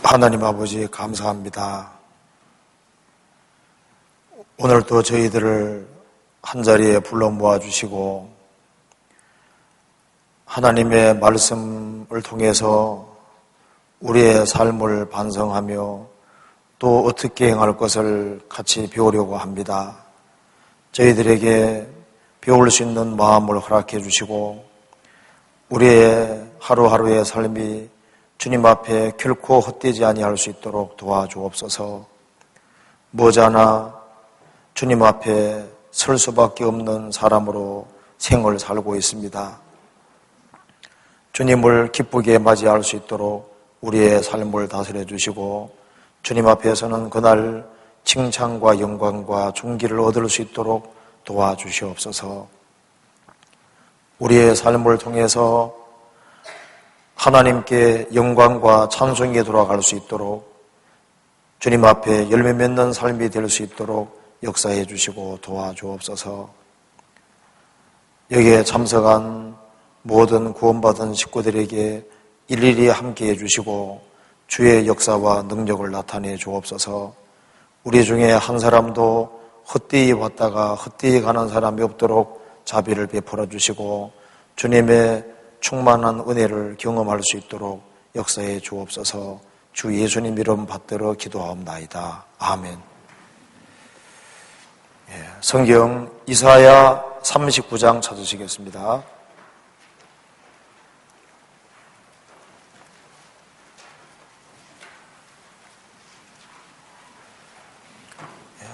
하나님 아버지 감사합니다. 오늘도 저희들을 한자리에 불러 모아주시고 하나님의 말씀을 통해서 우리의 삶을 반성하며 또 어떻게 행할 것을 같이 배우려고 합니다. 저희들에게 배울 수 있는 마음을 허락해 주시고 우리의 하루하루의 삶이 주님 앞에 결코 헛되지 아니할 수 있도록 도와주옵소서. 머지않아 주님 앞에 설 수밖에 없는 사람으로 생을 살고 있습니다. 주님을 기쁘게 맞이할 수 있도록 우리의 삶을 다스려 주시고 주님 앞에서는 그날 칭찬과 영광과 존귀를 얻을 수 있도록 도와주시옵소서. 우리의 삶을 통해서 하나님께 영광과 찬송이 돌아갈 수 있도록 주님 앞에 열매 맺는 삶이 될 수 있도록 역사해 주시고 도와주옵소서. 여기에 참석한 모든 구원받은 식구들에게 일일이 함께해 주시고 주의 역사와 능력을 나타내 주옵소서. 우리 중에 한 사람도 헛되이 왔다가 헛되이 가는 사람이 없도록 자비를 베풀어 주시고 주님의 충만한 은혜를 경험할 수 있도록 역사해 주옵소서. 주 예수님 이름 받들어 기도하옵나이다. 아멘. 성경 이사야 39장 찾으시겠습니다.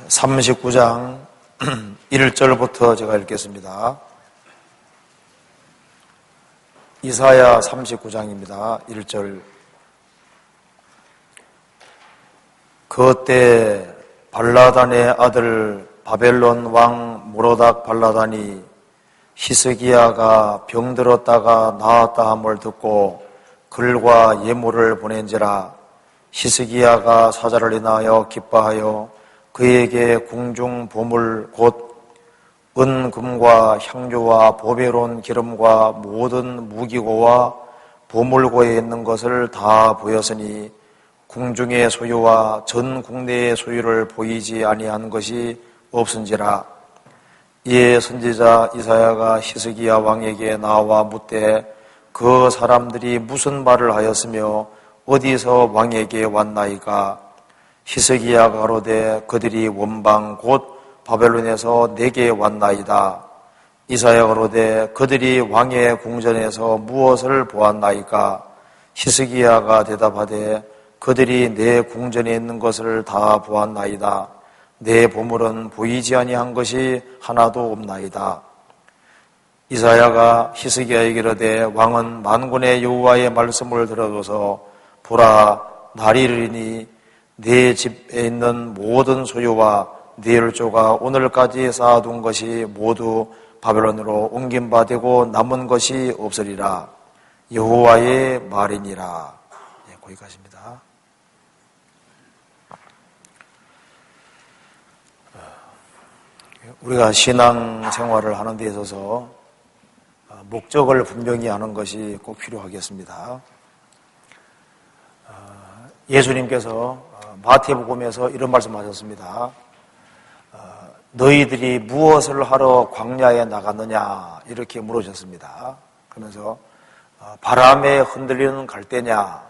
39장 1절부터 제가 읽겠습니다. 이사야 39장입니다. 1절. 그때 발라단의 아들 바벨론 왕 모로닥 발라단이 히스기야가 병들었다가 나았다 함을 듣고 글과 예물을 보낸지라. 히스기야가 사자를 인하여 기뻐하여 그에게 궁중 보물 곧 은금과 향료와 보배로운 기름과 모든 무기고와 보물고에 있는 것을 다 보였으니 궁중의 소유와 전 국내의 소유를 보이지 아니한 것이 없은지라. 이에 선지자 이사야가 히스기야 왕에게 나와 묻되 그 사람들이 무슨 말을 하였으며 어디서 왕에게 왔나이까. 히스기야가 가로되 그들이 원방 곧 바벨론에서 내게 왔나이다. 이사야가 가로되 그들이 왕의 궁전에서 무엇을 보았나이까. 히스기야가 대답하되 그들이 내 궁전에 있는 것을 다 보았나이다. 내 보물은 보이지 아니한 것이 하나도 없나이다. 이사야가 히스기야에게 이르되 왕은 만군의 여호와의 말씀을 들어줘서 보라 날이 이르리니 네 집에 있는 모든 소유와 네 율조가 오늘까지 쌓아둔 것이 모두 바벨론으로 옮긴 바 되고 남은 것이 없으리라. 여호와의 말이니라. 거기까지입니다. 우리가 신앙 생활을 하는 데 있어서 목적을 분명히 하는 것이 꼭 필요하겠습니다. 예수님께서 마태복음에서 이런 말씀하셨습니다. 너희들이 무엇을 하러 광야에 나갔느냐 이렇게 물으셨습니다. 그러면서 바람에 흔들리는 갈대냐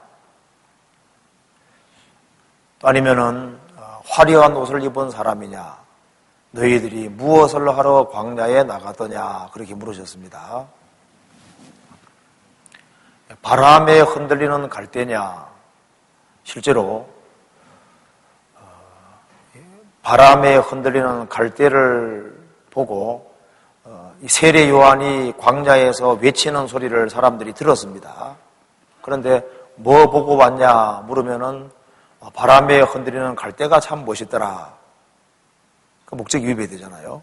아니면은 화려한 옷을 입은 사람이냐 너희들이 무엇을 하러 광야에 나갔더냐 그렇게 물으셨습니다. 바람에 흔들리는 갈대냐 실제로 바람에 흔들리는 갈대를 보고 세례 요한이 광야에서 외치는 소리를 사람들이 들었습니다. 그런데 뭐 보고 왔냐 물으면은 바람에 흔들리는 갈대가 참 멋있더라. 그 목적이 위배되잖아요.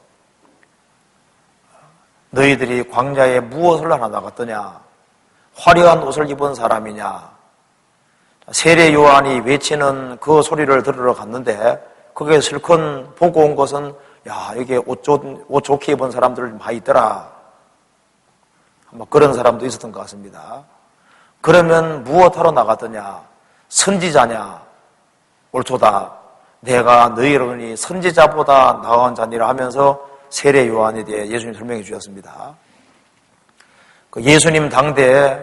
너희들이 광야에 무엇을 하러 나갔더냐? 화려한 옷을 입은 사람이냐? 세례 요한이 외치는 그 소리를 들으러 갔는데 그게 실컷 보고 온 것은 야 이게 옷 좋게 입은 사람들 많이 있더라. 뭐 그런 사람도 있었던 것 같습니다. 그러면 무엇하러 나갔더냐? 선지자냐? 옳도다. 내가 너희로니 선지자보다 나은 자니라 하면서 세례 요한에 대해 예수님 설명해 주셨습니다. 예수님 당대에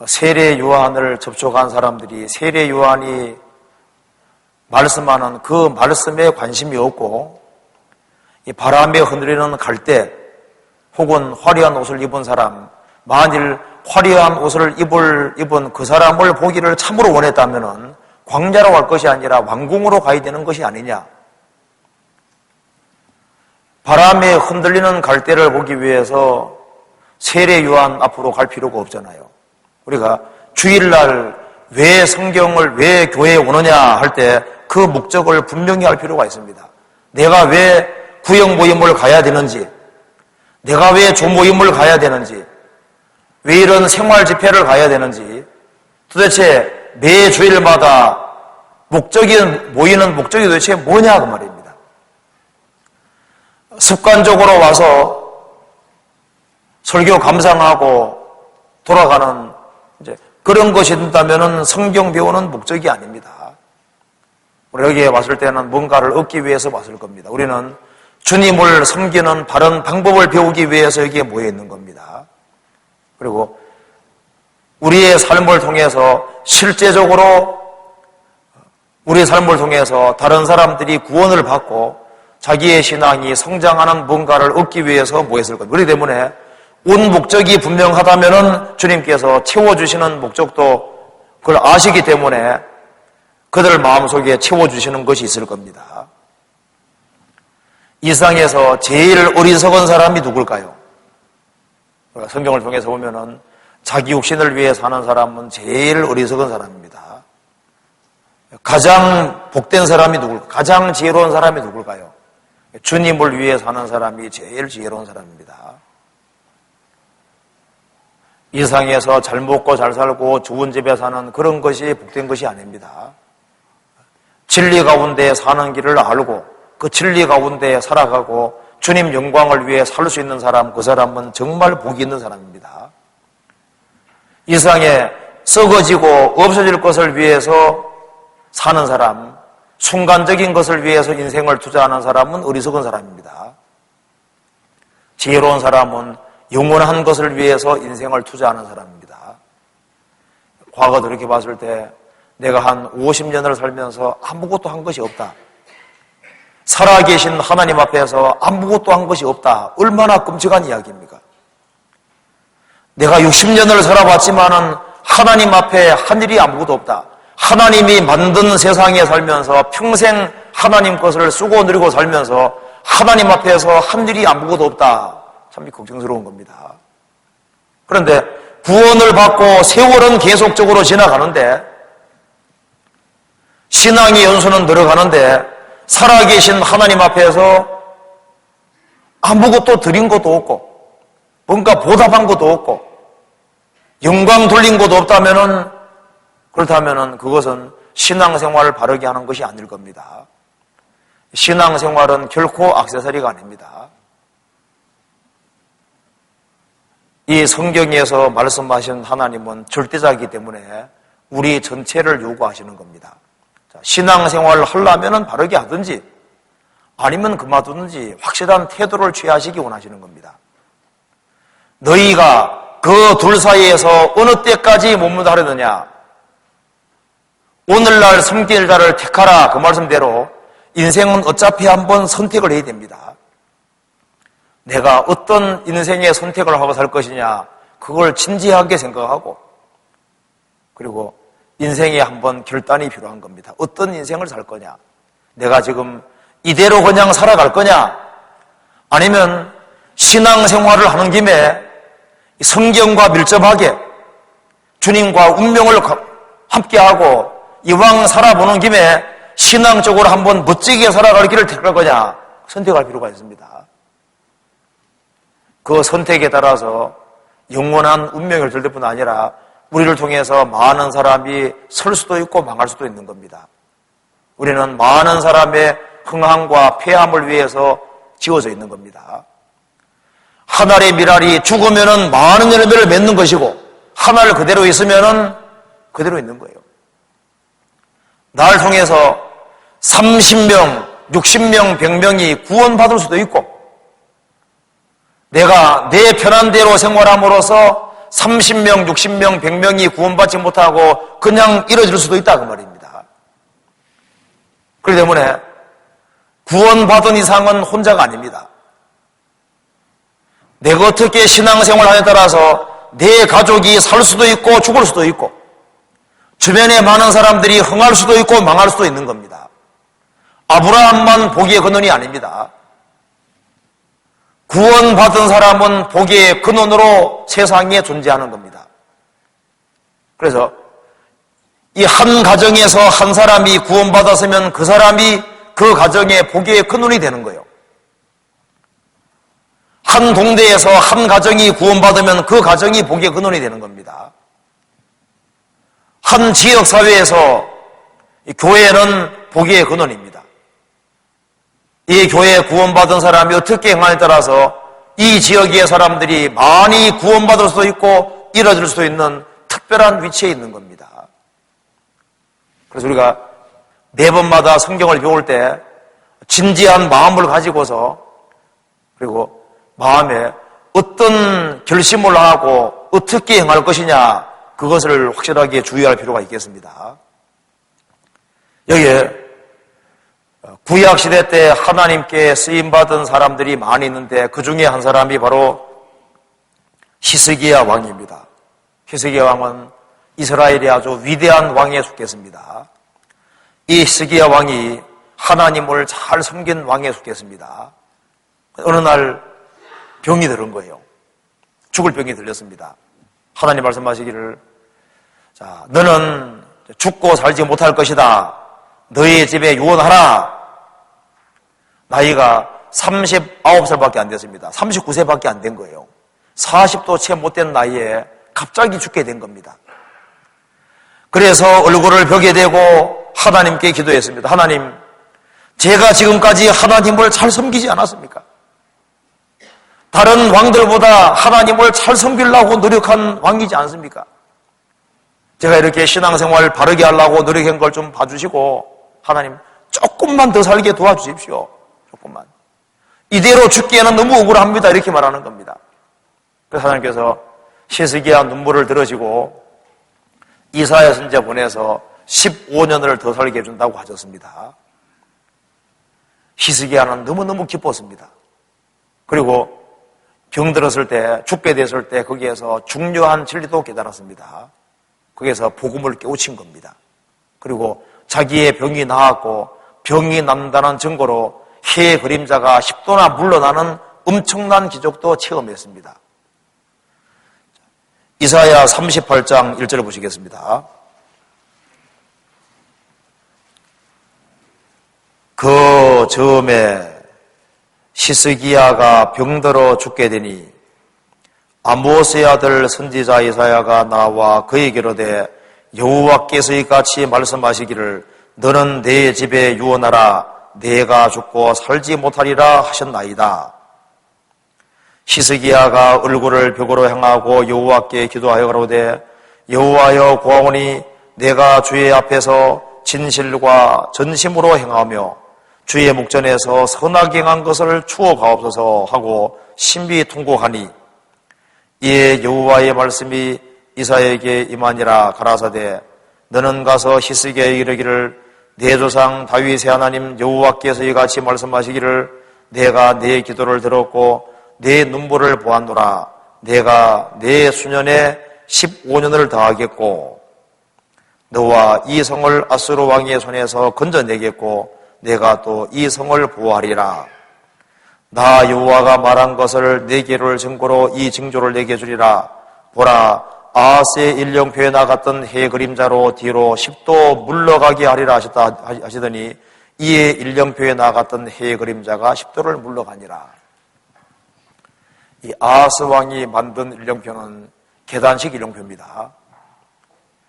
세례 요한을 접촉한 사람들이 세례 요한이 말씀하는 그 말씀에 관심이 없고 이 바람에 흔들리는 갈대 혹은 화려한 옷을 입은 사람, 만일 화려한 옷을 입은 그 사람을 보기를 참으로 원했다면 광야로 갈 것이 아니라 왕궁으로 가야 되는 것이 아니냐. 바람에 흔들리는 갈대를 보기 위해서 세례 요한 앞으로 갈 필요가 없잖아요. 우리가 주일날 왜 성경을 왜 교회에 오느냐 할 때 그 목적을 분명히 할 필요가 있습니다. 내가 왜 구역 모임을 가야 되는지, 내가 왜 조모임을 가야 되는지, 왜 이런 생활 집회를 가야 되는지, 도대체 매 주일마다 모이는 목적이 도대체 뭐냐 그 말입니다. 습관적으로 와서 설교 감상하고 돌아가는 이제 그런 것이 된다면 성경 배우는 목적이 아닙니다. 우리 여기에 왔을 때는 뭔가를 얻기 위해서 왔을 겁니다. 우리는 주님을 섬기는 바른 방법을 배우기 위해서 여기에 모여 있는 겁니다. 그리고 우리의 삶을 통해서 실제적으로 우리의 삶을 통해서 다른 사람들이 구원을 받고 자기의 신앙이 성장하는 뭔가를 얻기 위해서 모였을 겁니다. 그렇기 때문에 온 목적이 분명하다면 주님께서 채워주시는 목적도 그걸 아시기 때문에 그들 마음속에 채워주시는 것이 있을 겁니다. 이 세상에서 제일 어리석은 사람이 누굴까요? 성경을 통해서 보면은 자기 육신을 위해 사는 사람은 제일 어리석은 사람입니다. 가장 복된 사람이 누굴까요? 가장 지혜로운 사람이 누굴까요? 주님을 위해 사는 사람이 제일 지혜로운 사람입니다. 이 세상에서 잘 먹고 잘 살고 좋은 집에 사는 그런 것이 복된 것이 아닙니다. 진리 가운데 사는 길을 알고 그 진리 가운데 살아가고 주님 영광을 위해 살 수 있는 사람, 그 사람은 정말 복이 있는 사람입니다. 이 세상에 썩어지고 없어질 것을 위해서 사는 사람, 순간적인 것을 위해서 인생을 투자하는 사람은 어리석은 사람입니다. 지혜로운 사람은 영원한 것을 위해서 인생을 투자하는 사람입니다. 과거도 이렇게 봤을 때 내가 한 50년을 살면서 아무것도 한 것이 없다. 살아계신 하나님 앞에서 아무것도 한 것이 없다. 얼마나 끔찍한 이야기입니까? 내가 60년을 살아봤지만은 하나님 앞에 한 일이 아무것도 없다. 하나님이 만든 세상에 살면서 평생 하나님 것을 쓰고 누리고 살면서 하나님 앞에서 한 일이 아무것도 없다. 참 걱정스러운 겁니다. 그런데 구원을 받고 세월은 계속적으로 지나가는데 신앙의 연수는 늘어가는데 살아계신 하나님 앞에서 아무것도 드린 것도 없고 뭔가 보답한 것도 없고 영광 돌린 것도 없다면은 그렇다면은 그것은 신앙생활을 바르게 하는 것이 아닐 겁니다. 신앙생활은 결코 액세서리가 아닙니다. 이 성경에서 말씀하신 하나님은 절대자이기 때문에 우리 전체를 요구하시는 겁니다. 신앙생활을 하려면 바르게 하든지 아니면 그만두든지 확실한 태도를 취하시기 원하시는 겁니다. 너희가 그 둘 사이에서 어느 때까지 머무르느냐? 오늘날 섬길 자를 택하라. 그 말씀대로 인생은 어차피 한번 선택을 해야 됩니다. 내가 어떤 인생의 선택을 하고 살 것이냐, 그걸 진지하게 생각하고 그리고 인생에 한번 결단이 필요한 겁니다. 어떤 인생을 살 거냐? 내가 지금 이대로 그냥 살아갈 거냐? 아니면 신앙생활을 하는 김에 성경과 밀접하게 주님과 운명을 함께하고 이왕 살아보는 김에 신앙적으로 한번 멋지게 살아갈 길을 택할 거냐? 선택할 필요가 있습니다. 그 선택에 따라서 영원한 운명을 될 뿐 아니라 우리를 통해서 많은 사람이 설 수도 있고 망할 수도 있는 겁니다. 우리는 많은 사람의 흥함과 폐함을 위해서 지어져 있는 겁니다. 한 알의 밀알이 죽으면은 많은 열매를 맺는 것이고 한 알 그대로 있으면은 그대로 있는 거예요. 나를 통해서 30명, 60명, 100명이 구원받을 수도 있고, 내가 내 편한 대로 생활함으로써 30명, 60명, 100명이 구원받지 못하고 그냥 이뤄질 수도 있다 그 말입니다. 그렇기 때문에 구원받은 이상은 혼자가 아닙니다. 내가 어떻게 신앙생활하냐에 따라서 내 가족이 살 수도 있고 죽을 수도 있고 주변에 많은 사람들이 흥할 수도 있고 망할 수도 있는 겁니다. 아브라함만 복의 근원이 아닙니다. 구원받은 사람은 복의 근원으로 세상에 존재하는 겁니다. 그래서 이 한 가정에서 한 사람이 구원받았으면 그 사람이 그 가정의 복의 근원이 되는 거예요. 한 동네에서 한 가정이 구원받으면 그 가정이 복의 근원이 되는 겁니다. 한 지역사회에서 교회는 복의 근원입니다. 이 교회에 구원받은 사람이 어떻게 행하냐에 따라서 이 지역의 사람들이 많이 구원받을 수도 있고 이뤄질 수도 있는 특별한 위치에 있는 겁니다. 그래서 우리가 매번마다 성경을 배울 때 진지한 마음을 가지고서 그리고 마음에 어떤 결심을 하고 어떻게 행할 것이냐 그것을 확실하게 주의할 필요가 있겠습니다. 여기에 구약시대 때 하나님께 쓰임받은 사람들이 많이 있는데 그 중에 한 사람이 바로 히스기야 왕입니다. 히스기야 왕은 이스라엘의 아주 위대한 왕에 속했습니다. 이 히스기야 왕이 하나님을 잘 섬긴 왕에 속했습니다. 어느 날 병이 들은 거예요. 죽을 병이 들렸습니다. 하나님 말씀하시기를 자, 너는 죽고 살지 못할 것이다. 너의 집에 유언하라. 나이가 39살밖에 안 됐습니다. 39세밖에 안 된 거예요. 40도 채 못 된 나이에 갑자기 죽게 된 겁니다. 그래서 얼굴을 벽에 대고 하나님께 기도했습니다. 하나님, 제가 지금까지 하나님을 잘 섬기지 않았습니까? 다른 왕들보다 하나님을 잘 섬기려고 노력한 왕이지 않습니까? 제가 이렇게 신앙생활 바르게 하려고 노력한 걸 좀 봐주시고 하나님 조금만 더 살게 도와주십시오. 조금만. 이대로 죽기에는 너무 억울합니다. 이렇게 말하는 겁니다. 그래서 하나님께서 히스기야 눈물을 들으시고 이사야 선지자 보내서 15년을 더 살게 해준다고 하셨습니다. 히스기야는 너무너무 기뻤습니다. 그리고 병들었을 때, 죽게 됐을 때 거기에서 중요한 진리도 깨달았습니다. 거기에서 복음을 깨우친 겁니다. 그리고 자기의 병이 나았고 병이 남다는 증거로 해의 그림자가 10도나 물러나는 엄청난 기적도 체험했습니다. 이사야 38장 1절을 보시겠습니다. 그 즈음에 히스기야가 병들어 죽게 되니 아모스의 아들 선지자 이사야가 나와 그에게로 되 여호와께서 이같이 말씀하시기를 너는 내 집에 유언하라 내가 죽고 살지 못하리라 하셨나이다. 히스기야가 얼굴을 벽으로 향하고 여호와께 기도하여 가로되 여호와여 구하오니 내가 주의 앞에서 진실과 전심으로 행하며 주의 목전에서 선하게 행한 것을 추워 가옵소서 하고 심히 통곡하니 이에 여호와의 말씀이 이사야에게 임하니라. 가라사대 너는 가서 히스기야에게 이르기를 내 조상 다윗의 하나님 여호와께서 이같이 말씀하시기를 내가 내 기도를 들었고 내 눈물을 보았노라. 내가 내 수년에 15년을 더하겠고 너와 이 성을 아수르 왕의 손에서 건져내겠고 내가 또 이 성을 보호하리라. 나 여호와가 말한 것을 내게를 증거로 이 징조를 내게 주리라. 보라 아하스의 일령표에 나갔던 해 그림자로 뒤로 10도 물러가게 하리라 하시더니 이에 일령표에 나갔던 해 그림자가 10도를 물러가니라. 이 아하스 왕이 만든 일령표는 계단식 일령표입니다.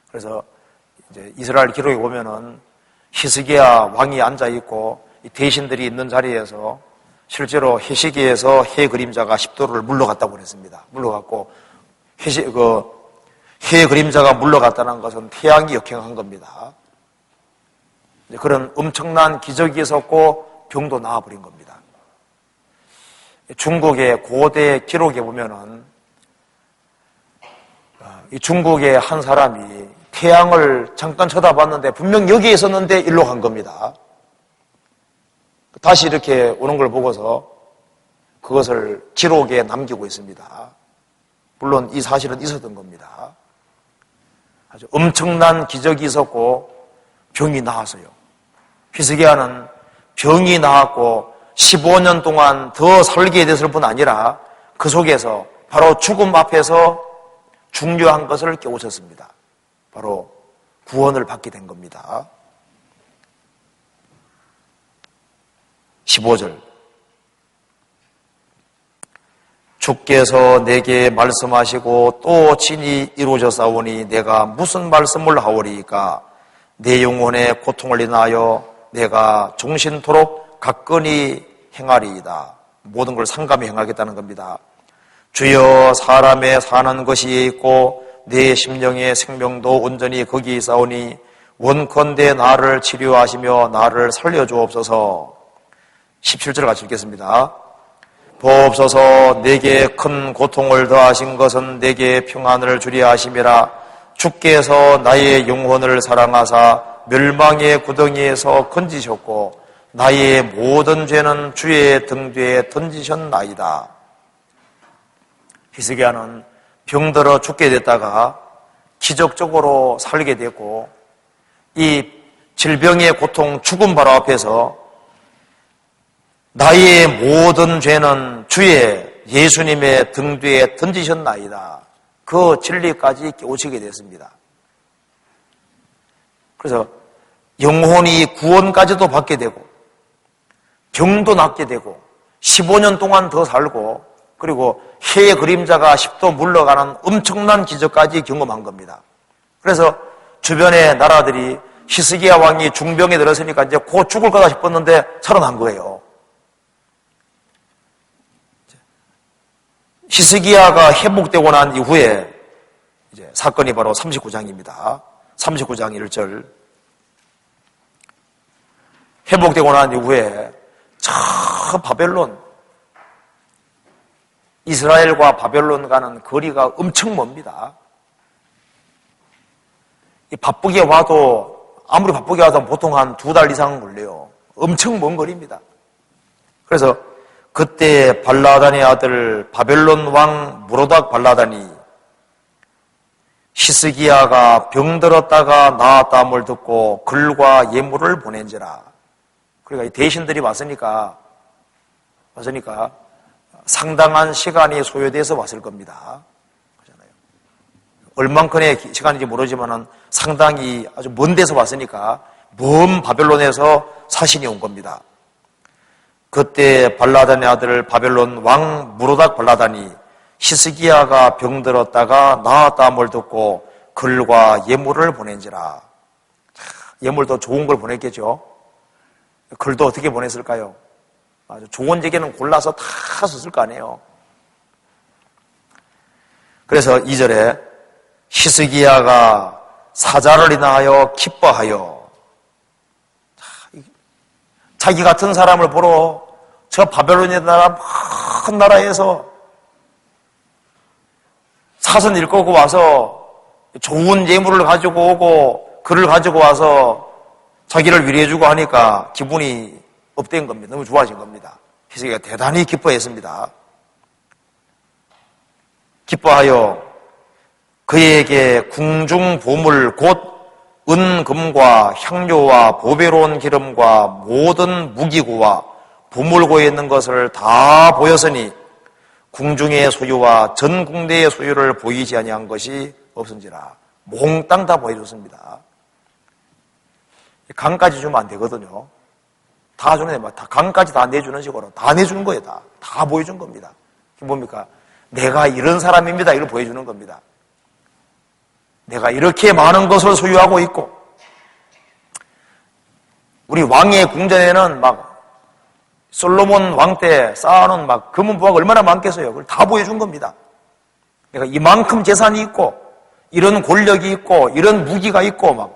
그래서 이제 이스라엘 기록에 보면은 히스기야 왕이 앉아 있고 이 대신들이 있는 자리에서 실제로 해시기에서 해 그림자가 10도를 물러갔다고 그랬습니다. 물러갔고 해 그림자가 물러갔다는 것은 태양이 역행한 겁니다. 그런 엄청난 기적이 있었고 병도 나아버린 겁니다. 중국의 고대 기록에 보면은 이 중국의 한 사람이 태양을 잠깐 쳐다봤는데 분명 여기에 있었는데 일로 간 겁니다. 다시 이렇게 오는 걸 보고서 그것을 기록에 남기고 있습니다. 물론 이 사실은 있었던 겁니다. 아주 엄청난 기적이 있었고 병이 나았어요. 히스기야는 병이 나았고 15년 동안 더 살게 됐을 뿐 아니라 그 속에서 바로 죽음 앞에서 중요한 것을 깨우쳤습니다. 바로 구원을 받게 된 겁니다. 15절 주께서 내게 말씀하시고 또 친히 이루어졌사오니 내가 무슨 말씀을 하오리이까 내 영혼의 고통을 인하여 내가 종신토록 가끈히 행하리이다. 모든 걸 상감히 행하겠다는 겁니다. 주여 사람의 사는 것이 있고 내 심령의 생명도 온전히 거기에 있사오니 원컨대 나를 치료하시며 나를 살려주옵소서. 17절 같이 읽겠습니다. 보옵소서 내게 큰 고통을 더하신 것은 내게 평안을 주려 하심이라. 주께서 나의 영혼을 사랑하사 멸망의 구덩이에서 건지셨고 나의 모든 죄는 주의 등 뒤에 던지셨나이다. 히스기야는 병들어 죽게 됐다가 기적적으로 살게 됐고 이 질병의 고통 죽음 바로 앞에서 나의 모든 죄는 주의 예수님의 등 뒤에 던지셨나이다. 그 진리까지 깨우치게 됐습니다. 그래서 영혼이 구원까지도 받게 되고 병도 낫게 되고 15년 동안 더 살고 그리고 해의 그림자가 10도 물러가는 엄청난 기적까지 경험한 겁니다. 그래서 주변의 나라들이 히스기야 왕이 중병에 들었으니까 이제 곧 죽을 거다 싶었는데 살아난 거예요. 히스기야가 회복되고 난 이후에 이제 사건이 바로 39장입니다. 39장 1절. 회복되고 난 이후에 저 바벨론, 이스라엘과 바벨론 가는 거리가 엄청 멉니다. 바쁘게 와도, 아무리 바쁘게 와도 보통 한 2달 이상 걸려요. 엄청 먼 거리입니다. 그래서 그때 발라단의 아들 바벨론 왕 무로닥 발라단이 히스기야가 병들었다가 나았다함을 듣고 글과 예물을 보낸지라. 그러니까 이 대신들이 왔으니까 상당한 시간이 소요돼서 왔을 겁니다. 그렇잖아요. 얼만큼의 시간인지 모르지만은 상당히 아주 먼 데서 왔으니까 먼 바벨론에서 사신이 온 겁니다. 그때 발라단의 아들 바벨론 왕 무로닥 발라단이 히스기야가 병들었다가 나았다함을 듣고 글과 예물을 보낸지라. 예물도 좋은 걸 보냈겠죠. 글도 어떻게 보냈을까요? 아주 좋은 제게는 골라서 다 썼을 거 아니에요. 그래서 2절에 히스기야가 사자를 인하여 기뻐하여, 자기 같은 사람을 보러 저 바벨론의 나라 큰 나라에서 사선 읽고 와서 좋은 예물을 가지고 오고 글을 가지고 와서 자기를 위로해주고 하니까 기분이 업된 겁니다. 너무 좋아진 겁니다. 히스기야가 대단히 기뻐했습니다. 기뻐하여 그에게 궁중 보물 곧 은금과 향료와 보배로운 기름과 모든 무기고와 보물고에 있는 것을 다 보였으니 궁중의 소유와 전 국내의 소유를 보이지 아니한 것이 없은지라. 몽땅 다 보여줬습니다. 강까지 주면 안 되거든요. 다 주는 데 다 강까지 다 내주는 식으로 다 내주는 거예요. 다 보여준 겁니다. 이게 뭡니까? 내가 이런 사람입니다. 이걸 보여주는 겁니다. 내가 이렇게 많은 것을 소유하고 있고, 우리 왕의 궁전에는 막 솔로몬 왕 때 쌓아놓은 막 금은보화가 얼마나 많겠어요. 그걸 다 보여준 겁니다. 내가 이만큼 재산이 있고, 이런 권력이 있고, 이런 무기가 있고, 막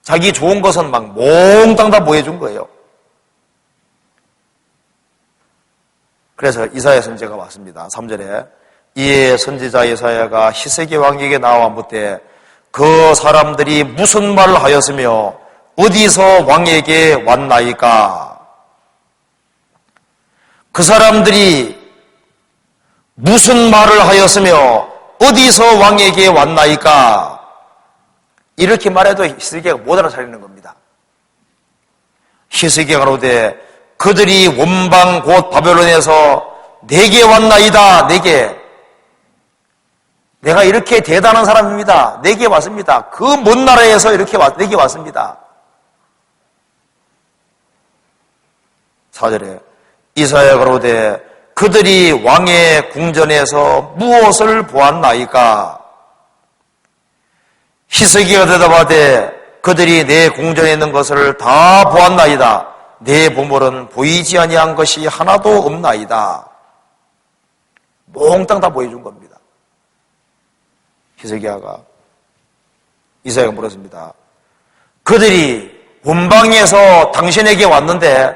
자기 좋은 것은 막 몽땅 다 보여준 거예요. 그래서 이사야 선지자가 왔습니다. 3절에 이에 선지자 이사야가 히스기 왕에게 나와 묻되 그 사람들이 무슨 말을 하였으며 어디서 왕에게 왔나이까? 그 사람들이 무슨 말을 하였으며 어디서 왕에게 왔나이까? 이렇게 말해도 히스기야가 못 알아차리는 겁니다. 히스기야가 가로되 그들이 원방 곧 바벨론에서 내게 왔나이다. 내게. 내가 이렇게 대단한 사람입니다. 내게 왔습니다. 그 먼 나라에서 이렇게 내게 왔습니다. 4절에 이사야 가로되 그들이 왕의 궁전에서 무엇을 보았나이까? 히스기야가 대답하되 그들이 내 궁전에 있는 것을 다 보았나이다. 내 보물은 보이지 아니한 것이 하나도 없나이다. 몽땅 다 보여준 겁니다. 히스기야가 이사야가 물었습니다. 그들이 원방에서 당신에게 왔는데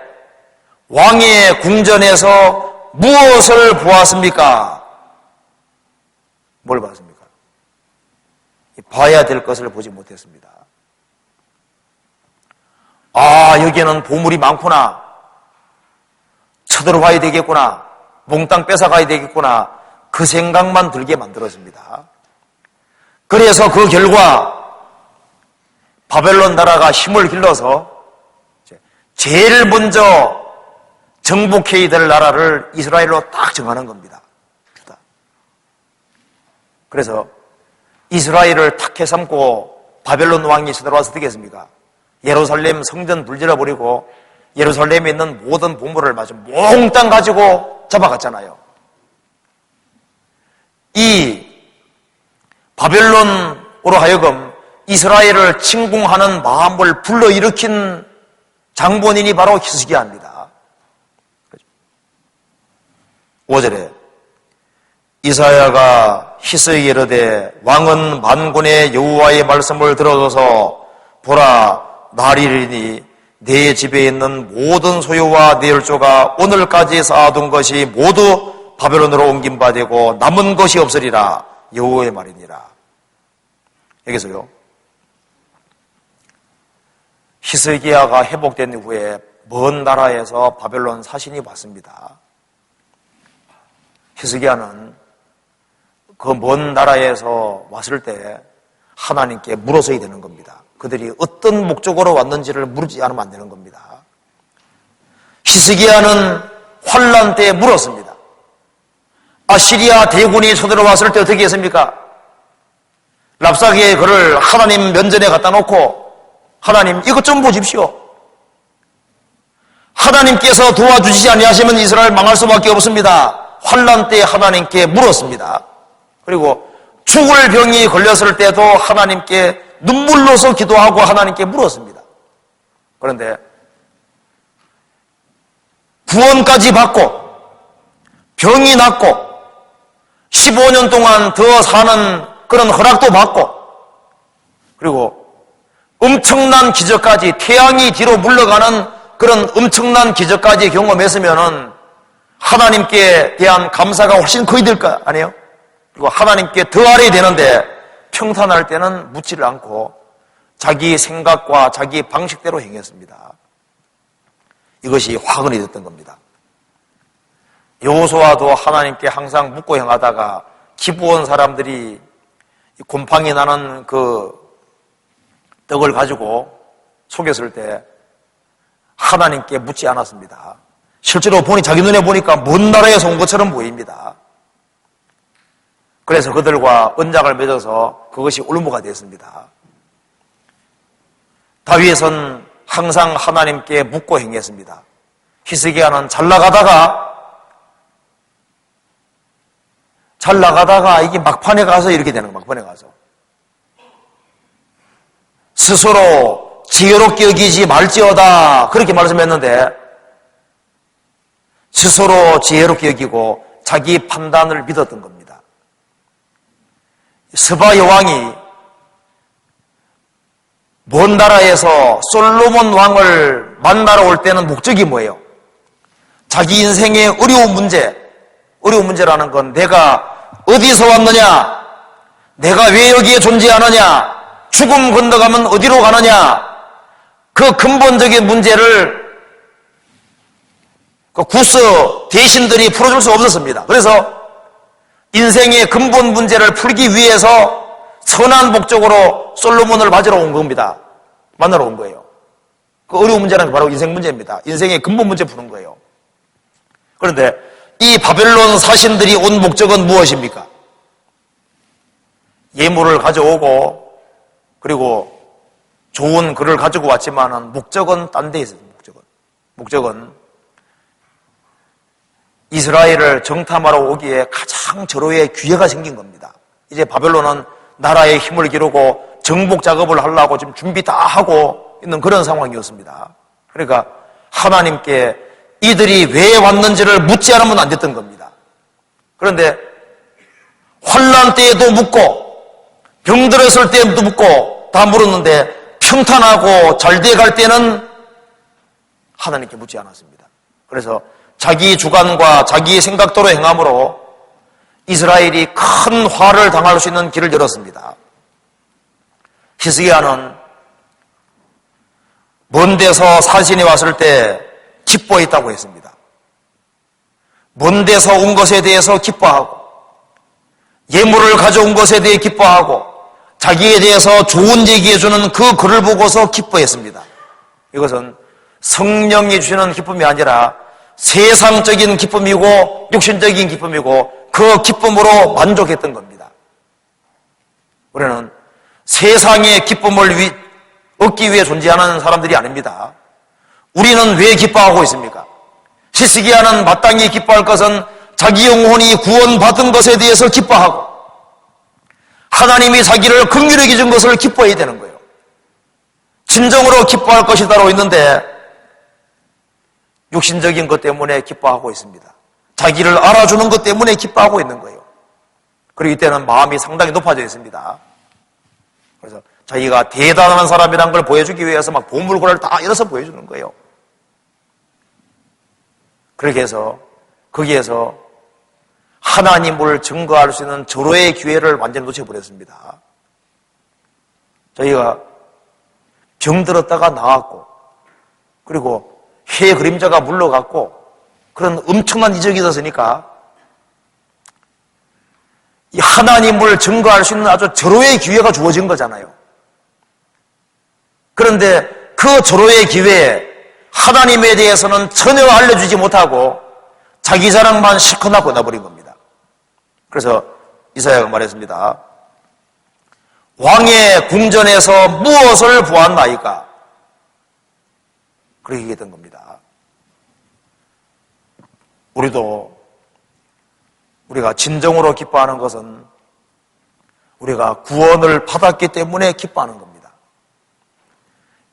왕의 궁전에서 무엇을 보았습니까? 뭘 봤습니까? 봐야 될 것을 보지 못했습니다. 아, 여기에는 보물이 많구나. 쳐들어가야 되겠구나. 몽땅 뺏어가야 되겠구나. 그 생각만 들게 만들었습니다. 그래서 그 결과 바벨론 나라가 힘을 길러서 제일 먼저 정복해야 될 나라를 이스라엘로 딱 정하는 겁니다. 그래서 이스라엘을 탁해 삼고 바벨론 왕이 쳐들어와서 어떻게 했습니까? 예루살렘 성전 불질러버리고 예루살렘에 있는 모든 보물을 마저 몽땅 가지고 잡아갔잖아요. 이 바벨론으로 하여금 이스라엘을 침공하는 마음을 불러일으킨 장본인이 바로 히스기야입니다. 5절에 이사야가 히스기야에게 이르되 왕은 만군의 여호와의 말씀을 들어줘서 보라 날이 이르니 내 집에 있는 모든 소유와 내 혈조가 오늘까지 쌓아둔 것이 모두 바벨론으로 옮긴 바 되고 남은 것이 없으리라. 여호와의 말이니라. 여기서요, 히스기야가 회복된 후에 먼 나라에서 바벨론 사신이 왔습니다. 히스기야는 그 먼 나라에서 왔을 때 하나님께 물어서야 되는 겁니다. 그들이 어떤 목적으로 왔는지를 물지 않으면 안 되는 겁니다. 히스기야는 환란 때에 물었습니다. 아시리아 대군이 쳐들어왔을 때 어떻게 했습니까? 랍사기의 글을 하나님 면전에 갖다 놓고 하나님 이것 좀 보십시오. 하나님께서 도와주시지 아니하시면 이스라엘 망할 수밖에 없습니다. 환란 때에 하나님께 물었습니다. 그리고 죽을 병이 걸렸을 때도 하나님께 눈물로서 기도하고 하나님께 물었습니다. 그런데 구원까지 받고 병이 낫고 15년 동안 더 사는 그런 허락도 받고 그리고 엄청난 기적까지 태양이 뒤로 물러가는 그런 엄청난 기적까지 경험했으면은 하나님께 대한 감사가 훨씬 커야 될 거 아니에요? 그리고 하나님께 더 알아야 되는데 평탄할 때는 묻지를 않고 자기 생각과 자기 방식대로 행했습니다. 이것이 화근이 됐던 겁니다. 여호수아도 하나님께 항상 묻고 행하다가 기브온 사람들이 곰팡이 나는 그 떡을 가지고 속였을 때 하나님께 묻지 않았습니다. 실제로 보니 자기 눈에 보니까 먼 나라에서 온 것처럼 보입니다. 그래서 그들과 언약을 맺어서 그것이 올무가 됐습니다. 다윗은 항상 하나님께 묻고 행했습니다. 히스기야는 잘 나가다가 이게 막판에 가서 이렇게 되는 거예요. 막판에 가서 스스로 지혜롭게 여기지 말지어다 그렇게 말씀했는데 스스로 지혜롭게 여기고 자기 판단을 믿었던 겁니다. 스바 여왕이 먼 나라에서 솔로몬 왕을 만나러 올 때는 목적이 뭐예요? 자기 인생의 어려운 문제라는 건 내가 어디서 왔느냐, 내가 왜 여기에 존재하느냐, 죽음 건너가면 어디로 가느냐, 그 근본적인 문제를 그 구스 대신들이 풀어줄 수 없었습니다. 그래서 인생의 근본 문제를 풀기 위해서 선한 목적으로 솔로몬을 맞으러 온 겁니다. 만나러 온 거예요. 그 어려운 문제는 바로 인생 문제입니다. 인생의 근본 문제 푸는 거예요. 그런데 이 바벨론 사신들이 온 목적은 무엇입니까? 예물을 가져오고 그리고 좋은 글을 가지고 왔지만은 목적은 딴 데 있어요. 목적은 이스라엘을 정탐하러 오기에 가장 절호의 기회가 생긴 겁니다. 이제 바벨론은 나라의 힘을 기르고 정복 작업을 하려고 지금 준비 다 하고 있는 그런 상황이었습니다. 그러니까 하나님께 이들이 왜 왔는지를 묻지 않으면 안 됐던 겁니다. 그런데 환난 때에도 묻고 병들었을 때도 묻고 다 물었는데 평탄하고 잘 돼갈 때는 하나님께 묻지 않았습니다. 그래서 자기 주관과 자기의 생각대로 행함으로 이스라엘이 큰 화를 당할 수 있는 길을 열었습니다. 히스기야는 먼 데서 사신이 왔을 때 기뻐했다고 했습니다. 먼 데서 온 것에 대해서 기뻐하고 예물을 가져온 것에 대해 기뻐하고 자기에 대해서 좋은 얘기해주는 그 글을 보고서 기뻐했습니다. 이것은 성령이 주시는 기쁨이 아니라 세상적인 기쁨이고 육신적인 기쁨이고 그 기쁨으로 만족했던 겁니다. 우리는 세상의 기쁨을 얻기 위해 존재하는 사람들이 아닙니다. 우리는 왜 기뻐하고 있습니까? 히스기야는 마땅히 기뻐할 것은 자기 영혼이 구원받은 것에 대해서 기뻐하고 하나님이 자기를 긍휼히 여기신 것을 기뻐해야 되는 거예요. 진정으로 기뻐할 것이 따로 있는데 육신적인 것 때문에 기뻐하고 있습니다. 자기를 알아주는 것 때문에 기뻐하고 있는 거예요. 그리고 이때는 마음이 상당히 높아져 있습니다. 그래서 자기가 대단한 사람이라는 걸 보여주기 위해서 막 보물고를 다 열어서 보여주는 거예요. 그렇게 해서 거기에서 하나님을 증거할 수 있는 절호의 기회를 완전히 놓쳐버렸습니다. 저희가 병들었다가 나왔고 그리고 해 그림자가 물러갔고 그런 엄청난 이적이 있었으니까 이 하나님을 증거할 수 있는 아주 절호의 기회가 주어진 거잖아요. 그런데 그 절호의 기회에 하나님에 대해서는 전혀 알려주지 못하고 자기 자랑만 실컷 보내버린 겁니다. 그래서 이사야가 말했습니다. 왕의 궁전에서 무엇을 보았나이까? 그렇게 얘기했던 겁니다. 우리가 진정으로 기뻐하는 것은 우리가 구원을 받았기 때문에 기뻐하는 겁니다.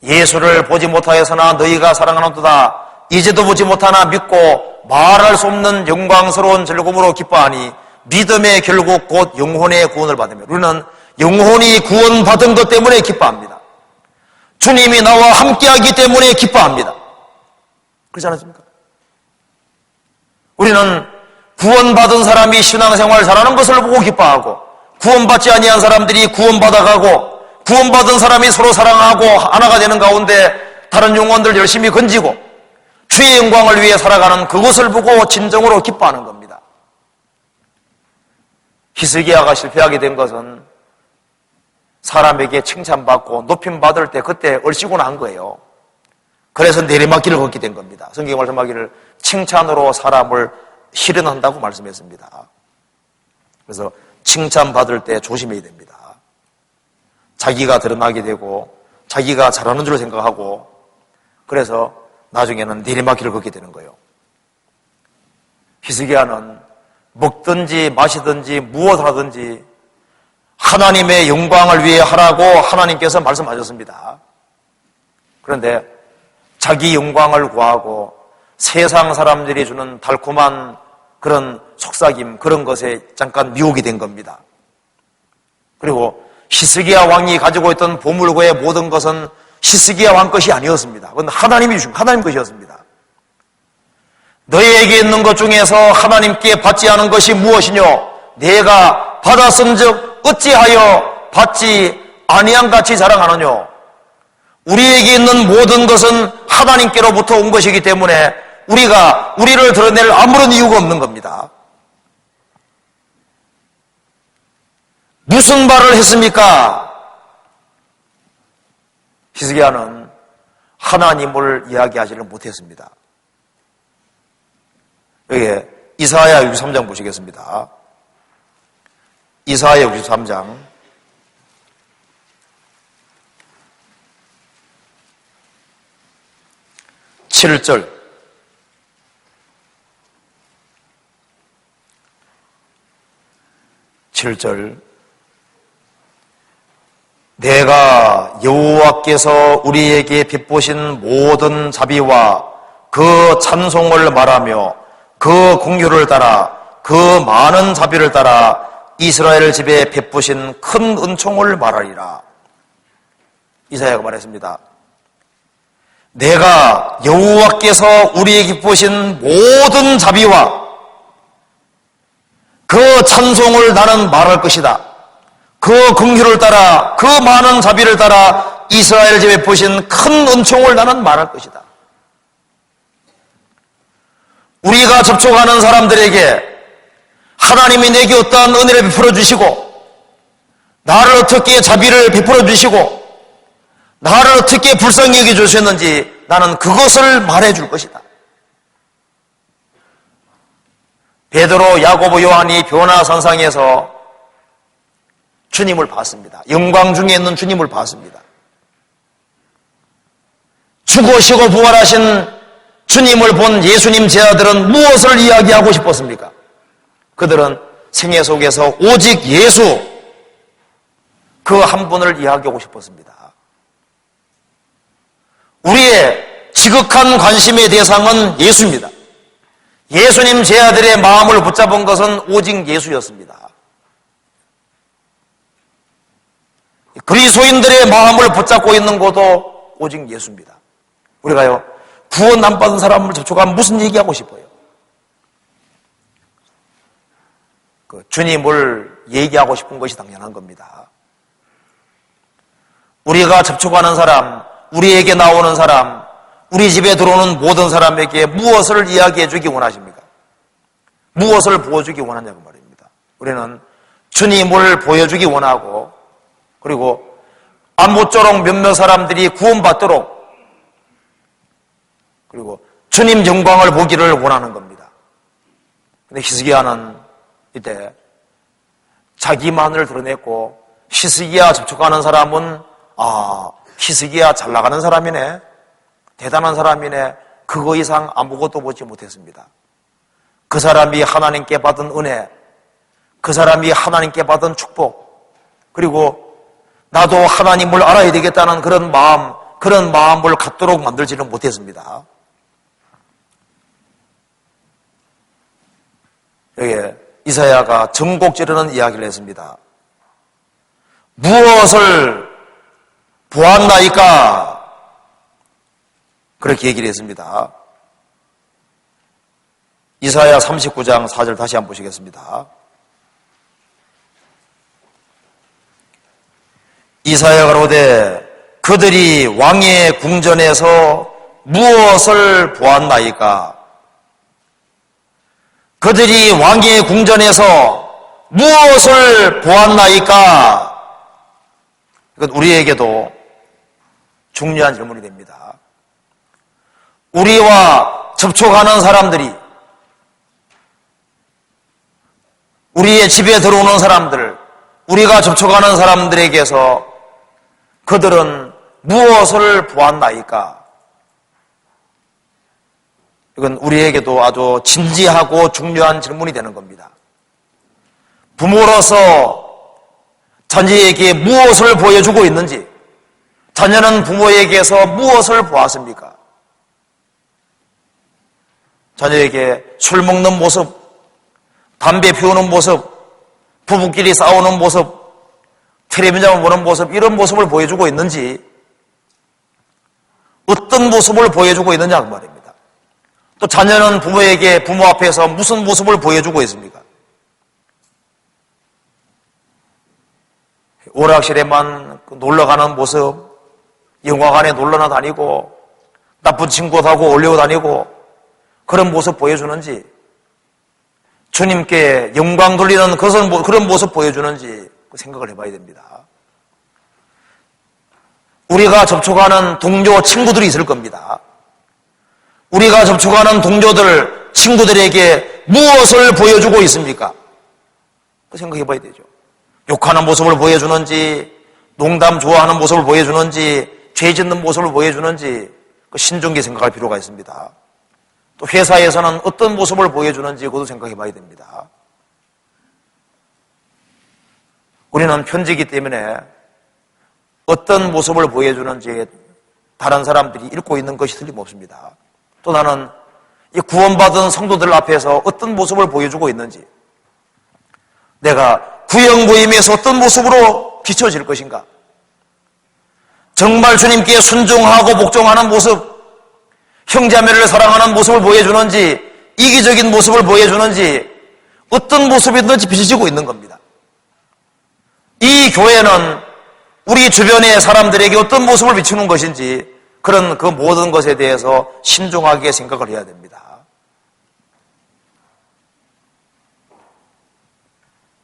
예수를 보지 못하여서나 너희가 사랑하는도다 이제도 보지 못하나 믿고 말할 수 없는 영광스러운 즐거움으로 기뻐하니 믿음의 결국 곧 영혼의 구원을 받으며 우리는 영혼이 구원받은 것 때문에 기뻐합니다. 주님이 나와 함께하기 때문에 기뻐합니다. 그렇지 않습니까? 우리는 구원받은 사람이 신앙생활 잘하는 것을 보고 기뻐하고 구원받지 아니한 사람들이 구원받아가고 구원받은 사람이 서로 사랑하고 하나가 되는 가운데 다른 영혼들 열심히 건지고 주의 영광을 위해 살아가는 그것을 보고 진정으로 기뻐하는 겁니다. 히스기야가 실패하게 된 것은 사람에게 칭찬받고 높임받을 때 그때 얼씨구 난 거예요. 그래서 내리막길을 걷게 된 겁니다. 성경 말씀하기를 칭찬으로 사람을 실현한다고 말씀했습니다. 그래서 칭찬받을 때 조심해야 됩니다. 자기가 드러나게 되고 자기가 잘하는 줄 생각하고 그래서 나중에는 내리막길을 걷게 되는 거예요. 히스기야는 먹든지 마시든지 무엇 하든지 하나님의 영광을 위해 하라고 하나님께서 말씀하셨습니다. 그런데 자기 영광을 구하고 세상 사람들이 주는 달콤한 그런 속삭임 그런 것에 잠깐 미혹이 된 겁니다. 그리고 히스기야 왕이 가지고 있던 보물고의 모든 것은 히스기야 왕 것이 아니었습니다. 그건 하나님이 주신 하나님 것이었습니다. 너희에게 있는 것 중에서 하나님께 받지 않은 것이 무엇이뇨? 내가 받았은즉 어찌하여 받지 아니한 같이 자랑하느뇨? 우리에게 있는 모든 것은 하나님께로부터 온 것이기 때문에 우리가 우리를 드러낼 아무런 이유가 없는 겁니다. 무슨 말을 했습니까? 히스기야는 하나님을 이야기하지를 못했습니다. 여기 이사야 63장 보시겠습니다. 이사야 63장 7절 7절 내가 여호와께서 우리에게 베푸신 모든 자비와 그 찬송을 말하며 그 공유를 따라 그 많은 자비를 따라 이스라엘 집에 베푸신 큰 은총을 말하리라. 이사야가 말했습니다. 내가 여호와께서 우리에게 베푸신 모든 자비와 그 찬송을 나는 말할 것이다. 그 긍휼을 따라 그 많은 자비를 따라 이스라엘 집에 베푸신 큰 은총을 나는 말할 것이다. 우리가 접촉하는 사람들에게 하나님이 내게 어떠한 은혜를 베풀어 주시고 나를 어떻게 자비를 베풀어 주시고 나를 어떻게 불쌍히 여겨 주셨는지 나는 그것을 말해 줄 것이다. 베드로, 야고보, 요한이 변화산상에서 주님을 봤습니다. 영광 중에 있는 주님을 봤습니다. 죽으시고 부활하신 주님을 본 예수님 제자들은 무엇을 이야기하고 싶었습니까? 그들은 생애 속에서 오직 예수 그 한 분을 이야기하고 싶었습니다. 우리의 지극한 관심의 대상은 예수입니다. 예수님 제자들의 마음을 붙잡은 것은 오직 예수였습니다. 그리스도인들의 마음을 붙잡고 있는 것도 오직 예수입니다. 우리가요 구원 안 받은 사람을 접촉하면 무슨 얘기하고 싶어요? 그 주님을 얘기하고 싶은 것이 당연한 겁니다. 우리가 접촉하는 사람, 우리에게 나오는 사람, 우리 집에 들어오는 모든 사람에게 무엇을 이야기해 주기 원하십니까? 무엇을 보여주기 원하냐고 말입니다. 우리는 주님을 보여주기 원하고 그리고 아무쪼록 몇몇 사람들이 구원받도록 그리고 주님 영광을 보기를 원하는 겁니다. 근데 히스기야는 이때 자기만을 드러냈고 히스기야 접촉하는 사람은 히스기야 잘 나가는 사람이네, 대단한 사람이네, 그거 이상 아무것도 보지 못했습니다. 그 사람이 하나님께 받은 은혜, 그 사람이 하나님께 받은 축복, 그리고 나도 하나님을 알아야 되겠다는 그런 마음을 갖도록 만들지는 못했습니다. 여기에 이사야가 전곡 지르는 이야기를 했습니다. 무엇을 보았나이까? 그렇게 얘기를 했습니다. 이사야 39장 4절 다시 한번 보시겠습니다. 이사야가 가로되 그들이 왕의 궁전에서 무엇을 보았나이까? 그들이 왕의 궁전에서 무엇을 보았나이까? 이건 우리에게도 중요한 질문이 됩니다. 우리와 접촉하는 사람들이, 우리의 집에 들어오는 사람들, 우리가 접촉하는 사람들에게서 그들은 무엇을 보았나이까? 이건 우리에게도 아주 진지하고 중요한 질문이 되는 겁니다. 부모로서 자녀에게 무엇을 보여주고 있는지, 자녀는 부모에게서 무엇을 보았습니까? 자녀에게 술 먹는 모습, 담배 피우는 모습, 부부끼리 싸우는 모습, 텔레비전을 보는 모습, 이런 모습을 보여주고 있는지, 어떤 모습을 보여주고 있느냐 그 말입니다. 또 자녀는 부모에게 부모 앞에서 무슨 모습을 보여주고 있습니까? 오락실에만 놀러가는 모습, 영화관에 놀러나 다니고 나쁜 친구하고 어울려 다니고 그런 모습 보여주는지, 주님께 영광 돌리는 그런 모습 보여주는지 생각을 해봐야 됩니다. 우리가 접촉하는 동료 친구들이 있을 겁니다. 우리가 접촉하는 동료들, 친구들에게 무엇을 보여주고 있습니까? 생각해 봐야 되죠. 욕하는 모습을 보여주는지, 농담 좋아하는 모습을 보여주는지, 죄 짓는 모습을 보여주는지 신중히 생각할 필요가 있습니다. 또 회사에서는 어떤 모습을 보여주는지 그것도 생각해 봐야 됩니다. 우리는 편지이기 때문에 어떤 모습을 보여주는지 다른 사람들이 읽고 있는 것이 틀림없습니다. 또 나는 이 구원받은 성도들 앞에서 어떤 모습을 보여주고 있는지, 내가 구영부임에서 어떤 모습으로 비춰질 것인가, 정말 주님께 순종하고 복종하는 모습, 형제자매를 사랑하는 모습을 보여주는지, 이기적인 모습을 보여주는지, 어떤 모습이 있는지 비춰지고 있는 겁니다. 이 교회는 우리 주변의 사람들에게 어떤 모습을 비추는 것인지, 그런 그 모든 것에 대해서 신중하게 생각을 해야 됩니다.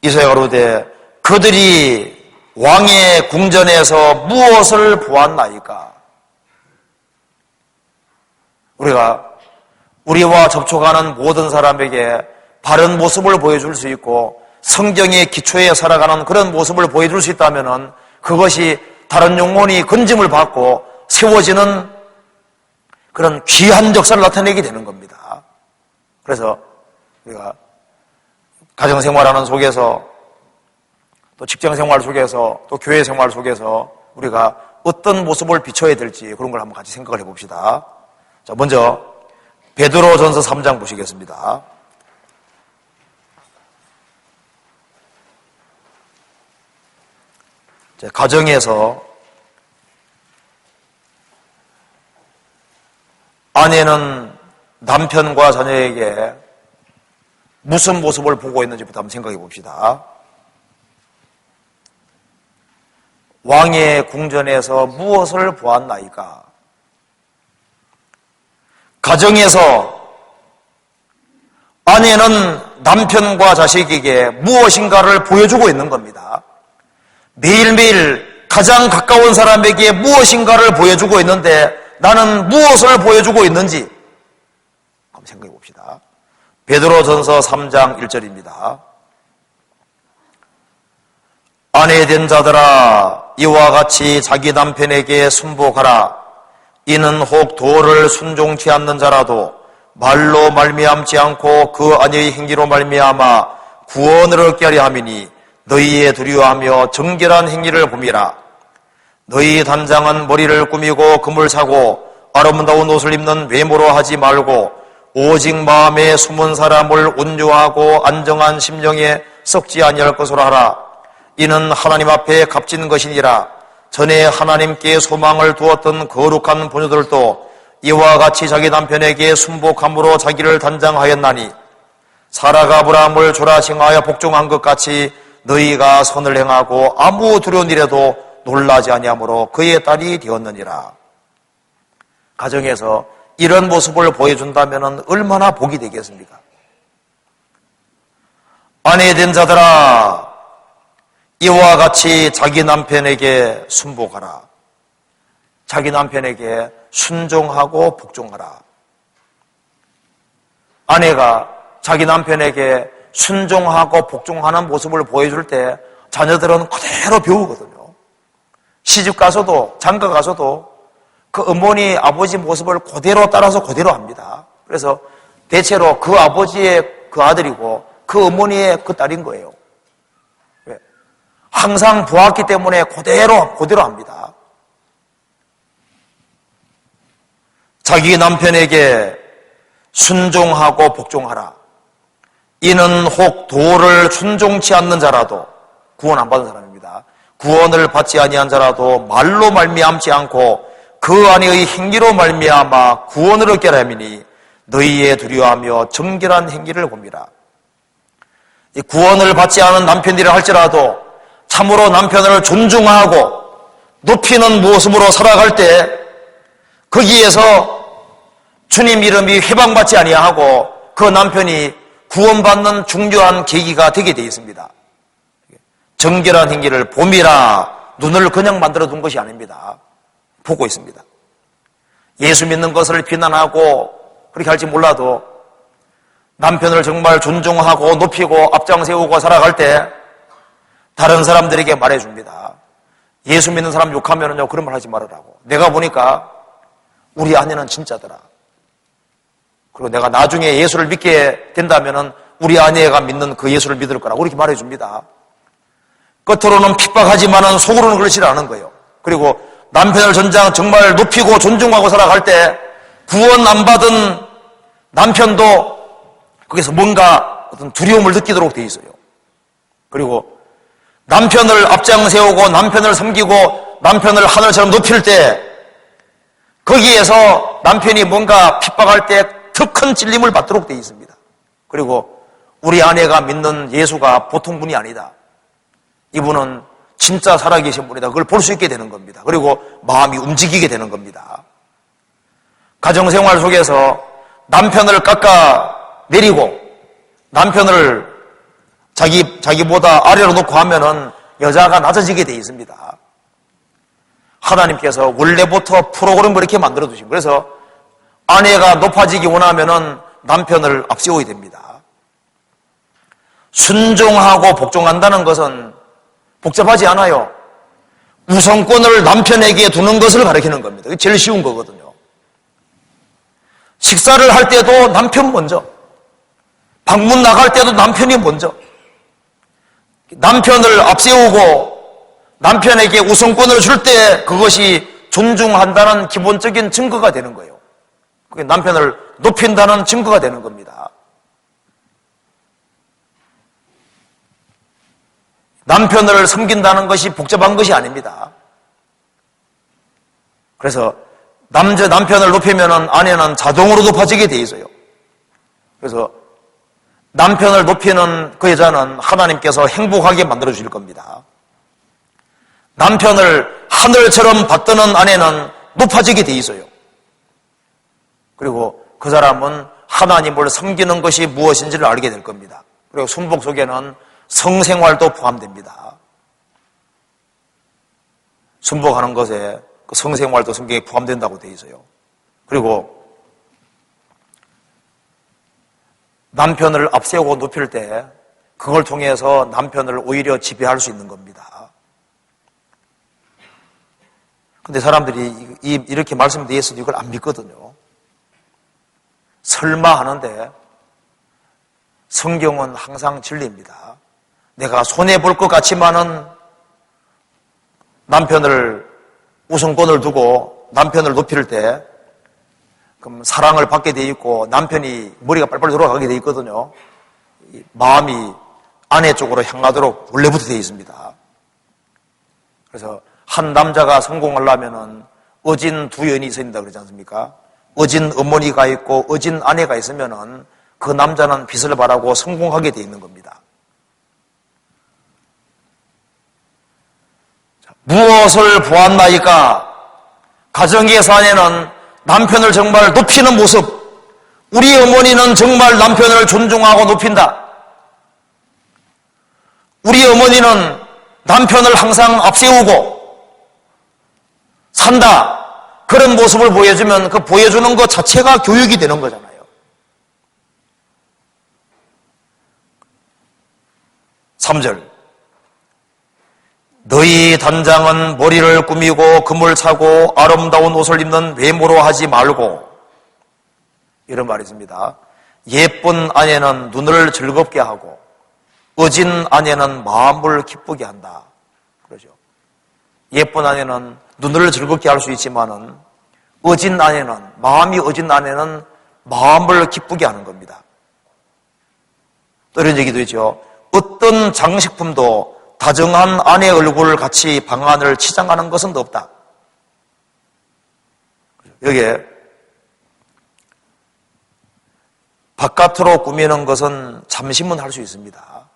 이사야가 이르되 그들이 왕의 궁전에서 무엇을 보았나이까? 우리가 우리와 접촉하는 모든 사람에게 바른 모습을 보여줄 수 있고 성경의 기초에 살아가는 그런 모습을 보여줄 수 있다면 그것이 다른 영혼이 건짐을 받고 세워지는 그런 귀한 역사를 나타내게 되는 겁니다. 그래서 우리가 가정생활하는 속에서, 또 직장생활 속에서, 또 교회생활 속에서 우리가 어떤 모습을 비춰야 될지 그런 걸 한번 같이 생각을 해봅시다. 자, 먼저 베드로전서 3장 보시겠습니다. 가정에서 아내는 남편과 자녀에게 무슨 모습을 보고 있는지부터 한번 생각해 봅시다. 왕의 궁전에서 무엇을 보았나이까? 가정에서 아내는 남편과 자식에게 무엇인가를 보여주고 있는 겁니다. 매일매일 가장 가까운 사람에게 무엇인가를 보여주고 있는데 나는 무엇을 보여주고 있는지 한번 생각해 봅시다. 베드로전서 3장 1절입니다. 아내된 자들아 이와 같이 자기 남편에게 순복하라. 이는 혹 도를 순종치 않는 자라도 말로 말미암지 않고 그 아내의 행위로 말미암아 구원을 얻게 하려 함이니 너희의 두려워하며 정결한 행위를 봄이라. 너희 단장은 머리를 꾸미고 금을 사고 아름다운 옷을 입는 외모로 하지 말고 오직 마음에 숨은 사람을 온유하고 안정한 심령에 썩지 아니할 것으로 하라. 이는 하나님 앞에 값진 것이니라. 전에 하나님께 소망을 두었던 거룩한 부녀들도 이와 같이 자기 남편에게 순복함으로 자기를 단장하였나니 사라가 아브라함을 조라싱하여 복종한 것 같이 너희가 선을 행하고 아무 두려운 일에도 놀라지 아니하므로 그의 딸이 되었느니라. 가정에서 이런 모습을 보여준다면 얼마나 복이 되겠습니까? 아내된 자들아 이와 같이 자기 남편에게 순복하라. 자기 남편에게 순종하고 복종하라. 아내가 자기 남편에게 순종하고 복종하는 모습을 보여줄 때 자녀들은 그대로 배우거든요. 시집 가서도 장가 가서도 그 어머니 아버지 모습을 그대로 따라서 그대로 합니다. 그래서 대체로 그 아버지의 그 아들이고 그 어머니의 그 딸인 거예요. 왜? 항상 보았기 때문에 그대로 합니다. 자기 남편에게 순종하고 복종하라. 이는 혹 도를 순종치 않는 자라도 구원 안 받은 사람입니다. 구원을 받지 아니한 자라도 말로 말미암지 않고 그 안에의 행위로 말미암아 구원을 얻게 하리니 너희의 두려워하며 정결한 행위를 봅니다. 이 구원을 받지 않은 남편이라 할지라도 참으로 남편을 존중하고 높이는 모습으로 살아갈 때 거기에서 주님 이름이 회방받지 아니하고 그 남편이 구원받는 중요한 계기가 되게 되어 있습니다. 정결한 행위를 봄이라 눈을 그냥 만들어 둔 것이 아닙니다. 보고 있습니다. 예수 믿는 것을 비난하고 그렇게 할지 몰라도 남편을 정말 존중하고 높이고 앞장 세우고 살아갈 때 다른 사람들에게 말해줍니다. 예수 믿는 사람 욕하면요 그런 말 하지 말으라고. 내가 보니까 우리 아내는 진짜더라. 그리고 내가 나중에 예수를 믿게 된다면은 우리 아내가 믿는 그 예수를 믿을 거라고 그렇게 말해줍니다. 겉으로는 핍박하지만은 속으로는 그렇지 않은 거예요. 그리고 남편을 정말 높이고 존중하고 살아갈 때 구원 안 받은 남편도 거기서 뭔가 어떤 두려움을 느끼도록 돼 있어요. 그리고 남편을 앞장 세우고 남편을 섬기고 남편을 하늘처럼 높일 때 거기에서 남편이 뭔가 핍박할 때 더 큰 찔림을 받도록 돼 있습니다. 그리고 우리 아내가 믿는 예수가 보통 분이 아니다. 이분은 진짜 살아계신 분이다. 그걸 볼 수 있게 되는 겁니다. 그리고 마음이 움직이게 되는 겁니다. 가정생활 속에서 남편을 깎아내리고 남편을 자기보다 아래로 놓고 하면은 여자가 낮아지게 돼 있습니다. 하나님께서 원래부터 프로그램을 이렇게 만들어 두신 거예요. 그래서 아내가 높아지기 원하면은 남편을 앞세워야 됩니다. 순종하고 복종한다는 것은 복잡하지 않아요. 우선권을 남편에게 두는 것을 가리키는 겁니다. 그게 제일 쉬운 거거든요. 식사를 할 때도 남편 먼저, 방문 나갈 때도 남편이 먼저, 남편을 앞세우고 남편에게 우선권을 줄 때 그것이 존중한다는 기본적인 증거가 되는 거예요. 그게 남편을 높인다는 증거가 되는 겁니다. 남편을 섬긴다는 것이 복잡한 것이 아닙니다. 그래서 남편을 높이면 아내는 자동으로 높아지게 돼 있어요. 그래서 남편을 높이는 그 여자는 하나님께서 행복하게 만들어 주실 겁니다. 남편을 하늘처럼 받드는 아내는 높아지게 돼 있어요. 그리고 그 사람은 하나님을 섬기는 것이 무엇인지를 알게 될 겁니다. 그리고 순복 속에는 성생활도 포함됩니다. 순복하는 것에 그 성생활도 성경에 포함된다고 되어 있어요. 그리고 남편을 앞세우고 높일 때 그걸 통해서 남편을 오히려 지배할 수 있는 겁니다. 근데 사람들이 이렇게 말씀드렸어도 이걸 안 믿거든요. 설마 하는데 성경은 항상 진리입니다. 내가 손해볼 것 같지만은 남편을 우선권을 두고 남편을 높일 때 그럼 사랑을 받게 돼 있고 남편이 머리가 빨빨 돌아가게 돼 있거든요. 마음이 아내 쪽으로 향하도록 원래부터 돼 있습니다. 그래서 한 남자가 성공하려면은 어진 두 여인이 있어야 된다 그러지 않습니까? 어진 어머니가 있고 어진 아내가 있으면은 그 남자는 빛을 발하고 성공하게 돼 있는 겁니다. 무엇을 보았나이까? 가정에서 아내는 남편을 정말 높이는 모습, 우리 어머니는 정말 남편을 존중하고 높인다. 우리 어머니는 남편을 항상 앞세우고 산다. 그런 모습을 보여주면 그 보여주는 것 자체가 교육이 되는 거잖아요. 3절 너희 단장은 머리를 꾸미고 금을 차고 아름다운 옷을 입는 외모로 하지 말고, 이런 말이 있습니다. 예쁜 아내는 눈을 즐겁게 하고 어진 아내는 마음을 기쁘게 한다. 그러죠. 예쁜 아내는 눈을 즐겁게 할 수 있지만은 어진 아내는, 마음이 어진 아내는 마음을 기쁘게 하는 겁니다. 또 이런 얘기도 있죠. 어떤 장식품도 다정한 아내 얼굴을 같이 방 안을 치장하는 것은 없다. 여기에 바깥으로 꾸미는 것은 잠시만 할 수 있습니다.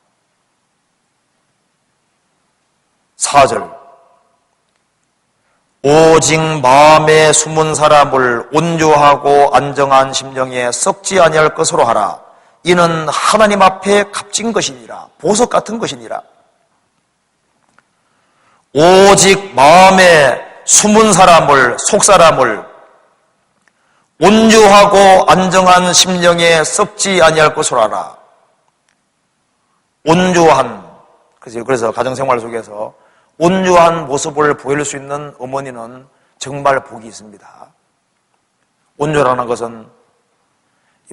4절 오직 마음에 숨은 사람을 온유하고 안정한 심령에 썩지 아니할 것으로 하라. 이는 하나님 앞에 값진 것이니라. 보석 같은 것이니라. 오직 마음에 숨은 사람을, 속사람을 온유하고 안정한 심령에 썩지 아니할 것으로 알아. 온유한, 그래서 가정생활 속에서 온유한 모습을 보일 수 있는 어머니는 정말 복이 있습니다. 온유라는 것은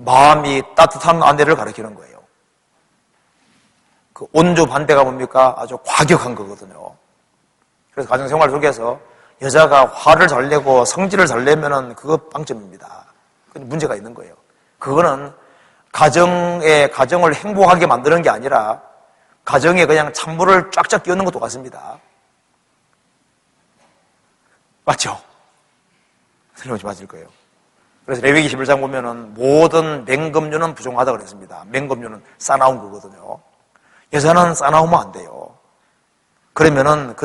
마음이 따뜻한 아내를 가리키는 거예요. 그 온유 반대가 뭡니까? 아주 과격한 거거든요. 그래서 가정생활 속에서 여자가 화를 잘 내고 성질을 잘 내면은 그거 빵점입니다. 그건 문제가 있는 거예요. 그거는 가정을 행복하게 만드는 게 아니라 가정에 그냥 찬물을 쫙쫙 끼얹는 것도 같습니다. 맞죠? 틀림없이 맞을 거예요. 그래서 레위기 11장 보면은 모든 맹금류는 부정하다 그랬습니다. 맹금류는 싸나운 거거든요. 여자는 싸나우면 안 돼요. 그러면은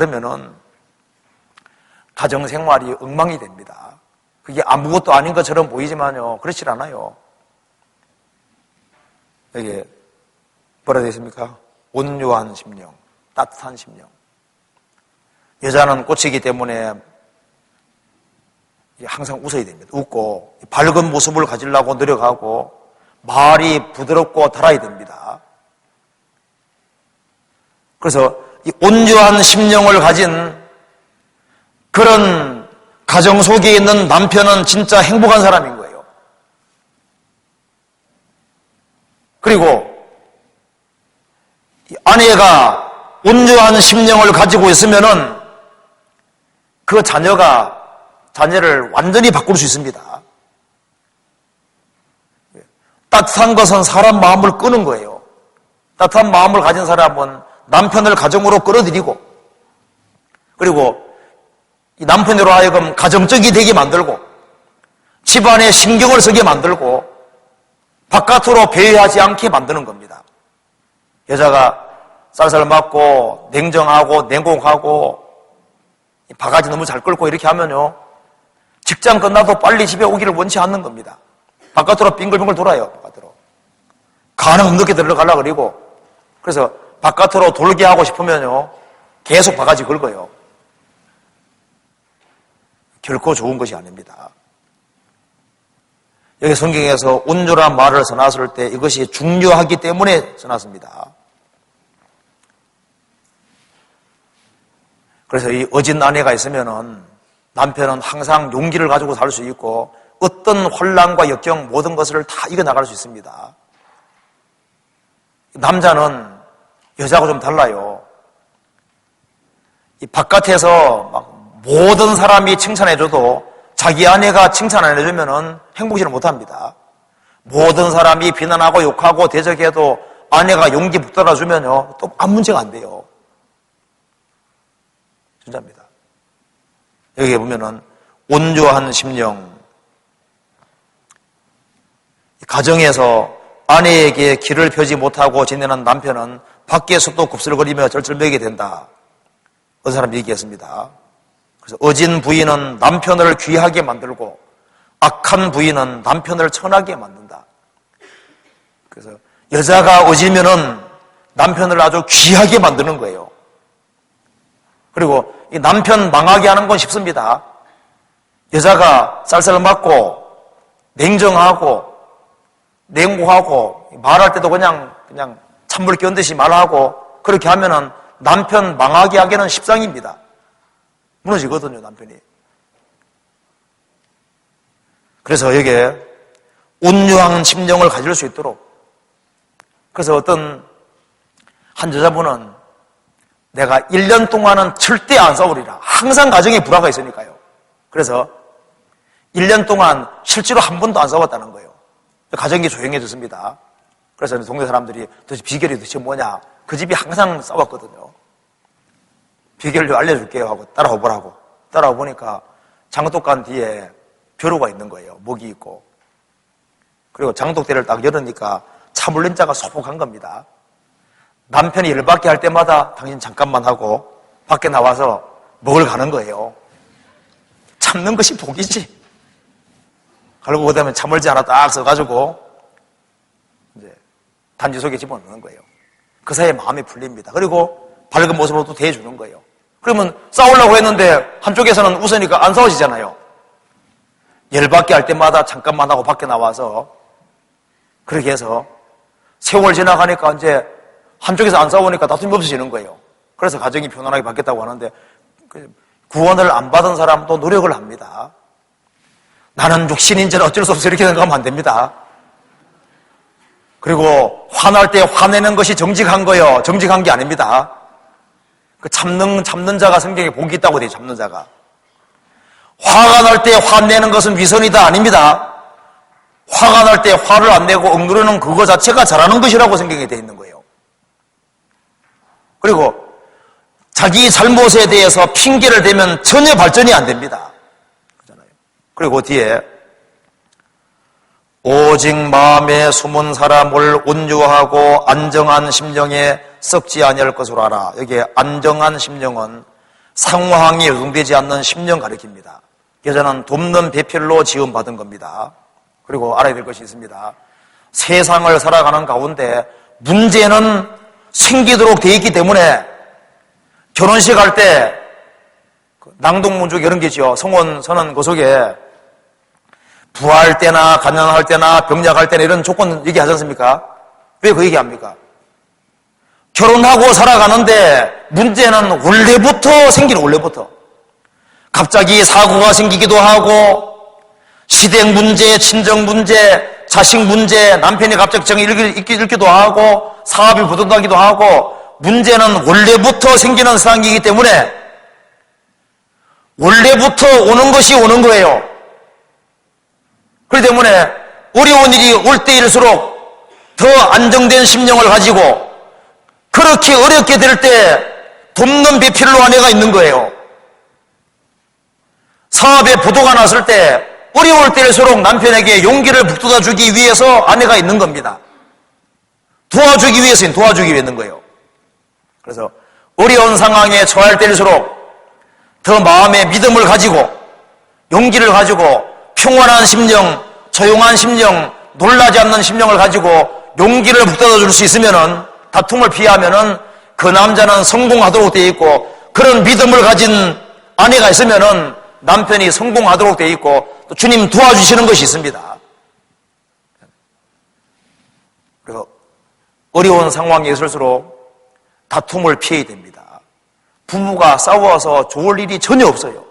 가정생활이 엉망이 됩니다. 그게 아무것도 아닌 것처럼 보이지만요, 그렇지 않아요. 여기 뭐라 되어 있습니까? 온유한 심령, 따뜻한 심령. 여자는 꽃이기 때문에 항상 웃어야 됩니다. 웃고 밝은 모습을 가지려고 노력하고 말이 부드럽고 달아야 됩니다. 그래서 이 온유한 심령을 가진 그런 가정 속에 있는 남편은 진짜 행복한 사람인 거예요. 그리고 이 아내가 온유한 심령을 가지고 있으면은 그 자녀를 완전히 바꿀 수 있습니다. 따뜻한 것은 사람 마음을 끄는 거예요. 따뜻한 마음을 가진 사람은 남편을 가정으로 끌어들이고, 그리고 이 남편으로 하여금 가정적이 되게 만들고, 집안에 신경을 쓰게 만들고, 바깥으로 배회하지 않게 만드는 겁니다. 여자가 쌀쌀 맞고, 냉정하고, 냉공하고, 바가지 너무 잘 끌고 이렇게 하면요, 직장 끝나도 빨리 집에 오기를 원치 않는 겁니다. 바깥으로 빙글빙글 돌아요, 바깥으로. 가능 늦게 들어가려고 그러고, 그래서 바깥으로 돌게 하고 싶으면요, 계속 바가지 긁어요. 결코 좋은 것이 아닙니다. 여기 성경에서 온유란 말을 써놨을 때 이것이 중요하기 때문에 써놨습니다. 그래서 이 어진 아내가 있으면은 남편은 항상 용기를 가지고 살 수 있고 어떤 혼란과 역경 모든 것을 다 이겨나갈 수 있습니다. 남자는 여자하고 좀 달라요. 이 바깥에서 막 모든 사람이 칭찬해줘도 자기 아내가 칭찬 안 해주면은 행복지를 못합니다. 모든 사람이 비난하고 욕하고 대적해도 아내가 용기 붙들어주면요, 또 아무 문제가 안 돼요. 진짜입니다. 여기 보면은 온유한 심령, 가정에서 아내에게 길을 펴지 못하고 지내는 남편은 밖에서도 곱슬거리며 쩔쩔매게 된다. 어떤 사람이 얘기했습니다. 그래서 어진 부인은 남편을 귀하게 만들고 악한 부인은 남편을 천하게 만든다. 그래서 여자가 어지면은 남편을 아주 귀하게 만드는 거예요. 그리고 이 남편 망하게 하는 건 쉽습니다. 여자가 쌀쌀 맞고 냉정하고 냉고하고 말할 때도 그냥 찬물 끼얹듯이 말하고 그렇게 하면은 남편 망하게 하기는 십상입니다. 무너지거든요, 남편이. 그래서 여기에 온유한 심령을 가질 수 있도록, 그래서 어떤 한 여자분은 내가 1년 동안은 절대 안 싸우리라. 항상 가정에 불화가 있으니까요. 그래서 1년 동안 실제로 한 번도 안 싸웠다는 거예요. 가정이 조용해졌습니다. 그래서 동네 사람들이 도대체 비결이 도대체 뭐냐? 그 집이 항상 싸웠거든요. 비결을 알려줄게요 하고 따라와 보라고. 따라와 보니까 장독간 뒤에 벼루가 있는 거예요. 목이 있고. 그리고 장독대를 딱 열으니까 차물림자가 소복한 겁니다. 남편이 열받게 할 때마다 당신 잠깐만 하고 밖에 나와서 먹을 가는 거예요. 참는 것이 복이지. 그러고 그다음에 참을지 하나 딱 써가지고 이제 단지 속에 집어넣는 거예요. 그 사이에 마음이 풀립니다. 그리고 밝은 모습으로 또 대해주는 거예요. 그러면 싸우려고 했는데 한쪽에서는 웃으니까 안 싸워지잖아요. 열받게 할 때마다 잠깐만 하고 밖에 나와서 그렇게 해서 세월 지나가니까 이제 한쪽에서 안 싸우니까 다툼이 없어지는 거예요. 그래서 가정이 편안하게 바뀌었다고 하는데 구원을 안 받은 사람도 노력을 합니다. 나는 육신인지는 어쩔 수 없어 이렇게 생각하면 안 됩니다. 그리고 화날 때 화내는 것이 정직한 거요. 정직한 게 아닙니다. 그 참는 자가 성경에 복이 있다고 돼요. 참는 자가. 화가 날 때 화내는 것은 위선이다 아닙니다. 화가 날 때 화를 안 내고 억누르는 그거 자체가 잘하는 것이라고 성경에 되어 있는 거예요. 그리고 자기 잘못에 대해서 핑계를 대면 전혀 발전이 안 됩니다. 그렇잖아요. 그리고 뒤에 오직 마음에 숨은 사람을 온유하고 안정한 심령에 썩지 아니할 것으로 알아. 여기에 안정한 심령은 상황이 요동되지 않는 심령 가리킵니다. 여자는 돕는 배필로 지음받은 겁니다. 그리고 알아야 될 것이 있습니다. 세상을 살아가는 가운데 문제는 생기도록 되어 있기 때문에 결혼식 할 때 낭독문족 이런 게 있죠. 성원 선언 그 속에 부할 때나 가난할 때나 병약할 때나 이런 조건 얘기하지 않습니까? 왜 그 얘기합니까? 결혼하고 살아가는데 문제는 원래부터 생기는 원래부터 갑자기 사고가 생기기도 하고 시댁 문제, 친정 문제, 자식 문제, 남편이 갑자기 정이 잃기도 하고 사업이 부도나기도 하고 문제는 원래부터 생기는 상황이기 때문에 원래부터 오는 것이 오는 거예요. 그렇기 때문에 어려운 일이 올 때일수록 더 안정된 심령을 가지고 그렇게 어렵게 될 때 돕는 배필로 아내가 있는 거예요. 사업에 부도가 났을 때 어려울 때일수록 남편에게 용기를 북돋아 주기 위해서 아내가 있는 겁니다. 도와주기 위해서 도와주기 위해 있는 거예요. 그래서 어려운 상황에 처할 때일수록 더 마음의 믿음을 가지고 용기를 가지고 평온한 심령, 조용한 심령, 놀라지 않는 심령을 가지고 용기를 북돋아 줄 수 있으면은 다툼을 피하면은 그 남자는 성공하도록 되어 있고 그런 믿음을 가진 아내가 있으면은 남편이 성공하도록 되어 있고 또 주님 도와주시는 것이 있습니다. 그래서 어려운 상황에 있을수록 다툼을 피해야 됩니다. 부부가 싸워서 좋을 일이 전혀 없어요.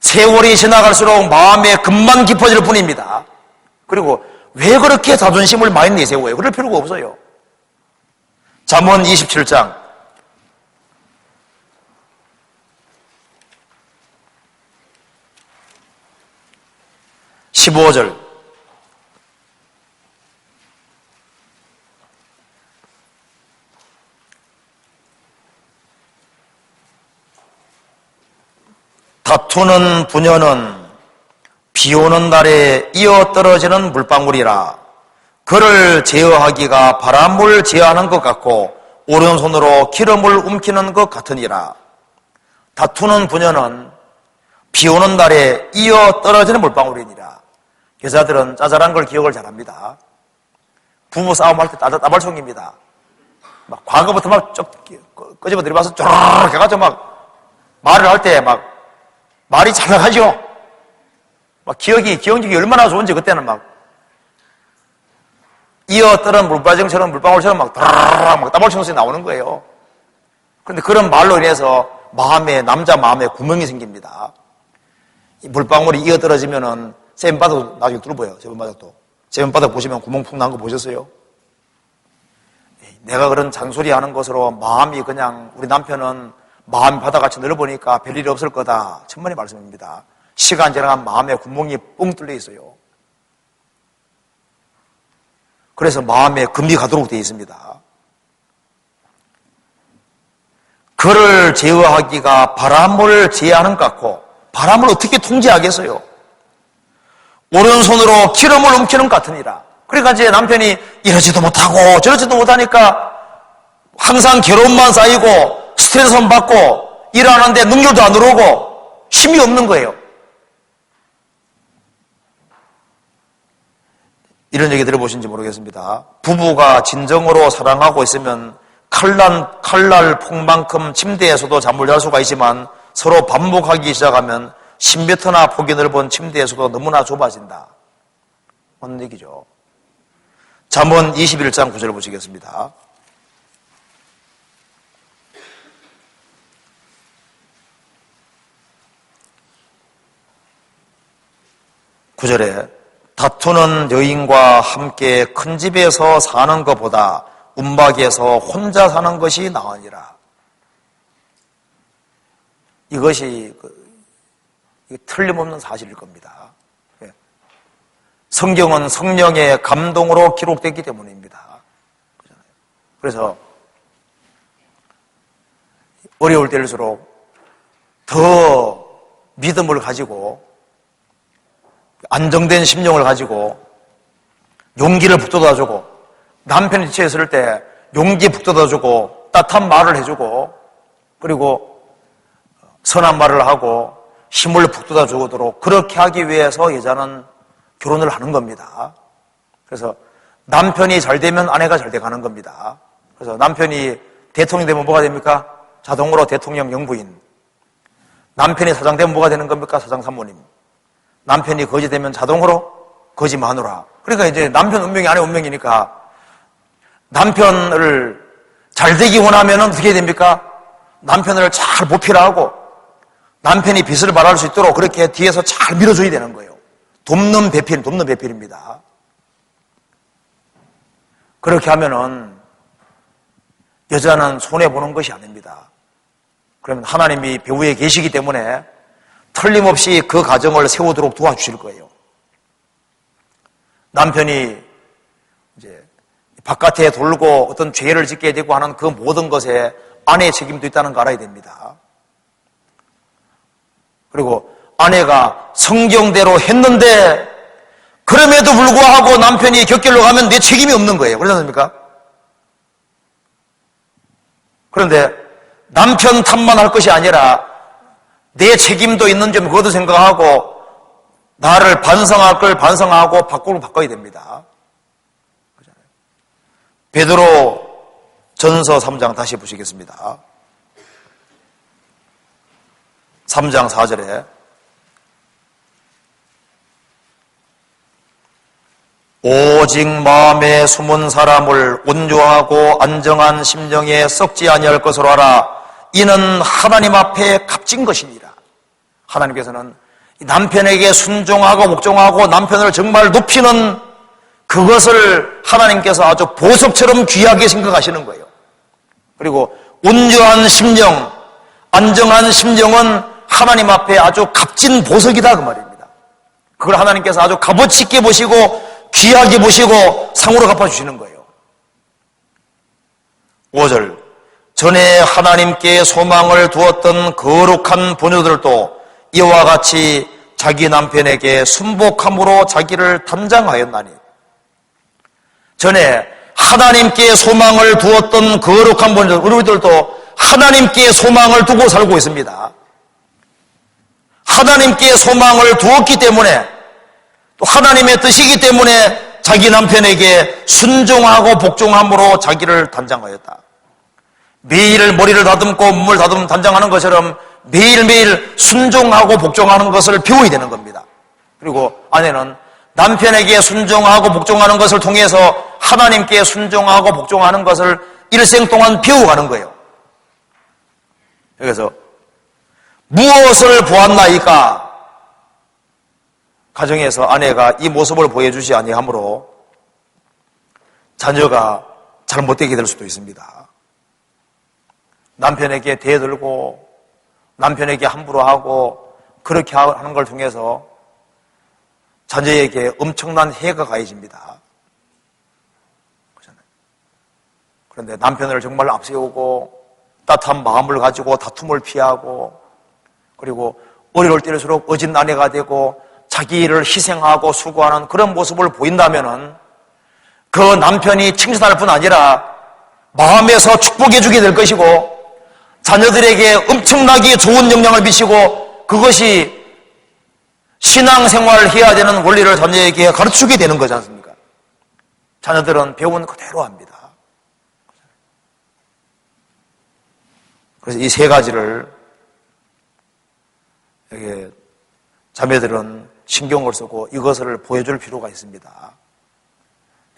세월이 지나갈수록 마음의 금만 깊어질 뿐입니다. 그리고 왜 그렇게 자존심을 많이 내세워요? 그럴 필요가 없어요. 잠언 27장 15절 다투는 부녀는 비 오는 날에 이어 떨어지는 물방울이라 그를 제어하기가 바람을 제어하는 것 같고 오른손으로 기름을 움키는 것 같으니라. 다투는 부녀는 비 오는 날에 이어 떨어지는 물방울이니라. 여자들은 짜잘한 걸 기억을 잘합니다. 부부 싸움할 때 따발총입니다. 막 과거부터 막 끄집어 들이봐서 쫙 해가지고 막 말을 할 때 막 말이 잘 나가죠. 막 기억력이 얼마나 좋은지 그때는 막 이어떠는 물방울처럼 막 따발총 소리 나오는 거예요. 그런데 그런 말로 인해서 남자 마음에 구멍이 생깁니다. 이 물방울이 이어떨어지면은 세면바닥 나중에 뚫어보여요. 세면바닥 보시면 구멍 푹 난 거 보셨어요? 내가 그런 잔소리 하는 것으로 마음이 그냥 우리 남편은 마음 바다같이 넓으니까 별일이 없을 거다. 천만의 말씀입니다. 시간 지나면 마음에 구멍이 뻥 뚫려 있어요. 그래서 마음에 금이 가도록 되어 있습니다. 그를 제어하기가 바람을 제어하는 것 같고, 바람을 어떻게 통제하겠어요? 오른손으로 기름을 움키는 것 같으니라. 그러니까 이제 남편이 이러지도 못하고 저러지도 못하니까 항상 괴로움만 쌓이고 스트레스만 받고 일하는데 능률도 안 들어오고 힘이 없는 거예요. 이런 얘기 들어보신지 모르겠습니다. 부부가 진정으로 사랑하고 있으면 칼날 폭만큼 침대에서도 잠을 잘 수가 있지만 서로 반복하기 시작하면 10m나 폭이 넓은 침대에서도 너무나 좁아진다. 맞는 얘기죠. 잠언 21장 9절 보시겠습니다. 9절에 다투는 여인과 함께 큰 집에서 사는 것보다 움박에서 혼자 사는 것이 나으니라. 이것이 틀림없는 사실일 겁니다. 성경은 성령의 감동으로 기록됐기 때문입니다. 그래서 어려울 때일수록 더 믿음을 가지고 안정된 심령을 가지고 용기를 북돋아주고 남편이 지쳐있을 때 용기 북돋아주고 따뜻한 말을 해주고 그리고 선한 말을 하고 힘을 북돋아주도록 그렇게 하기 위해서 여자는 결혼을 하는 겁니다. 그래서 남편이 잘 되면 아내가 잘 돼가는 겁니다. 그래서 남편이 대통령 되면 뭐가 됩니까? 자동으로 대통령 영부인. 남편이 사장 되면 뭐가 되는 겁니까? 사장 산모님. 남편이 거지 되면 자동으로 거지 마누라. 그러니까 이제 남편 운명이 아내 운명이니까 남편을 잘 되기 원하면 어떻게 해야 됩니까? 남편을 잘 보필하고 남편이 빚을 말할 수 있도록 그렇게 뒤에서 잘 밀어줘야 되는 거예요. 돕는 배필입니다. 그렇게 하면은 여자는 손해보는 것이 아닙니다. 그러면 하나님이 배후에 계시기 때문에 틀림없이 그 가정을 세우도록 도와주실 거예요. 남편이 이제 바깥에 돌고 어떤 죄를 짓게 되고 하는 그 모든 것에 아내의 책임도 있다는 거 알아야 됩니다. 그리고 아내가 성경대로 했는데 그럼에도 불구하고 남편이 곁길로 가면 내 책임이 없는 거예요. 그렇지 않습니까? 그런데 남편 탓만 할 것이 아니라 내 책임도 있는 점 그것도 생각하고 나를 반성할 걸 반성하고 바꾸고 바꿔야 됩니다. 베드로 전서 3장 다시 보시겠습니다. 3장 4절에 오직 마음에 숨은 사람을 온유하고 안정한 심령에 썩지 아니할 것으로 알아. 이는 하나님 앞에 값진 것이니라. 하나님께서는 남편에게 순종하고 복종하고 남편을 정말 높이는 그것을 하나님께서 아주 보석처럼 귀하게 생각하시는 거예요. 그리고 온유한 심령, 안정한 심령은 하나님 앞에 아주 값진 보석이다 그 말입니다. 그걸 하나님께서 아주 값어치 있게 보시고 귀하게 보시고 상으로 갚아주시는 거예요. 5절 전에 하나님께 소망을 두었던 거룩한 부녀들도 이와 같이 자기 남편에게 순복함으로 자기를 단장하였나니 전에 하나님께 소망을 두었던 거룩한 부녀들 우리들도 하나님께 소망을 두고 살고 있습니다. 하나님께 소망을 두었기 때문에 또 하나님의 뜻이기 때문에 자기 남편에게 순종하고 복종함으로 자기를 단장하였다. 매일 머리를 다듬고 몸을 단장하는 것처럼 매일매일 순종하고 복종하는 것을 배워야 되는 겁니다. 그리고 아내는 남편에게 순종하고 복종하는 것을 통해서 하나님께 순종하고 복종하는 것을 일생 동안 배워가는 거예요. 그래서 무엇을 보았나이까? 가정에서 아내가 이 모습을 보여주지 아니하므로 자녀가 잘못되게 될 수도 있습니다. 남편에게 대들고 남편에게 함부로 하고 그렇게 하는 걸 통해서 자녀에게 엄청난 해가 가해집니다. 그런데 남편을 정말 앞세우고 따뜻한 마음을 가지고 다툼을 피하고, 그리고 어려울 때일수록 어진 아내가 되고 자기 일을 희생하고 수고하는 그런 모습을 보인다면은 그 남편이 칭찬할 뿐 아니라 마음에서 축복해 주게 될 것이고, 자녀들에게 엄청나게 좋은 영향을 미치고, 그것이 신앙생활을 해야 되는 원리를 자녀에게 가르치게 되는 거지 않습니까? 자녀들은 배운 그대로 합니다. 그래서 이 세 가지를 여기 자매들은 신경을 쓰고 이것을 보여줄 필요가 있습니다.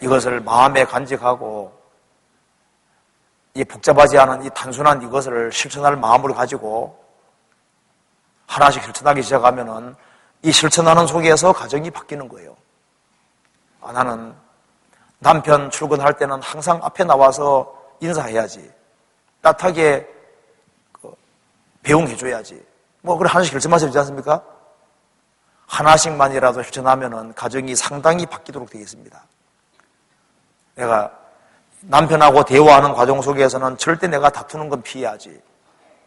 이것을 마음에 간직하고 이 복잡하지 않은 이 단순한 이것을 실천할 마음을 가지고 하나씩 실천하기 시작하면은 이 실천하는 속에서 가정이 바뀌는 거예요. 나는 남편 출근할 때는 항상 앞에 나와서 인사해야지. 따뜻하게 배웅해줘야지. 그래 하나씩 실천하셔야 되지 않습니까? 하나씩만이라도 실천하면은 가정이 상당히 바뀌도록 되어 있습니다. 내가 남편하고 대화하는 과정 속에서는 절대 내가 다투는 건 피해야지.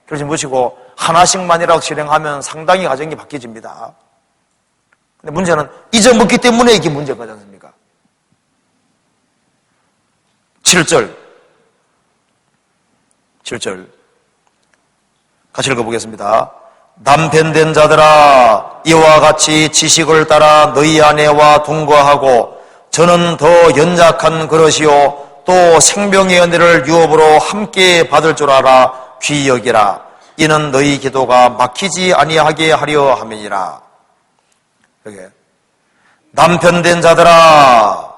그러지 마시고 하나씩만이라도 실행하면 상당히 가정이 바뀌어집니다. 근데 문제는 잊어먹기 때문에 이게 문제가 되지 않습니까? 7절 같이 읽어보겠습니다. 남편 된 자들아, 이와 같이 지식을 따라 너희 아내와 동거하고 저는 더 연약한 그릇이요 또 생명의 은혜를 유업으로 함께 받을 줄 알아 귀히 여기라. 이는 너희 기도가 막히지 아니하게 하려 함이니라. 여기 남편 된 자들아,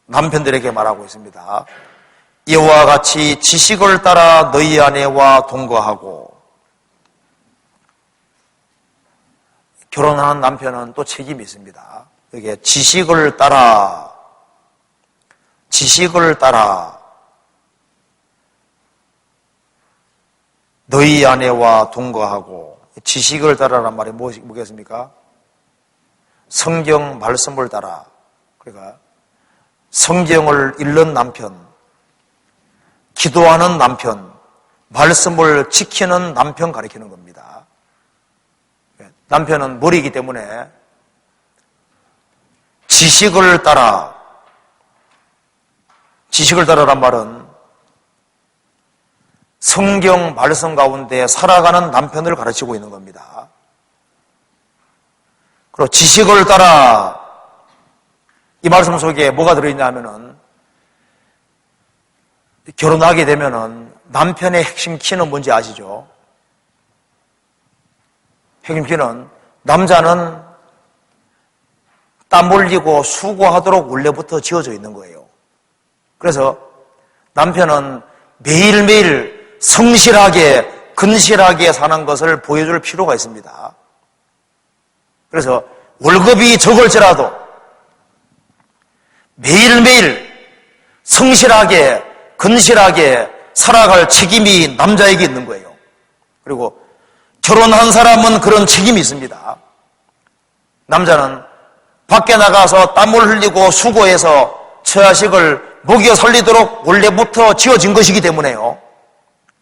남편들에게 말하고 있습니다. 이와 같이 지식을 따라 너희 아내와 동거하고. 결혼하는 남편은 또 책임이 있습니다. 여기 지식을 따라 너희 아내와 동거하고. 지식을 따라란 말이 뭐겠습니까? 성경 말씀을 따라. 그러니까 성경을 읽는 남편, 기도하는 남편, 말씀을 지키는 남편 가리키는 겁니다. 남편은 머리이기 때문에 지식을 따라란 말은 성경 말씀 가운데 살아가는 남편을 가르치고 있는 겁니다. 그리고 지식을 따라, 이 말씀 속에 뭐가 들어있냐면은 결혼하게 되면은 남편의 핵심 키는 뭔지 아시죠? 핵심 키는 남자는 땀 흘리고 수고하도록 원래부터 지어져 있는 거예요. 그래서 남편은 매일매일 성실하게, 근실하게 사는 것을 보여줄 필요가 있습니다. 그래서 월급이 적을지라도 매일매일 성실하게, 근실하게 살아갈 책임이 남자에게 있는 거예요. 그리고 결혼한 사람은 그런 책임이 있습니다. 남자는 밖에 나가서 땀을 흘리고 수고해서 처자식을 먹여 살리도록 원래부터 지어진 것이기 때문에요.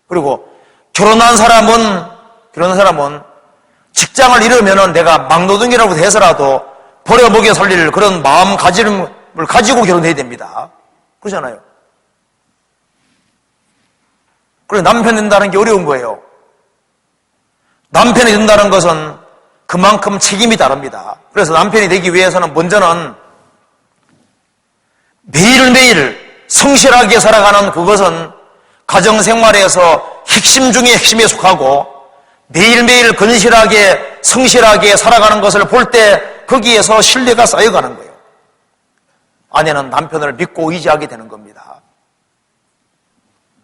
그리고 결혼한 사람은 직장을 잃으면은 내가 막노동이라고 해서라도 버려 먹여 살릴 그런 마음가짐을 가지고 결혼해야 됩니다. 그렇잖아요. 그래서 남편 된다는 게 어려운 거예요. 남편이 된다는 것은 그만큼 책임이 다릅니다. 그래서 남편이 되기 위해서는 먼저는 매일매일 성실하게 살아가는 그것은 가정생활에서 핵심 중에 핵심에 속하고, 매일매일 근실하게 성실하게 살아가는 것을 볼 때 거기에서 신뢰가 쌓여가는 거예요. 아내는 남편을 믿고 의지하게 되는 겁니다.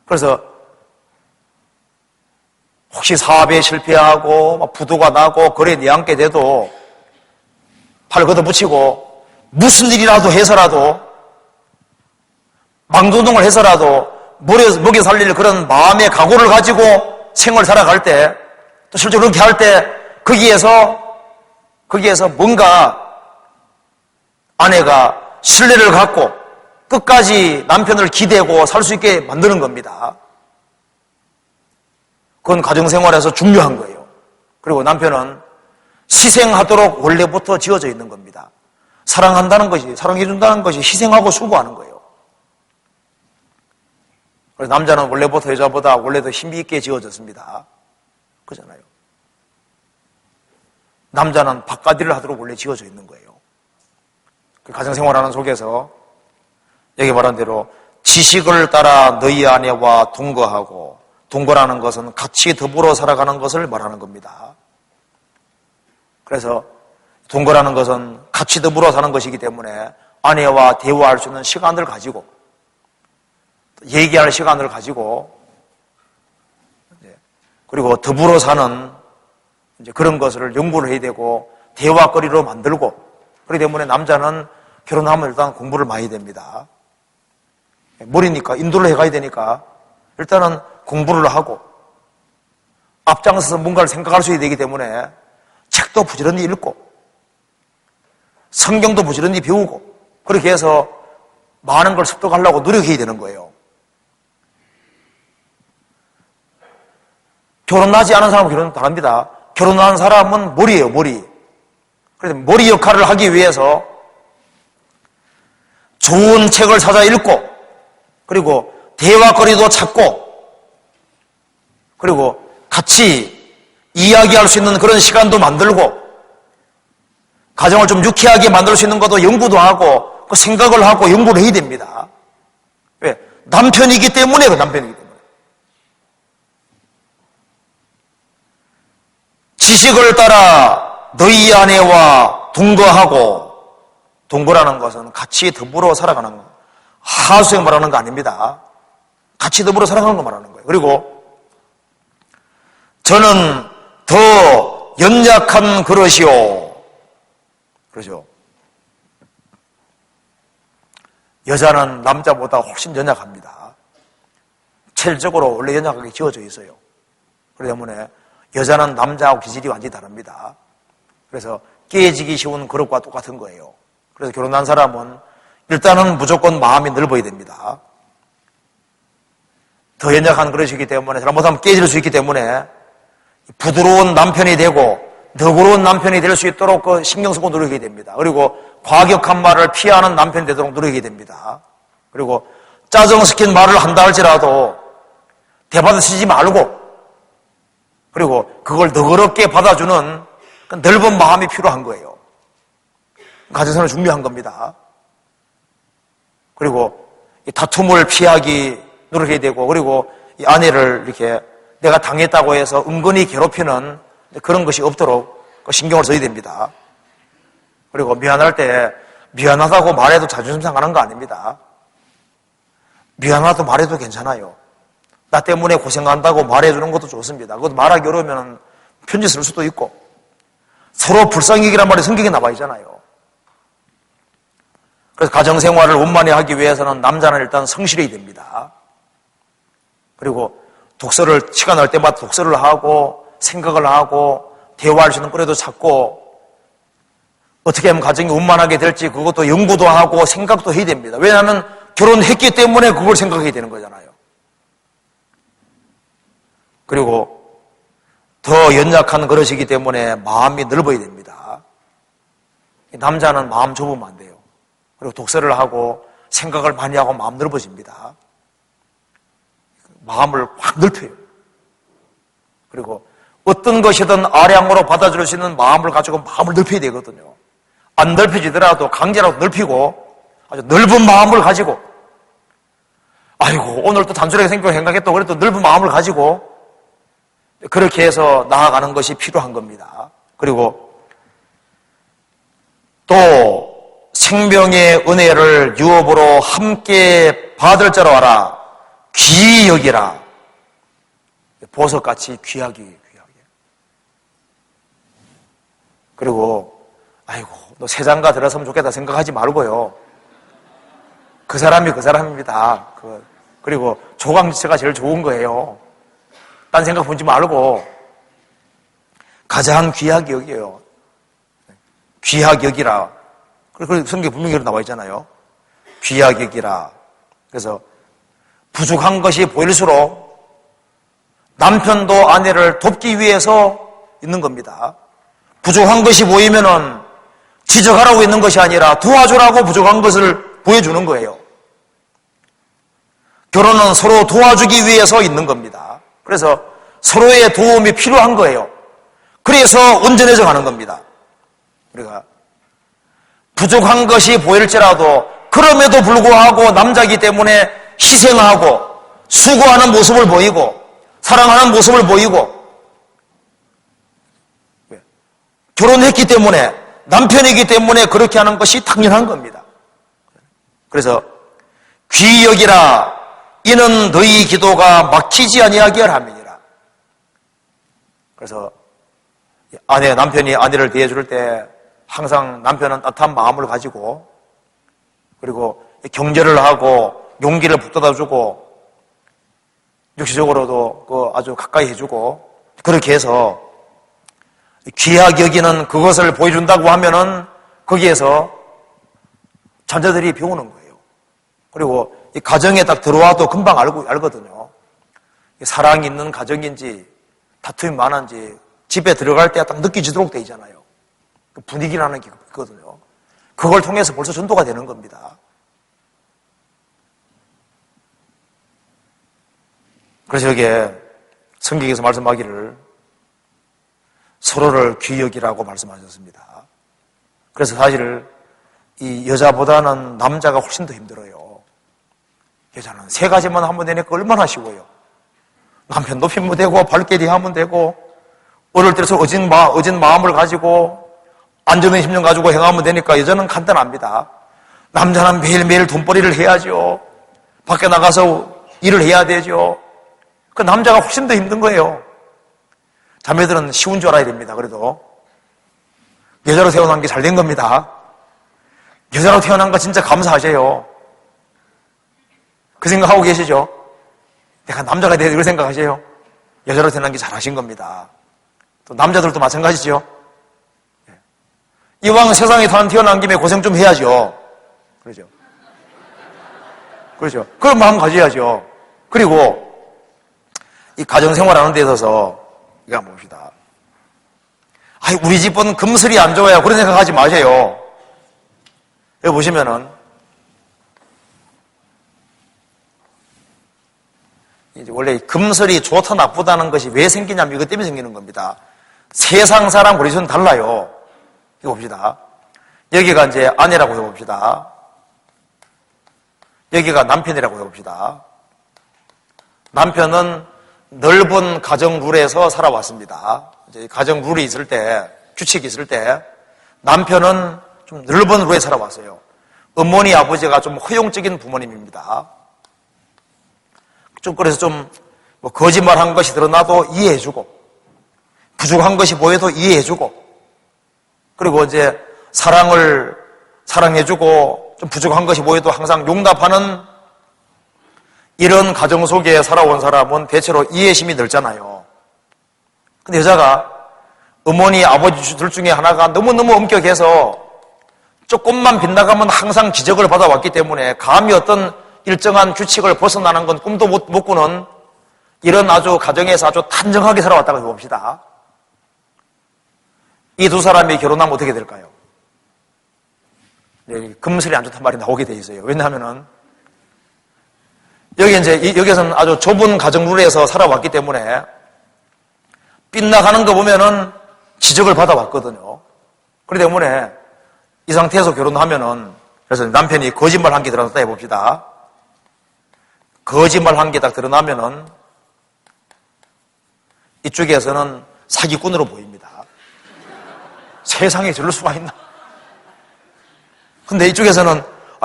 그래서 혹시 사업에 실패하고 부도가 나고 거래에 내앉게 돼도 팔 걷어붙이고 무슨 일이라도 해서라도 막노동을 해서라도 먹여 살릴 그런 마음의 각오를 가지고 생활을 살아갈 때, 또 실제로 그렇게 할 때 거기에서 뭔가 아내가 신뢰를 갖고 끝까지 남편을 기대고 살 수 있게 만드는 겁니다. 그건 가정생활에서 중요한 거예요. 그리고 남편은 희생하도록 원래부터 지어져 있는 겁니다. 사랑한다는 것이, 사랑해준다는 것이 희생하고 수고하는 거예요. 그래서 남자는 원래부터 여자보다 원래 더 힘이 있게 지어졌습니다. 그렇잖아요. 남자는 바깥일을 하도록 원래 지어져 있는 거예요. 가정생활하는 속에서 여기 말한 대로 지식을 따라 너희 아내와 동거하고, 동거라는 것은 같이 더불어 살아가는 것을 말하는 겁니다. 그래서 동거라는 것은 같이 더불어 사는 것이기 때문에 아내와 대화할 수 있는 시간을 가지고, 얘기할 시간을 가지고, 그리고 더불어 사는 이제 그런 것을 연구를 해야 되고 대화거리로 만들고, 그렇기 때문에 남자는 결혼하면 일단 공부를 많이 됩니다. 머리니까 인도를 해가야 되니까 일단은 공부를 하고 앞장서서 뭔가를 생각할 수 있어야 되기 때문에 책도 부지런히 읽고 성경도 부지런히 배우고 그렇게 해서 많은 걸 습득하려고 노력해야 되는 거예요. 결혼하지 않은 사람은 결혼 다릅니다. 결혼한 사람은 머리예요, 머리. 그래서 머리 역할을 하기 위해서 좋은 책을 찾아 읽고, 그리고 대화거리도 찾고, 그리고 같이 이야기할 수 있는 그런 시간도 만들고, 가정을 좀 유쾌하게 만들 수 있는 것도 연구도 하고, 그 생각을 하고 연구를 해야 됩니다. 왜? 남편이기 때문에, 남편이기 때문에. 지식을 따라 너희 아내와 동거하고, 동거라는 것은 같이 더불어 살아가는 거. 하수행 말하는 거 아닙니다. 같이 더불어 살아가는 거 말하는 거예요. 그리고 저는 더 연약한 그릇이요. 그러죠. 여자는 남자보다 훨씬 연약합니다. 체질적으로 원래 연약하게 지어져 있어요. 그렇기 때문에 여자는 남자하고 기질이 완전히 다릅니다. 그래서 깨지기 쉬운 그릇과 똑같은 거예요. 그래서 결혼한 사람은 일단은 무조건 마음이 넓어야 됩니다. 더 연약한 그릇이기 때문에 잘못하면 깨질 수 있기 때문에 부드러운 남편이 되고 너그러운 남편이 될 수 있도록 그 신경 쓰고 노력해야 됩니다. 그리고 과격한 말을 피하는 남편이 되도록 노력해야 됩니다. 그리고 짜증 섞인 말을 한다 할지라도 대받아치지 말고, 그리고 그걸 너그럽게 받아주는 그 넓은 마음이 필요한 거예요. 가정생활 중요한 겁니다. 그리고 이 다툼을 피하기 노력해야 되고, 그리고 이 아내를 이렇게 내가 당했다고 해서 은근히 괴롭히는 그런 것이 없도록 신경을 써야 됩니다. 그리고 미안할 때 미안하다고 말해도 자존심 상하는 거 아닙니다. 미안하다고 말해도 괜찮아요. 나 때문에 고생한다고 말해주는 것도 좋습니다. 그것도 말하기 어려우면 편지 쓸 수도 있고, 서로 불쌍히기란 말이 성경에 나와 있잖아요. 그래서 가정생활을 원만히 하기 위해서는 남자는 일단 성실해야 됩니다. 그리고 독서를, 시간 날 때마다 독서를 하고 생각을 하고 대화할 수 있는 거리도 찾고, 어떻게 하면 가정이 원만하게 될지 그것도 연구도 하고 생각도 해야 됩니다. 왜냐하면 결혼했기 때문에 그걸 생각해야 되는 거잖아요. 그리고 더 연약한 그릇이기 때문에 마음이 넓어야 됩니다. 남자는 마음 좁으면 안 돼요. 그리고 독서를 하고 생각을 많이 하고 마음 넓어집니다. 마음을 확 넓혀요. 그리고 어떤 것이든 아량으로 받아줄 수 있는 마음을 가지고 마음을 넓혀야 되거든요. 안 넓혀지더라도 강제로 넓히고 아주 넓은 마음을 가지고, 아이고 오늘 또 단순하게 생각했다고 그래도 넓은 마음을 가지고 그렇게 해서 나아가는 것이 필요한 겁니다. 그리고 또 생명의 은혜를 유업으로 함께 받을 자로 알아 귀히 여기라. 보석같이 귀하게. 그리고 아이고 너 세장가 들었으면 좋겠다 생각하지 말고요. 그 사람이 그 사람입니다. 그리고 조강지체가 제일 좋은 거예요. 딴 생각 보지 말고 가장 귀하게 여기요. 귀하게 여기라. 그리고 성경에 분명히 나와 있잖아요. 귀하게 여기라. 그래서 부족한 것이 보일수록 남편도 아내를 돕기 위해서 있는 겁니다. 부족한 것이 보이면은 지적하라고 있는 것이 아니라 도와주라고 부족한 것을 보여주는 거예요. 결혼은 서로 도와주기 위해서 있는 겁니다. 그래서 서로의 도움이 필요한 거예요. 그래서 온전해져 가는 겁니다. 우리가 부족한 것이 보일지라도 그럼에도 불구하고 남자이기 때문에 희생하고 수고하는 모습을 보이고 사랑하는 모습을 보이고 결혼했기 때문에 남편이기 때문에 그렇게 하는 것이 당연한 겁니다. 그래서 귀히 여기라 이는 너희 기도가 막히지 아니하게 함이니라. 그래서 남편이 아내를 대해줄 때 항상 남편은 따뜻한 마음을 가지고 그리고 격려를 하고 용기를 북돋아주고 육체적으로도 아주 가까이 해주고 그렇게 해서 귀하게 여기는 그것을 보여준다고 하면은 거기에서 자녀들이 배우는 거예요. 그리고 이 가정에 딱 들어와도 금방 알거든요. 사랑이 있는 가정인지 다툼이 많은지 집에 들어갈 때 딱 느껴지도록 돼 있잖아요. 그 분위기라는 게 있거든요. 그걸 통해서 벌써 전도가 되는 겁니다. 그래서 여기에 성경에서 말씀하기를 서로를 귀히 여기라고 말씀하셨습니다. 그래서 사실 이 여자보다는 남자가 훨씬 더 힘들어요. 여자는 세 가지만 하면 되니까 얼마나 쉬워요. 남편 높이면 되고 발길이 하면 되고 어릴 때서 어진 마음을 가지고 안전한 심령 가지고 행하면 되니까 여자는 간단합니다. 남자는 매일매일 돈벌이를 해야죠. 밖에 나가서 일을 해야 되죠. 그 남자가 훨씬 더 힘든 거예요. 자매들은 쉬운 줄 알아야 됩니다. 그래도 여자로 태어난 게 잘 된 겁니다. 여자로 태어난 거 진짜 감사하세요. 그 생각하고 계시죠? 내가 남자가 돼야 될 생각하세요? 여자로 태어난 게 잘하신 겁니다. 또 남자들도 마찬가지죠. 이왕 세상에 태어난 김에 고생 좀 해야죠. 그렇죠? 그렇죠. 그런 마음 가져야죠. 그리고 이 가정생활하는 데 있어서 이거 한번 봅시다. 우리 집은 금슬이 안 좋아요. 그런 생각하지 마세요. 여기 보시면은 이제 원래 금슬이 좋다 나쁘다는 것이 왜 생기냐면 이것 때문에 생기는 겁니다. 세상 사람 그리스도는 달라요. 이거 봅시다. 여기가 이제 아내라고 해봅시다. 여기가 남편이라고 해봅시다. 남편은 넓은 가정 룰에서 살아왔습니다. 이제 가정 룰이 있을 때, 규칙이 있을 때, 남편은 좀 넓은 룰에 살아왔어요. 어머니, 아버지가 좀 허용적인 부모님입니다. 그래서 좀 거짓말한 것이 드러나도 이해해주고, 부족한 것이 보여도 이해해주고, 그리고 이제 사랑해주고, 좀 부족한 것이 보여도 항상 용납하는 이런 가정 속에 살아온 사람은 대체로 이해심이 넓잖아요. 근데 여자가 어머니, 아버지 둘 중에 하나가 너무너무 엄격해서 조금만 빗나가면 항상 지적을 받아왔기 때문에 감히 어떤 일정한 규칙을 벗어나는 건 꿈도 못 꾸는 이런 아주 가정에서 아주 단정하게 살아왔다고 해봅시다. 이 두 사람이 결혼하면 어떻게 될까요? 금슬이 안 좋단 말이 나오게 돼 있어요. 왜냐하면은 여기서는 아주 좁은 가정 룰에서 살아왔기 때문에 빗나가는 거 보면은 지적을 받아왔거든요. 그렇기 때문에 이 상태에서 결혼하면은 그래서 남편이 거짓말 한 게 드러났다 해봅시다. 거짓말 한 게 딱 드러나면은 이쪽에서는 사기꾼으로 보입니다. 세상에 저럴 수가 있나? 근데 이쪽에서는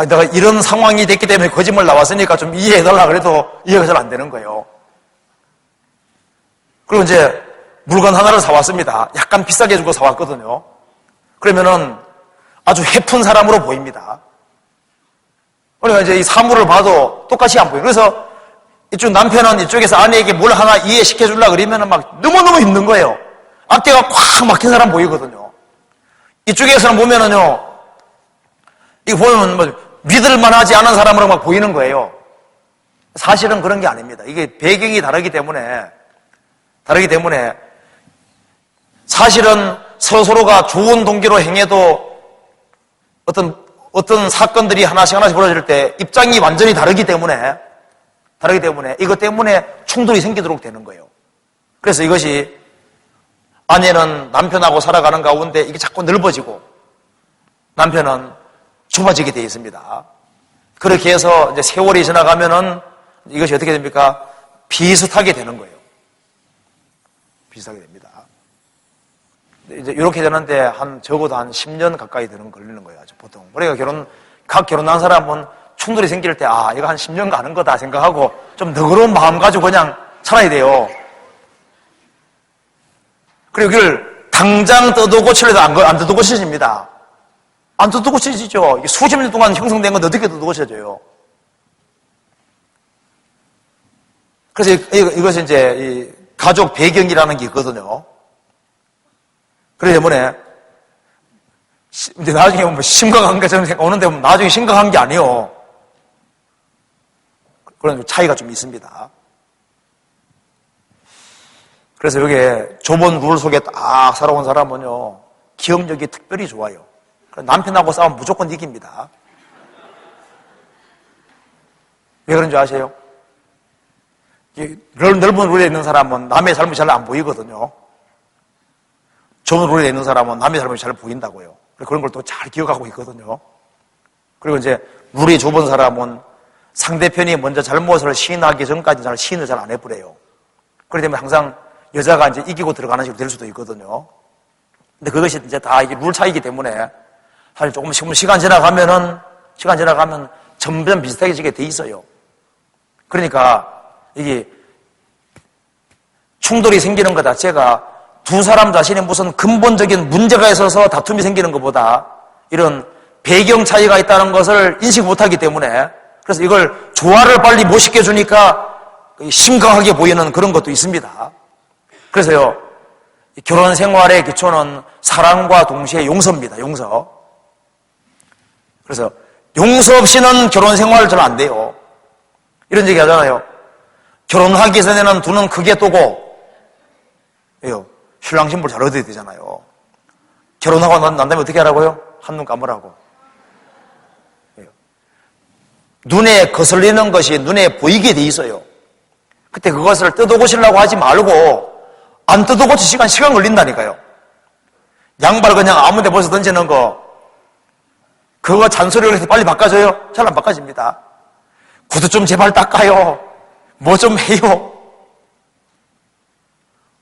내가 이런 상황이 됐기 때문에 거짓말 나왔으니까 좀 이해해달라 그래도 이해가 잘 안 되는 거예요. 그리고 이제 물건 하나를 사왔습니다. 약간 비싸게 주고 사왔거든요. 그러면은 아주 해픈 사람으로 보입니다. 그러니까 이제 이 사물을 봐도 똑같이 안 보여요. 그래서 이쪽 남편은 이쪽에서 아내에게 뭘 하나 이해시켜 주려고 그러면은 막 너무너무 힘든 거예요. 앞뒤가 꽉 막힌 사람 보이거든요. 이쪽에서는 보면은요, 이거 보면 뭐 믿을만 하지 않은 사람으로 막 보이는 거예요. 사실은 그런 게 아닙니다. 이게 배경이 다르기 때문에 다르기 때문에 사실은 서로가 좋은 동기로 행해도 어떤 사건들이 하나씩 벌어질 때 입장이 완전히 다르기 때문에 이것 때문에 충돌이 생기도록 되는 거예요. 그래서 이것이 아내는 남편하고 살아가는 가운데 이게 자꾸 넓어지고 남편은 좁아지게 되어 있습니다. 그렇게 해서 이제 세월이 지나가면은 이것이 어떻게 됩니까? 비슷하게 되는 거예요. 비슷하게 됩니다. 이제 이렇게 되는데 적어도 한 10년 가까이 걸리는 거예요. 보통. 그러니까 각 결혼한 사람은 충돌이 생길 때, 이거 한 10년 가는 거다 생각하고 좀 너그러운 마음 가지고 그냥 살아야 돼요. 그리고 이걸 당장 뜯어 고치려도 안 뜯어 고쳐집니다. 안 뜯어 고쳐지죠. 수십 년 동안 형성된 건 어떻게 뜯어 고쳐져요? 그래서 이것이 이제 이 가족 배경이라는 게 있거든요. 그렇기 때문에 이제 나중에 뭐 심각한 것처럼 오는데 나중에 심각한 게 아니에요. 그런 차이가 좀 있습니다. 그래서 여기에 좁은 룰 속에 딱 살아온 사람은요, 기억력이 특별히 좋아요. 남편하고 싸우면 무조건 이깁니다. 왜 그런 줄 아세요? 넓은 룰에 있는 사람은 남의 잘못이 잘 안 보이거든요. 좁은 룰에 있는 사람은 남의 잘못이 잘 보인다고요. 그런 걸 또 잘 기억하고 있거든요. 그리고 이제 룰이 좁은 사람은 상대편이 먼저 잘못을 시인하기 전까지 시인을 잘 안 해버려요. 그렇기 때문에 항상 여자가 이제 이기고 들어가는 식으로 될 수도 있거든요. 근데 그것이 이제 다 이게 룰 차이기 때문에 사실 조금씩 시간 지나가면 점점 비슷해지게 돼 있어요. 그러니까 이게 충돌이 생기는 것 자체가 두 사람 자신이 무슨 근본적인 문제가 있어서 다툼이 생기는 것보다 이런 배경 차이가 있다는 것을 인식 못하기 때문에 그래서 이걸 조화를 빨리 못 시켜주니까 심각하게 보이는 그런 것도 있습니다. 그래서요, 결혼 생활의 기초는 사랑과 동시에 용서입니다. 용서. 그래서 용서 없이는 결혼 생활 잘 안 돼요. 이런 얘기 하잖아요. 결혼하기 전에는 두 눈 크게 뜨고, 신랑 신부를 잘 얻어야 되잖아요. 결혼하고 난 다음에 어떻게 하라고요? 한눈 감으라고. 눈에 거슬리는 것이 눈에 보이게 돼 있어요. 그때 그것을 뜯어고치려고 하지 말고 안 뜯어고치 시간 걸린다니까요. 양발 그냥 아무 데 벗어 던지는 거 그거 잔소리를 해서 빨리 바꿔줘요? 잘 안 바꿔집니다. 구두 좀 제발 닦아요. 뭐 좀 해요.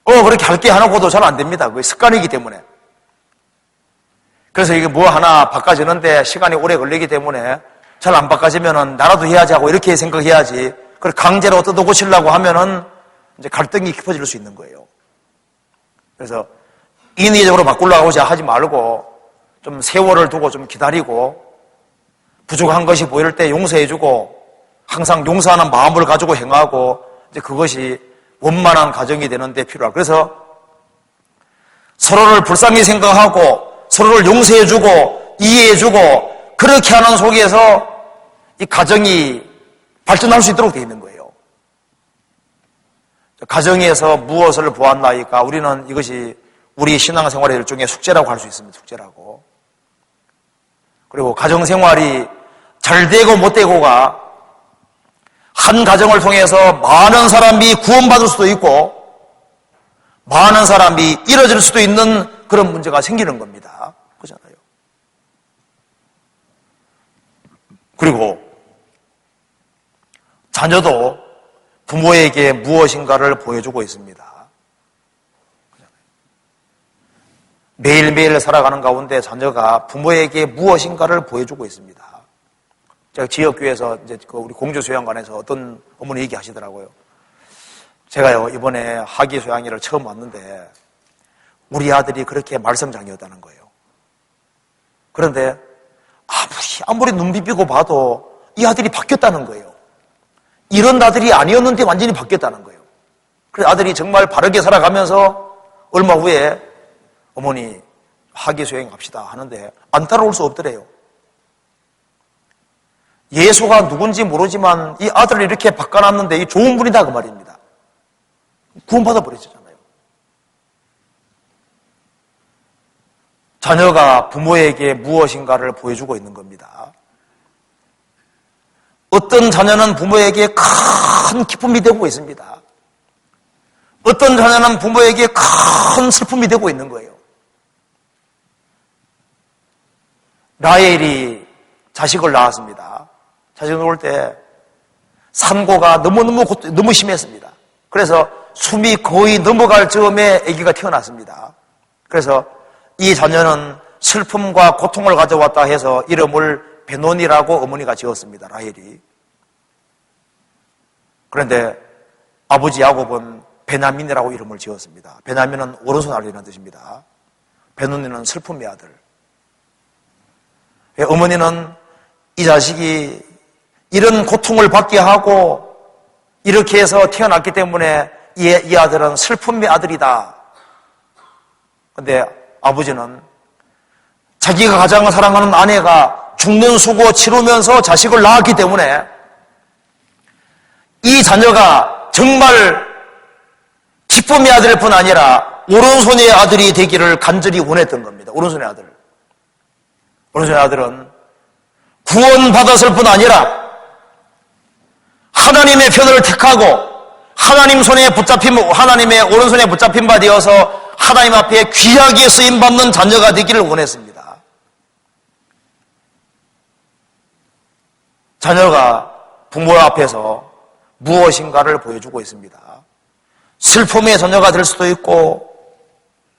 그렇게 할게 하나고도 잘 안 됩니다. 그게 습관이기 때문에. 그래서 이게 뭐 하나 바꿔지는데 시간이 오래 걸리기 때문에 잘 안 바꿔지면은 나라도 해야지 하고 이렇게 생각해야지. 그걸 강제로 뜯어고치려고 하면은 이제 갈등이 깊어질 수 있는 거예요. 그래서 인위적으로 바꾸려고 하지 말고 좀 세월을 두고 좀 기다리고 부족한 것이 보일 때 용서해주고 항상 용서하는 마음을 가지고 행하고 이제 그것이 원만한 가정이 되는데 필요하고 그래서 서로를 불쌍히 생각하고 서로를 용서해주고 이해해주고 그렇게 하는 속에서 이 가정이 발전할 수 있도록 되어 있는 거예요. 가정에서 무엇을 보았나이까 우리는 이것이 우리 신앙생활의 일종의 숙제라고 할 수 있습니다. 숙제라고. 그리고 가정생활이 잘 되고 못 되고가 한 가정을 통해서 많은 사람이 구원받을 수도 있고 많은 사람이 이뤄질 수도 있는 그런 문제가 생기는 겁니다. 그렇잖아요. 그리고 자녀도 부모에게 무엇인가를 보여주고 있습니다. 매일매일 살아가는 가운데 자녀가 부모에게 무엇인가를 보여주고 있습니다. 제가 지역교회에서 이제 우리 공주수양관에서 어떤 어머니 얘기하시더라고요. 제가요, 이번에 하기소양회를 처음 왔는데 우리 아들이 그렇게 말썽장이었다는 거예요. 그런데 아무리 눈 비비고 봐도 이 아들이 바뀌었다는 거예요. 이런 아들이 아니었는데 완전히 바뀌었다는 거예요. 그래서 아들이 정말 바르게 살아가면서 얼마 후에 어머니 하기소양 갑시다 하는데 안 따라올 수 없더래요. 예수가 누군지 모르지만 이 아들을 이렇게 바꿔놨는데 이 좋은 분이다 그 말입니다. 구원받아 버리잖아요. 자녀가 부모에게 무엇인가를 보여주고 있는 겁니다. 어떤 자녀는 부모에게 큰 기쁨이 되고 있습니다. 어떤 자녀는 부모에게 큰 슬픔이 되고 있는 거예요. 라헬이 자식을 낳았습니다. 자식을 낳을 때 산고가 너무 심했습니다. 그래서 숨이 거의 넘어갈 즈음에 아기가 태어났습니다. 그래서 이 자녀는 슬픔과 고통을 가져왔다 해서 이름을 베논이라고 어머니가 지었습니다. 라헬이. 그런데 아버지 야곱은 베냐민이라고 이름을 지었습니다. 베냐민은 오른손 아들이라는 뜻입니다. 베논이는 슬픔의 아들. 어머니는 이 자식이 이런 고통을 받게 하고 이렇게 해서 태어났기 때문에 이 아들은 슬픔의 아들이다. 그런데 아버지는 자기가 가장 사랑하는 아내가 죽는 수고 치르면서 자식을 낳았기 때문에 이 자녀가 정말 기쁨의 아들일 뿐 아니라 오른손의 아들이 되기를 간절히 원했던 겁니다. 오른손의 아들. 오른손의 아들은 구원받았을 뿐 아니라 하나님의 편을 택하고 하나님의 오른손에 붙잡힌 바 되어서 하나님 앞에 귀하게 쓰임받는 자녀가 되기를 원했습니다. 자녀가 부모 앞에서 무엇인가를 보여주고 있습니다. 슬픔의 자녀가 될 수도 있고,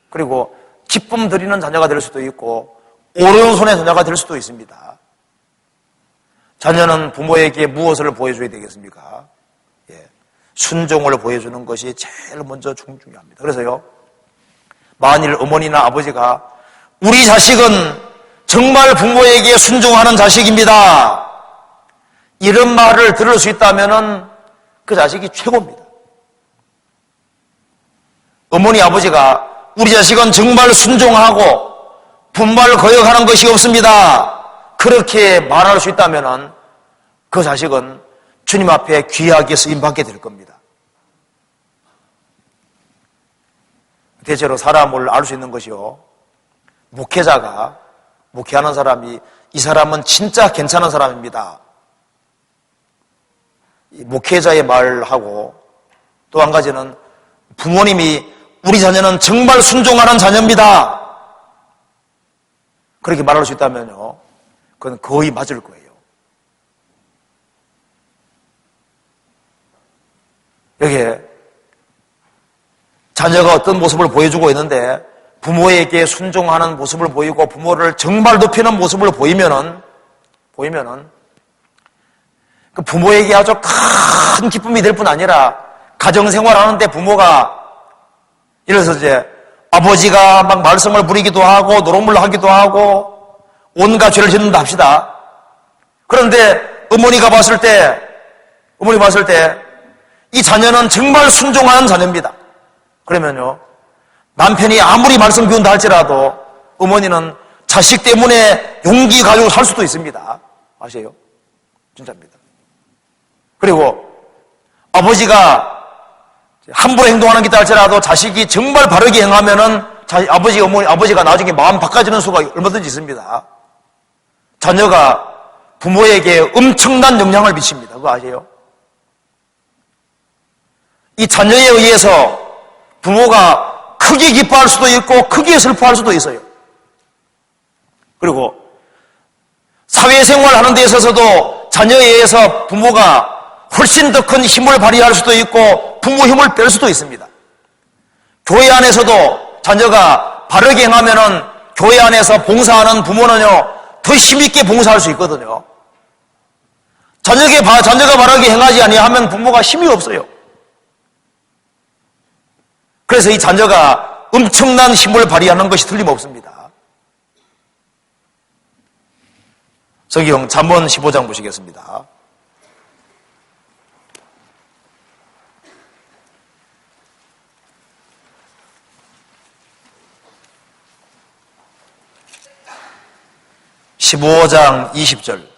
그리고 기쁨 드리는 자녀가 될 수도 있고, 오른손의 자녀가 될 수도 있습니다. 자녀는 부모에게 무엇을 보여줘야 되겠습니까? 순종을 보여주는 것이 제일 먼저 중요합니다. 그래서요, 만일 어머니나 아버지가 우리 자식은 정말 부모에게 순종하는 자식입니다, 이런 말을 들을 수 있다면 그 자식이 최고입니다. 어머니 아버지가 우리 자식은 정말 순종하고 분말 거역하는 것이 없습니다, 그렇게 말할 수 있다면 그 자식은 주님 앞에 귀하게 쓰임받게 될 겁니다. 대체로 사람을 알 수 있는 것이요, 목회자가, 목회하는 사람이 이 사람은 진짜 괜찮은 사람입니다, 목회자의 말하고, 또 한 가지는 부모님이 우리 자녀는 정말 순종하는 자녀입니다, 그렇게 말할 수 있다면요, 그건 거의 맞을 거예요. 여기에 자녀가 어떤 모습을 보여주고 있는데 부모에게 순종하는 모습을 보이고 부모를 정말 높이는 모습을 보이면은 그 부모에게 아주 큰 기쁨이 될 뿐 아니라 가정생활 하는데 부모가, 예를 들어서 이제 아버지가 막 말썽을 부리기도 하고 노름을 하기도 하고 온갖 죄를 짓는다 합시다. 그런데 어머니가 봤을 때 이 자녀는 정말 순종하는 자녀입니다. 그러면요, 남편이 아무리 말썽 피운다 할지라도 어머니는 자식 때문에 용기 가지고 살 수도 있습니다. 아세요? 진짜입니다. 그리고 아버지가 함부로 행동하는 게 있다 할지라도 자식이 정말 바르게 행하면은 아버지가 나중에 마음 바꿔지는 수가 얼마든지 있습니다. 자녀가 부모에게 엄청난 영향을 미칩니다. 그거 아세요? 이 자녀에 의해서 부모가 크게 기뻐할 수도 있고 크게 슬퍼할 수도 있어요. 그리고 사회생활 하는 데 있어서도 자녀에 의해서 부모가 훨씬 더 큰 힘을 발휘할 수도 있고 부모 힘을 뺄 수도 있습니다. 교회 안에서도 자녀가 바르게 행하면은 교회 안에서 봉사하는 부모는요, 더 힘있게 봉사할 수 있거든요. 자녀가 바르게 행하지 아니하면 부모가 힘이 없어요. 그래서 이 자녀가 엄청난 힘을 발휘하는 것이 틀림없습니다. 성경 잠언 15장 보시겠습니다. (15장) 20절.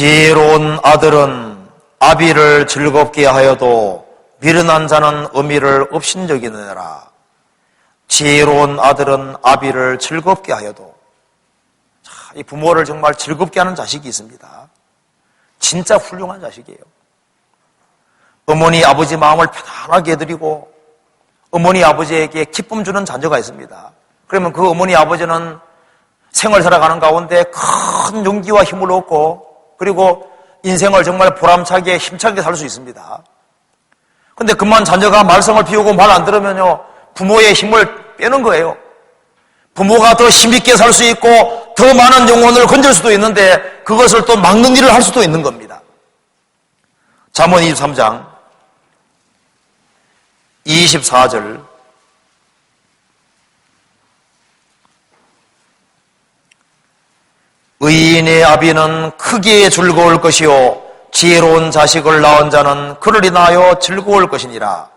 지혜로운 아들은 아비를 즐겁게 하여도 미련한 자는 의미를 업신여기느니라. 지혜로운 아들은 아비를 즐겁게 하여도. 자, 이 부모를 정말 즐겁게 하는 자식이 있습니다. 진짜 훌륭한 자식이에요. 어머니 아버지 마음을 편안하게 해드리고 어머니 아버지에게 기쁨 주는 자녀가 있습니다. 그러면 그 어머니 아버지는 생을 살아가는 가운데 큰 용기와 힘을 얻고 그리고 인생을 정말 보람차게 힘차게 살 수 있습니다. 근데 그만 자녀가 말썽을 피우고 말 안 들으면요 부모의 힘을 빼는 거예요. 부모가 더 힘있게 살 수 있고 더 많은 영혼을 건질 수도 있는데 그것을 또 막는 일을 할 수도 있는 겁니다. 잠언 23장 24절 의인의 아비는 크게 즐거울 것이요 지혜로운 자식을 낳은 자는 그를 인하여 즐거울 것이니라.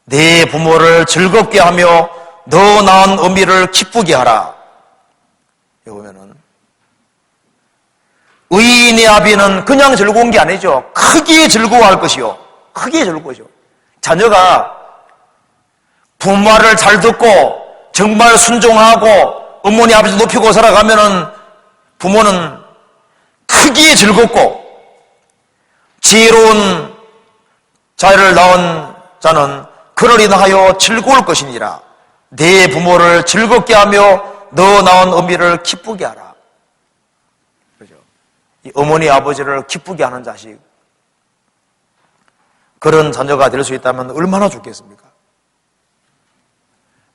내 부모를 즐겁게 하며 너 낳은 어미를 기쁘게 하라. 여기 보면은 의인의 아비는 그냥 즐거운 게 아니죠. 크게 즐거워할 것이요. 크게 즐거울 것이요. 자녀가 부모 말을 잘 듣고 정말 순종하고 어머니 아버지 높이고 살아가면은 부모는 크게 즐겁고 지혜로운 자를 낳은 자는 그를 인하여 즐거울 것이니라. 내 부모를 즐겁게 하며 너 낳은 어미를 기쁘게 하라. 그죠? 이 어머니 아버지를 기쁘게 하는 자식, 그런 자녀가 될 수 있다면 얼마나 좋겠습니까?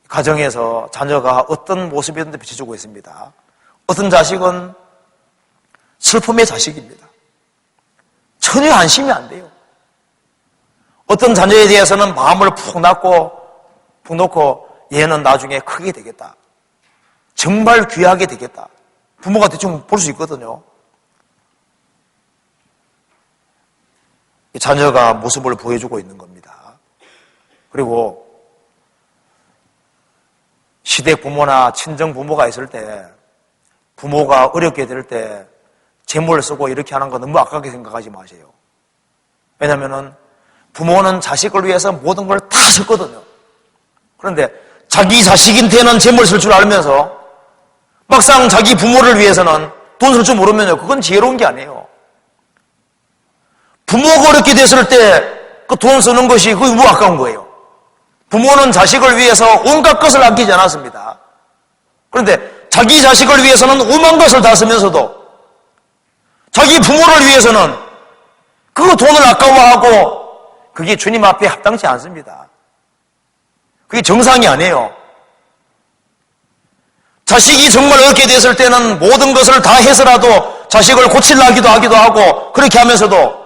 가정에서 자녀가 어떤 모습이든지 비춰주고 있습니다. 어떤 자식은 슬픔의 자식입니다. 전혀 안심이 안 돼요. 어떤 자녀에 대해서는 마음을 푹 놓고 얘는 나중에 크게 되겠다. 정말 귀하게 되겠다. 부모가 대충 볼 수 있거든요. 자녀가 모습을 보여주고 있는 겁니다. 그리고 시댁 부모나 친정 부모가 있을 때 부모가 어렵게 될 때 재물을 쓰고 이렇게 하는 거 너무 아깝게 생각하지 마세요. 왜냐하면 부모는 자식을 위해서 모든 걸 다 썼거든요. 그런데 자기 자식한테는 재물 쓸 줄 알면서 막상 자기 부모를 위해서는 돈 쓸 줄 모르면요, 그건 지혜로운 게 아니에요. 부모가 어렵게 됐을 때 그 돈 쓰는 것이 그게 뭐 아까운 거예요. 부모는 자식을 위해서 온갖 것을 아끼지 않았습니다. 그런데 자기 자식을 위해서는 오만 것을 다 쓰면서도 자기 부모를 위해서는 그 돈을 아까워하고 그게 주님 앞에 합당치 않습니다. 그게 정상이 아니에요. 자식이 정말 어렵게 됐을 때는 모든 것을 다 해서라도 자식을 고치려 하기도 하고 그렇게 하면서도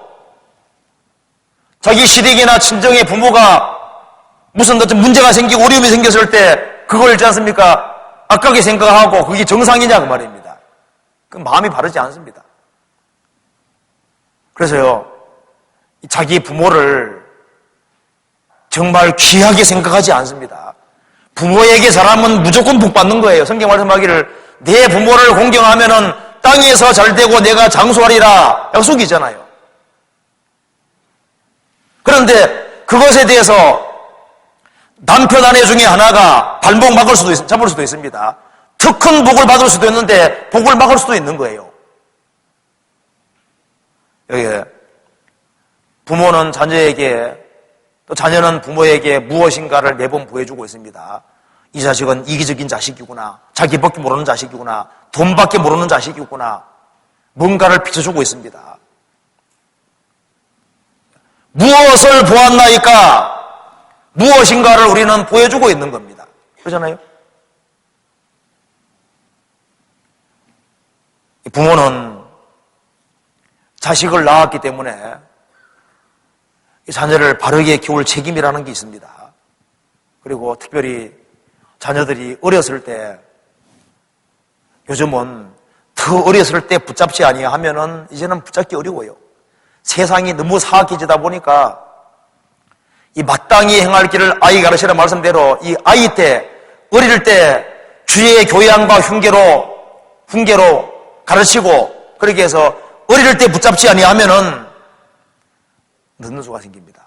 자기 시댁이나 친정의 부모가 무슨 어떤 문제가 생기고 어려움이 생겼을 때 그걸 있지 않습니까? 아깝게 생각하고 그게 정상이냐 그 말입니다. 그 마음이 바르지 않습니다. 그래서요, 자기 부모를 정말 귀하게 생각하지 않습니다. 부모에게 잘하면 무조건 복 받는 거예요. 성경 말씀하기를 내 부모를 공경하면은 땅에서 잘 되고 내가 장수하리라 약속이 있잖아요. 그런데 그것에 대해서 남편 아내 중에 하나가 발목 잡을 수도 있습니다. 더 큰 복을 받을 수도 있는데 복을 막을 수도 있는 거예요. 여기 부모는 자녀에게 또 자녀는 부모에게 무엇인가를 매번 보여주고 있습니다. 이 자식은 이기적인 자식이구나. 자기밖에 모르는 자식이구나. 돈밖에 모르는 자식이구나. 뭔가를 비춰주고 있습니다. 무엇을 보았나이까? 무엇인가를 우리는 보여주고 있는 겁니다. 그렇잖아요? 부모는 자식을 낳았기 때문에 자녀를 바르게 키울 책임이라는 게 있습니다. 그리고 특별히 자녀들이 어렸을 때, 요즘은 더 어렸을 때 붙잡지 아니하면은 이제는 붙잡기 어려워요. 세상이 너무 사악해지다 보니까 이 마땅히 행할 길을 아이 가르치는 말씀대로 이 아이 때, 어릴 때 주의 교양과 훈계로 가르치고 그렇게 해서 어릴 때 붙잡지 아니하면은 늦는 수가 생깁니다.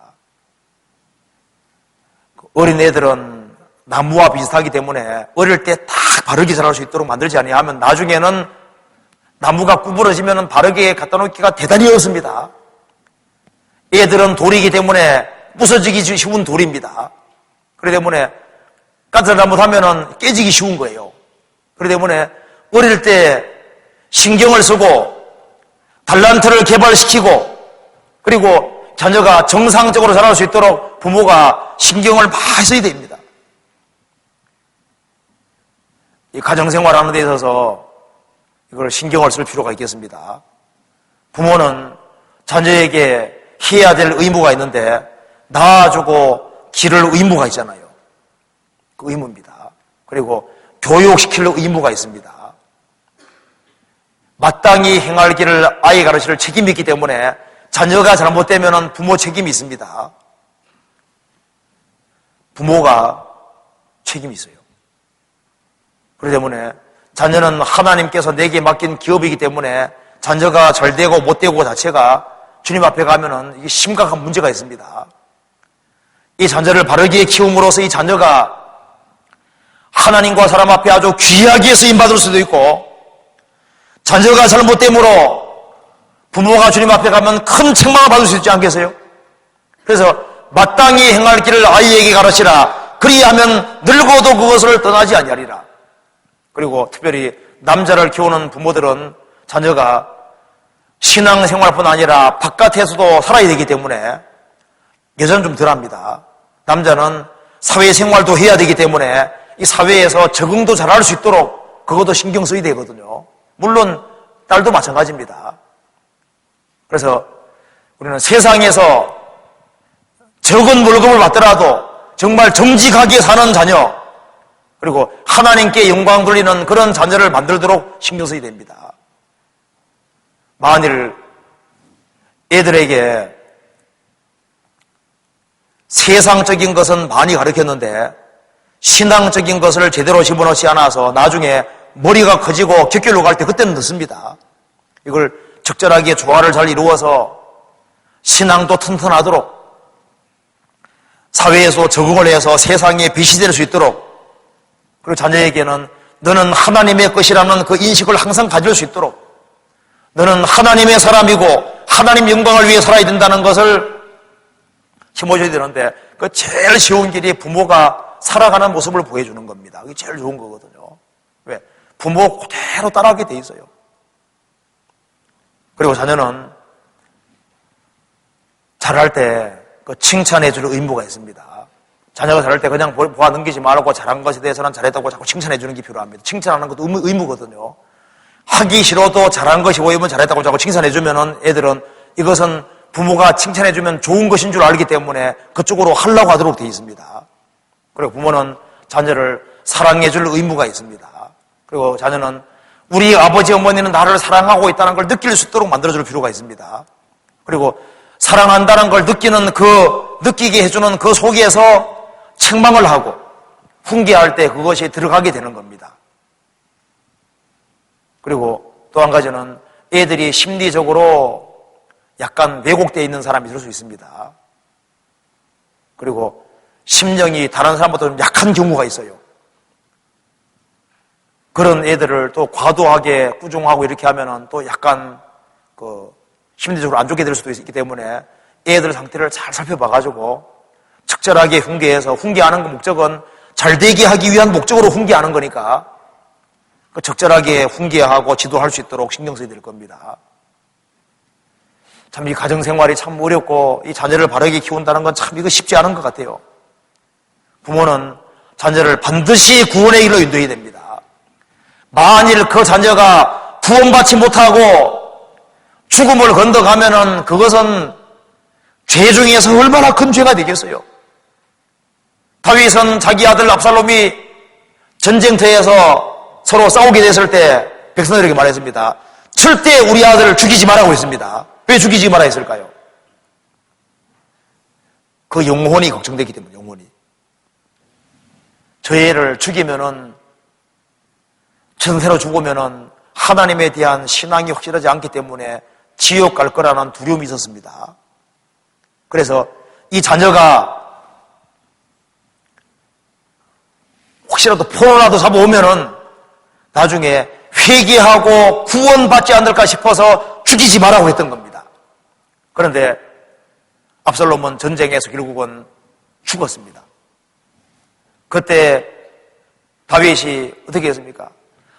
어린 애들은 나무와 비슷하기 때문에 어릴 때 딱 바르게 자랄 수 있도록 만들지 아니하면 나중에는 나무가 구부러지면 바르게 갖다 놓기가 대단히 어렵습니다. 애들은 돌이기 때문에 부서지기 쉬운 돌입니다. 그렇기 때문에 까딱 잘못하면 깨지기 쉬운 거예요. 그렇기 때문에 어릴 때 신경을 쓰고 달란트를 개발시키고 그리고 자녀가 정상적으로 자랄 수 있도록 부모가 신경을 많이 써야 됩니다. 이 가정생활하는 데 있어서 이걸 신경을 쓸 필요가 있겠습니다. 부모는 자녀에게 해야 될 의무가 있는데 낳아주고 기를 의무가 있잖아요. 그 의무입니다. 그리고 교육시킬 의무가 있습니다. 마땅히 행할 길을 아이 가르칠 책임이 있기 때문에 자녀가 잘못되면 부모 책임이 있습니다. 부모가 책임이 있어요. 그렇기 때문에 자녀는 하나님께서 내게 맡긴 기업이기 때문에 자녀가 잘되고 못되고 자체가 주님 앞에 가면은 이게 심각한 문제가 있습니다. 이 자녀를 바르게 키움으로써 이 자녀가 하나님과 사람 앞에 아주 귀하게 쓰임받을 수도 있고 자녀가 잘못됨으로 부모가 주님 앞에 가면 큰 책망을 받을 수 있지 않겠어요? 그래서 마땅히 행할 길을 아이에게 가르치라. 그리하면 늙어도 그것을 떠나지 아니하리라. 그리고 특별히 남자를 키우는 부모들은 자녀가 신앙생활뿐 아니라 바깥에서도 살아야 되기 때문에 여자는 좀 덜합니다. 남자는 사회생활도 해야 되기 때문에 이 사회에서 적응도 잘할 수 있도록 그것도 신경 써야 되거든요. 물론 딸도 마찬가지입니다. 그래서 우리는 세상에서 적은 월급을 받더라도 정말 정직하게 사는 자녀 그리고 하나님께 영광 돌리는 그런 자녀를 만들도록 신경 써야 됩니다. 만일 애들에게 세상적인 것은 많이 가르쳤는데 신앙적인 것을 제대로 집어넣지 않아서 나중에 머리가 커지고 격결로 갈 때 그때는 늦습니다. 이걸 적절하게 조화를 잘 이루어서 신앙도 튼튼하도록 사회에서 적응을 해서 세상에 빛이 될 수 있도록 그리고 자녀에게는 너는 하나님의 것이라는 그 인식을 항상 가질 수 있도록 너는 하나님의 사람이고 하나님 영광을 위해 살아야 된다는 것을 심어줘야 되는데 그 제일 쉬운 길이 부모가 살아가는 모습을 보여주는 겁니다. 그게 제일 좋은 거거든요. 왜? 부모 그대로 따라하게 돼 있어요. 그리고 자녀는 잘할 때 그 칭찬해 줄 의무가 있습니다. 자녀가 잘할 때 그냥 보아 넘기지 말고 잘한 것에 대해서는 잘했다고 자꾸 칭찬해 주는 게 필요합니다. 칭찬하는 것도 의무거든요. 하기 싫어도 잘한 것이 보이면 잘했다고 자꾸 칭찬해 주면은 애들은 이것은 부모가 칭찬해 주면 좋은 것인 줄 알기 때문에 그쪽으로 하려고 하도록 돼 있습니다. 그리고 부모는 자녀를 사랑해 줄 의무가 있습니다. 그리고 자녀는 우리 아버지 어머니는 나를 사랑하고 있다는 걸 느낄 수 있도록 만들어줄 필요가 있습니다. 그리고 사랑한다는 걸 느끼게 해주는 그 속에서 책망을 하고 훈계할 때 그것이 들어가게 되는 겁니다. 그리고 또 한 가지는 애들이 심리적으로 약간 왜곡되어 있는 사람이 있을 수 있습니다. 그리고 심령이 다른 사람보다 좀 약한 경우가 있어요. 그런 애들을 또 과도하게 꾸중하고 이렇게 하면은 또 약간 심리적으로 안 좋게 될 수도 있기 때문에 애들 상태를 잘 살펴봐가지고 적절하게 훈계해서 훈계하는 그 목적은 잘되게 하기 위한 목적으로 훈계하는 거니까 적절하게 훈계하고 지도할 수 있도록 신경 써야 될 겁니다. 참 이 가정생활이 참 어렵고 이 자녀를 바르게 키운다는 건 참 이거 쉽지 않은 것 같아요. 부모는 자녀를 반드시 구원의 길로 인도해야 됩니다. 만일 그 자녀가 구원받지 못하고 죽음을 건너가면은 그것은 죄 중에서 얼마나 큰 죄가 되겠어요. 다윗은 자기 아들 압살롬이 전쟁터에서 서로 싸우게 됐을 때 백성들에게 말했습니다. 절대 우리 아들을 죽이지 말라고 했습니다. 왜 죽이지 말아 했을까요? 그 영혼이 걱정되기 때문에 영혼이. 저 애를 죽이면은 전세로 죽으면은 하나님에 대한 신앙이 확실하지 않기 때문에 지옥 갈 거라는 두려움이 있었습니다. 그래서 이 자녀가 혹시라도 포로라도 잡아오면은 나중에 회개하고 구원받지 않을까 싶어서 죽이지 말라고 했던 겁니다. 그런데 압살롬은 전쟁에서 결국은 죽었습니다. 그때 다윗이 어떻게 했습니까?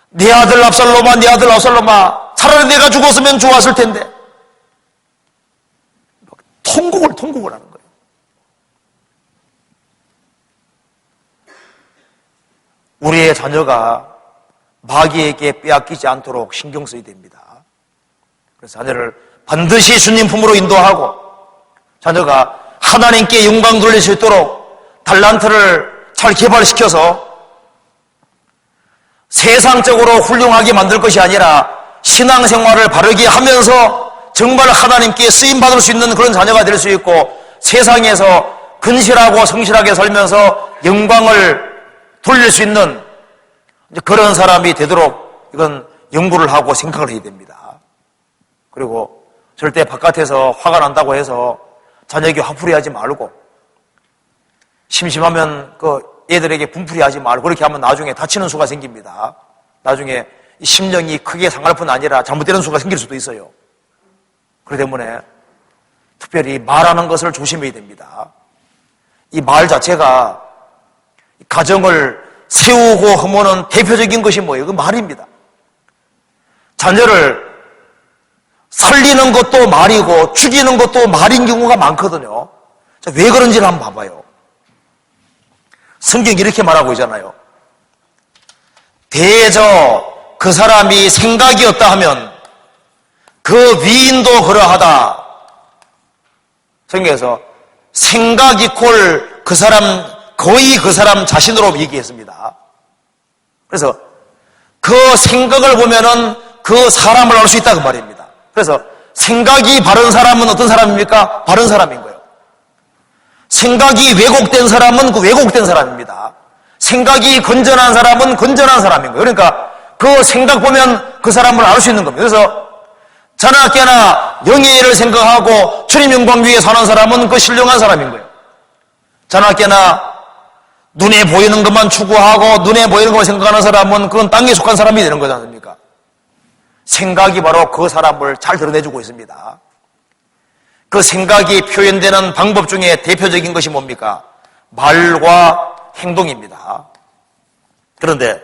내 아들 압살롬아, 내 아들 압살롬아, 차라리 내가 죽었으면 좋았을 텐데. 통곡을 하는 거예요. 우리의 자녀가 마귀에게 빼앗기지 않도록 신경 써야 됩니다. 그래서 자녀를 반드시 주님 품으로 인도하고 자녀가 하나님께 영광 돌릴 수 있도록 달란트를 잘 개발시켜서 세상적으로 훌륭하게 만들 것이 아니라 신앙생활을 바르게 하면서 정말 하나님께 쓰임받을 수 있는 그런 자녀가 될 수 있고 세상에서 근실하고 성실하게 살면서 영광을 돌릴 수 있는 그런 사람이 되도록 이건 연구를 하고 생각을 해야 됩니다. 그리고 절대 바깥에서 화가 난다고 해서 자녀에게 화풀이 하지 말고 심심하면 그 애들에게 분풀이 하지 말고 그렇게 하면 나중에 다치는 수가 생깁니다. 나중에 심령이 크게 상할 뿐 아니라 잘못되는 수가 생길 수도 있어요. 그렇기 때문에 특별히 말하는 것을 조심해야 됩니다. 이 말 자체가 가정을 세우고 허무는 대표적인 것이 뭐예요? 그 말입니다. 자녀를 살리는 것도 말이고 죽이는 것도 말인 경우가 많거든요. 자, 왜 그런지를 한번 봐봐요. 성경이 이렇게 말하고 있잖아요. 대저 그 사람이 생각이 없다 하면 그 위인도 그러하다. 성경에서 생각 이퀄 그 사람, 거의 그 사람 자신으로 얘기했습니다. 그래서 그 생각을 보면은 그 사람을 알 수 있다 그 말입니다. 그래서 생각이 바른 사람은 어떤 사람입니까? 바른 사람인 거예요. 생각이 왜곡된 사람은 그 왜곡된 사람입니다. 생각이 건전한 사람은 건전한 사람인 거예요. 그러니까 그 생각 보면 그 사람을 알 수 있는 겁니다. 그래서 자나 깨나 영의 일을 생각하고 주님 영광 위에 사는 사람은 그 신령한 사람인 거예요. 자나 깨나 눈에 보이는 것만 추구하고 눈에 보이는 것만 생각하는 사람은 그건 땅에 속한 사람이 되는 거지 않습니까? 생각이 바로 그 사람을 잘 드러내주고 있습니다. 그 생각이 표현되는 방법 중에 대표적인 것이 뭡니까? 말과 행동입니다. 그런데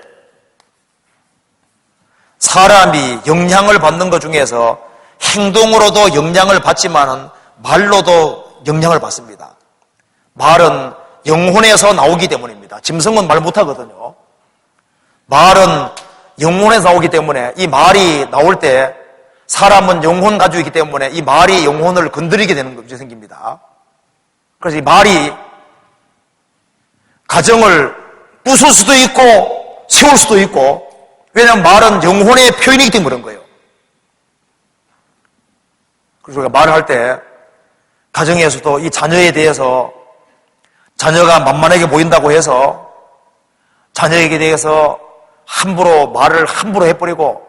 사람이 영향을 받는 것 중에서 행동으로도 영향을 받지만은 말로도 영향을 받습니다. 말은 영혼에서 나오기 때문입니다. 짐승은 말 못하거든요. 말은 영혼에서 나오기 때문에 이 말이 나올 때 사람은 영혼 가지고 있기 때문에 이 말이 영혼을 건드리게 되는 것이 생깁니다. 그래서 이 말이 가정을 부술 수도 있고 세울 수도 있고 왜냐하면 말은 영혼의 표현이기 때문에 그런 거예요. 그래서 우리가 말을 할 때 가정에서도 이 자녀에 대해서 자녀가 만만하게 보인다고 해서 자녀에게 대해서 함부로 말을 함부로 해버리고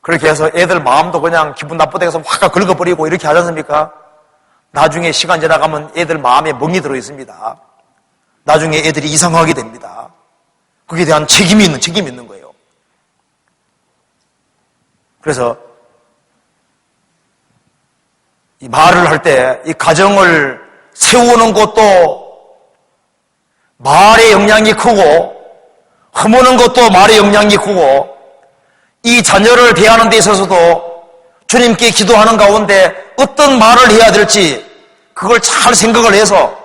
그렇게 해서 애들 마음도 그냥 기분 나쁘다 해서 확 긁어버리고 이렇게 하지 않습니까? 나중에 시간 지나가면 애들 마음에 멍이 들어 있습니다. 나중에 애들이 이상하게 됩니다. 거기에 대한 책임이 있는 거예요. 그래서 이 말을 할 때 이 가정을 세우는 것도 말의 영향이 크고 허무는 것도 말의 영향이 크고 이 자녀를 대하는 데 있어서도 주님께 기도하는 가운데 어떤 말을 해야 될지 그걸 잘 생각을 해서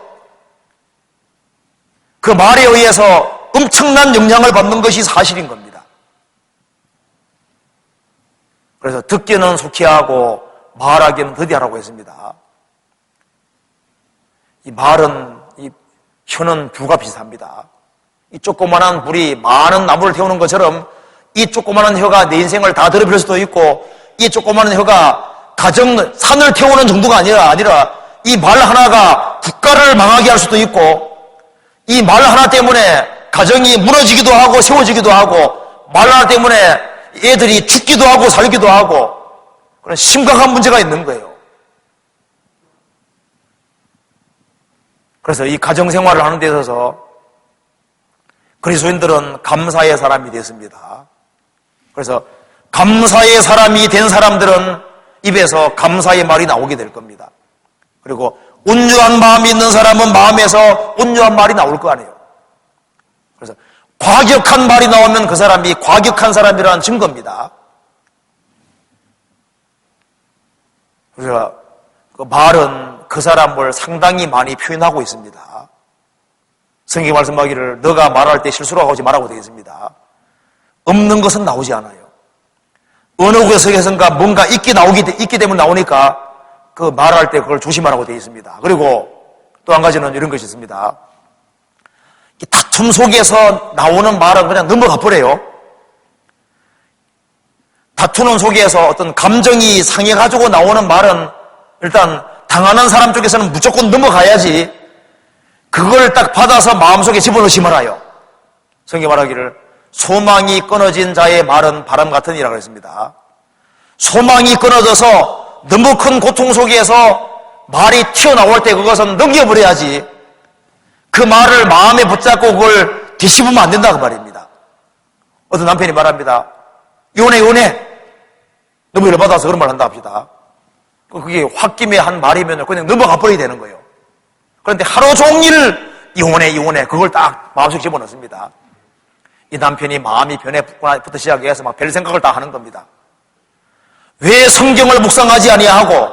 그 말에 의해서 엄청난 영향을 받는 것이 사실인 겁니다. 그래서 듣기는 속히 하고 말하기는 더디하라고 했습니다. 이 말은 이 혀는 불과 비슷합니다. 이 조그만한 불이 많은 나무를 태우는 것처럼 이 조그만한 혀가 내 인생을 다 더럽힐 수도 있고 이 조그만한 혀가 산을 태우는 정도가 아니라 이 말 하나가 국가를 망하게 할 수도 있고 이 말 하나 때문에 가정이 무너지기도 하고 세워지기도 하고 말 하나 때문에 애들이 죽기도 하고 살기도 하고 그런 심각한 문제가 있는 거예요. 그래서 이 가정생활을 하는 데 있어서 그리스도인들은 감사의 사람이 됐습니다. 그래서 감사의 사람이 된 사람들은 입에서 감사의 말이 나오게 될 겁니다. 그리고 온유한 마음이 있는 사람은 마음에서 온유한 말이 나올 거 아니에요. 그래서 과격한 말이 나오면 그 사람이 과격한 사람이라는 증거입니다. 그래서 그 말은 그 사람을 상당히 많이 표현하고 있습니다. 성경이 말씀하기를 너가 말할 때 실수로 하지 말라고 되어 있습니다. 없는 것은 나오지 않아요. 어느 구석에선가 뭔가 있기 때문에 나오니까 그 말할 때 그걸 조심하라고 되어 있습니다. 그리고 또 한 가지는 이런 것이 있습니다. 이 다툼 속에서 나오는 말은 그냥 넘어가 버려요. 다투는 속에서 어떤 감정이 상해가지고 나오는 말은 일단 당하는 사람 쪽에서는 무조건 넘어가야지 그걸 딱 받아서 마음속에 집어넣지 말아요. 성경이 말하기를 소망이 끊어진 자의 말은 바람 같으니라고 했습니다. 소망이 끊어져서 너무 큰 고통 속에서 말이 튀어나올 때 그것은 넘겨버려야지 그 말을 마음에 붙잡고 그걸 뒤집으면 안 된다고 말입니다. 어떤 남편이 말합니다. 이혼해. 너무 열받아서 그런 말 한다 합시다. 그게 홧김에 한 말이면 그냥 넘어가 버려야 되는 거예요. 그런데 하루 종일 이혼해 그걸 딱 마음속에 집어넣습니다. 이 남편이 마음이 변해부터 시작해서 막 별 생각을 다 하는 겁니다. 왜 성경을 묵상하지 아니하고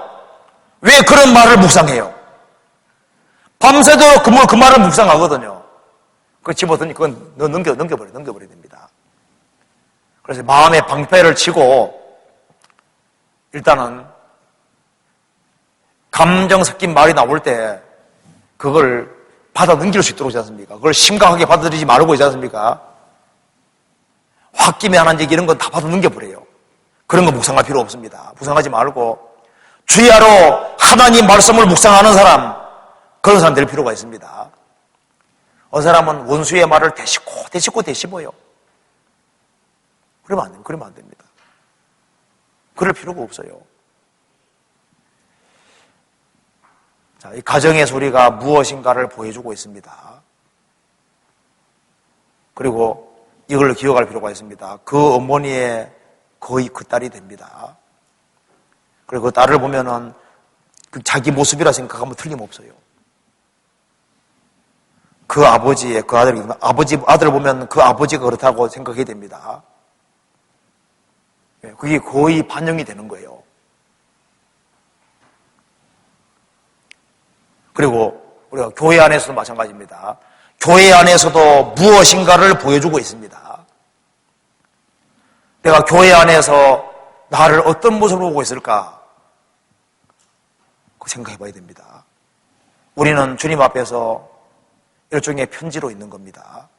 왜 그런 말을 묵상해요? 밤새도록 그 말을 묵상하거든요. 그거 집어넣으니 그건 넘겨버려야 됩니다. 그래서 마음에 방패를 치고 일단은 감정 섞인 말이 나올 때 그걸 받아 넘길 수 있도록 하지 않습니까? 그걸 심각하게 받아들이지 말고 있지 않습니까? 홧김에 하는 얘기 이런 건 다 받아 넘겨버려요. 그런 거 묵상할 필요 없습니다. 묵상하지 말고 주야로 하나님 말씀을 묵상하는 사람, 그런 사람 될 필요가 있습니다. 어느 사람은 원수의 말을 되씹어요. 그러면 안 됩니다. 그럴 필요가 없어요. 자, 이 가정의 소리가 무엇인가를 보여주고 있습니다. 그리고 이걸 기억할 필요가 있습니다. 그 어머니의 거의 그 딸이 됩니다. 그리고 그 딸을 보면은 자기 모습이라 생각하면 틀림없어요. 그 아버지의 그 아들을 보면 그 아버지가 그렇다고 생각해야 됩니다. 그게 거의 반영이 되는 거예요. 그리고 우리가 교회 안에서도 마찬가지입니다. 교회 안에서도 무엇인가를 보여주고 있습니다. 내가 교회 안에서 나를 어떤 모습으로 보고 있을까? 그 생각해 봐야 됩니다. 우리는 주님 앞에서 일종의 편지로 있는 겁니다.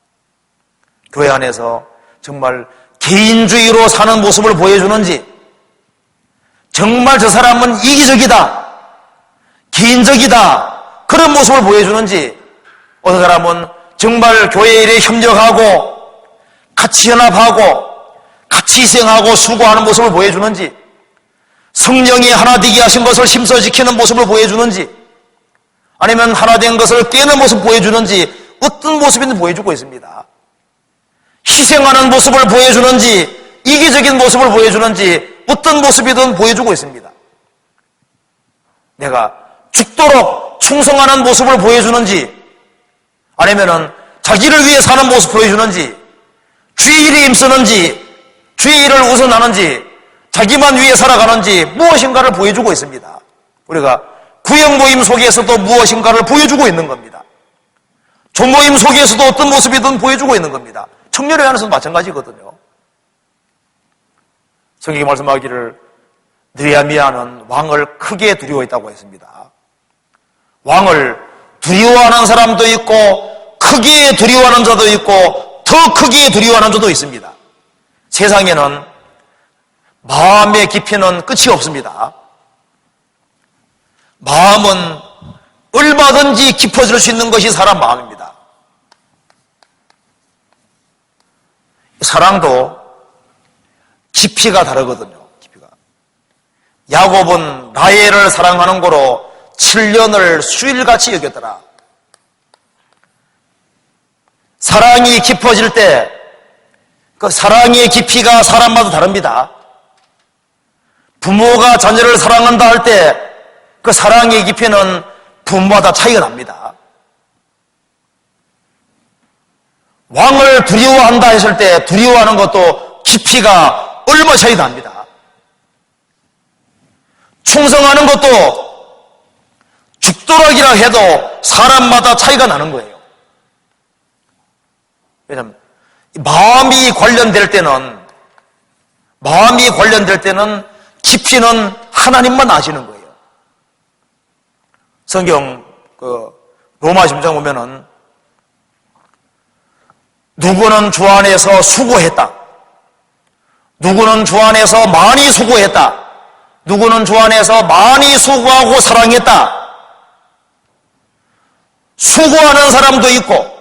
교회 안에서 정말 개인주의로 사는 모습을 보여주는지, 정말 저 사람은 이기적이다, 개인적이다, 그런 모습을 보여주는지, 어떤 사람은 정말 교회 일에 협력하고 같이 연합하고 같이 희생하고 수고하는 모습을 보여주는지, 성령이 하나 되게 하신 것을 힘써 지키는 모습을 보여주는지, 아니면 하나 된 것을 깨는 모습을 보여주는지, 어떤 모습인지 보여주고 있습니다. 희생하는 모습을 보여주는지, 이기적인 모습을 보여주는지, 어떤 모습이든 보여주고 있습니다. 내가 죽도록 충성하는 모습을 보여주는지, 아니면은 자기를 위해 사는 모습을 보여주는지, 주의 일에 힘쓰는지, 주의 일을 우선하는지, 자기만 위해 살아가는지 무엇인가를 보여주고 있습니다. 우리가 구역 모임 속에서도 무엇인가를 보여주고 있는 겁니다. 종모임 속에서도 어떤 모습이든 보여주고 있는 겁니다. 청년회 안에서도 마찬가지거든요. 성경이 말씀하기를 느헤미야는 왕을 크게 두려워했다고 했습니다. 왕을 두려워하는 사람도 있고 크게 두려워하는 자도 있고 더 크게 두려워하는 자도 있습니다. 세상에는 마음의 깊이는 끝이 없습니다. 마음은 얼마든지 깊어질 수 있는 것이 사람 마음입니다. 사랑도 깊이가 다르거든요. 깊이가. 야곱은 라헬을 사랑하는 거로 7년을 수일같이 여겼더라. 사랑이 깊어질 때 그 사랑의 깊이가 사람마다 다릅니다. 부모가 자녀를 사랑한다 할 때 그 사랑의 깊이는 부모마다 차이가 납니다. 왕을 두려워한다 했을 때 두려워하는 것도 깊이가 얼마 차이 납니다. 충성하는 것도 죽도록이라 해도 사람마다 차이가 나는 거예요. 왜냐하면 마음이 관련될 때는 깊이는 하나님만 아시는 거예요. 성경 로마 10장 보면은 누구는 주 안에서 수고했다. 누구는 주 안에서 많이 수고했다. 누구는 주 안에서 많이 수고하고 사랑했다. 수고하는 사람도 있고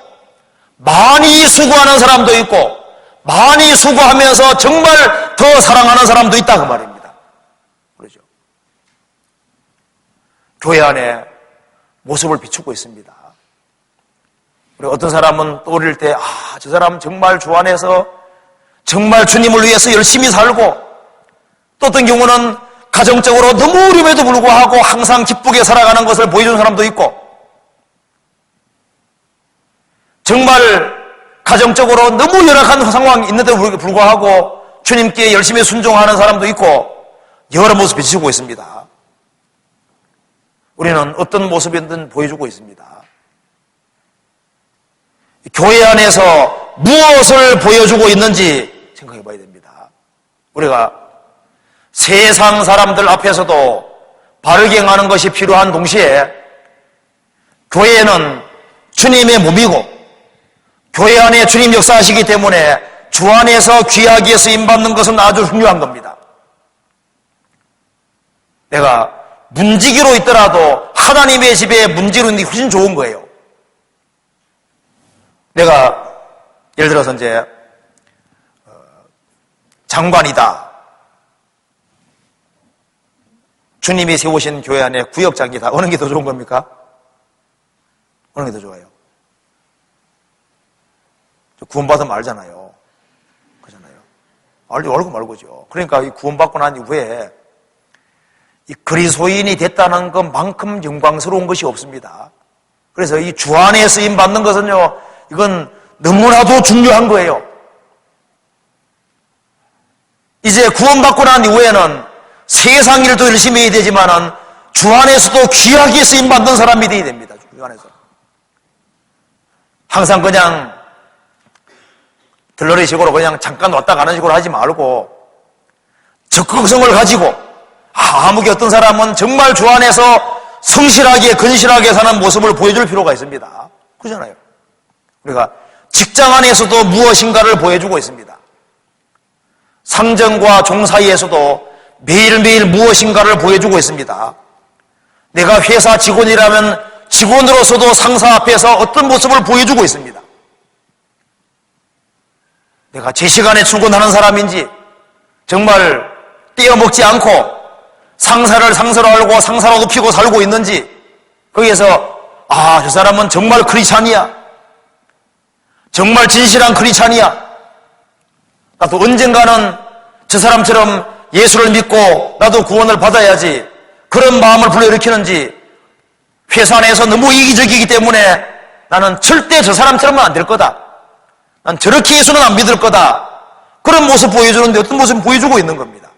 많이 수고하는 사람도 있고 많이 수고하면서 정말 더 사랑하는 사람도 있다 그 말입니다. 그렇죠? 교회 안에 모습을 비추고 있습니다. 우리 어떤 사람은 떠올릴 때 저 사람은 정말 주 안에서 정말 주님을 위해서 열심히 살고, 또 어떤 경우는 가정적으로 너무 어려움에도 불구하고 항상 기쁘게 살아가는 것을 보여주는 사람도 있고, 정말 가정적으로 너무 열악한 상황이 있는데도 불구하고 주님께 열심히 순종하는 사람도 있고, 여러 모습 비추고 있습니다. 우리는 어떤 모습이든 보여주고 있습니다. 교회 안에서 무엇을 보여주고 있는지 생각해 봐야 됩니다. 우리가 세상 사람들 앞에서도 바르게 행하는 것이 필요한 동시에 교회는 주님의 몸이고 교회 안에 주님 역사하시기 때문에 주 안에서 귀하게 쓰임받는 것은 아주 중요한 겁니다. 내가 문지기로 있더라도 하나님의 집에 문지기로 있는 게 훨씬 좋은 거예요. 내가 예를 들어서 이제 장관이다. 주님이 세우신 교회 안에 구역장이다. 어느 게 더 좋은 겁니까? 어느 게 더 좋아요? 구원받으면 알잖아요. 그렇잖아요. 알고 말고죠. 그러니까 이 구원받고 난 이후에 이 그리스도인이 됐다는 것만큼 영광스러운 것이 없습니다. 그래서 이 주 안에 쓰임 받는 것은요, 이건 너무나도 중요한 거예요. 이제 구원받고 난 이후에는 세상 일도 열심히 해야 되지만은 주 안에서도 귀하게 쓰임 받는 사람이 되어야 됩니다. 주 안에서. 항상 그냥 들러리 식으로 그냥 잠깐 왔다 가는 식으로 하지 말고 적극성을 가지고, 아무게 어떤 사람은 정말 주 안에서 성실하게 근실하게 사는 모습을 보여줄 필요가 있습니다. 그렇잖아요. 우리가 직장 안에서도 무엇인가를 보여주고 있습니다. 상정과 종 사이에서도 매일매일 무엇인가를 보여주고 있습니다. 내가 회사 직원이라면 직원으로서도 상사 앞에서 어떤 모습을 보여주고 있습니다. 내가 제 시간에 출근하는 사람인지, 정말 떼어먹지 않고 상사를 상사로 알고 상사로 높이고 살고 있는지, 거기에서 저 사람은 정말 크리스찬이야, 정말 진실한 크리스찬이야, 나도 언젠가는 저 사람처럼 예수를 믿고 나도 구원을 받아야지, 그런 마음을 불러일으키는지, 회사 안에서 너무 이기적이기 때문에 나는 절대 저 사람처럼은 안 될 거다, 난 저렇게 예수는 안 믿을 거다, 그런 모습 보여주는데 어떤 모습을 보여주고 있는 겁니다.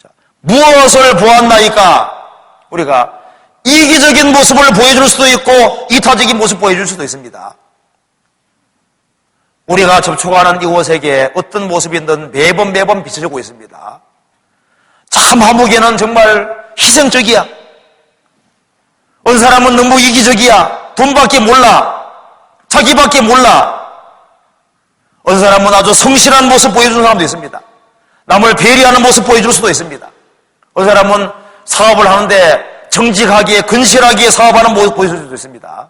자, 무엇을 보았나이까? 우리가 이기적인 모습을 보여줄 수도 있고 이타적인 모습 보여줄 수도 있습니다. 우리가 접촉하는 이곳에게 어떤 모습이든 매번 비춰지고 있습니다. 참 한국에는 정말 희생적이야, 어느 사람은 너무 이기적이야, 돈밖에 몰라, 자기밖에 몰라, 어느 사람은 아주 성실한 모습 보여주는 사람도 있습니다. 남을 배려하는 모습 보여줄 수도 있습니다. 어느 사람은 사업을 하는데 정직하게 근실하게 사업하는 모습 보여줄 수도 있습니다.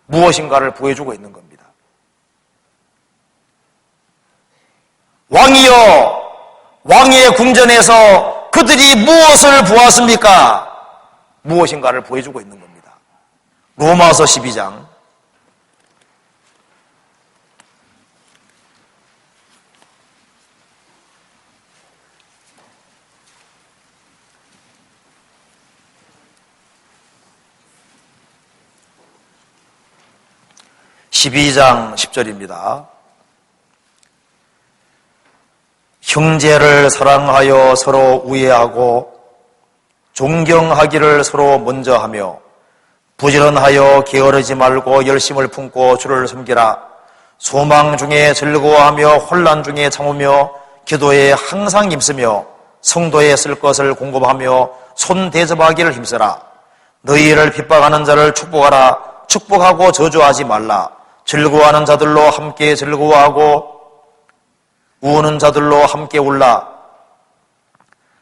무엇인가를 보여주고 있는 겁니다. 왕이여, 왕의 궁전에서 그들이 무엇을 보았습니까? 무엇인가를 보여주고 있는 겁니다. 로마서 12장 12장 10절입니다. 형제를 사랑하여 서로 우애하고 존경하기를 서로 먼저 하며 부지런하여 게으르지 말고 열심을 품고 주를 섬기라. 소망 중에 즐거워하며 혼란 중에 참으며 기도에 항상 힘쓰며 성도에 쓸 것을 공급하며 손 대접하기를 힘쓰라. 너희를 핍박하는 자를 축복하라. 축복하고 저주하지 말라. 즐거워하는 자들로 함께 즐거워하고 우는 자들로 함께 울라.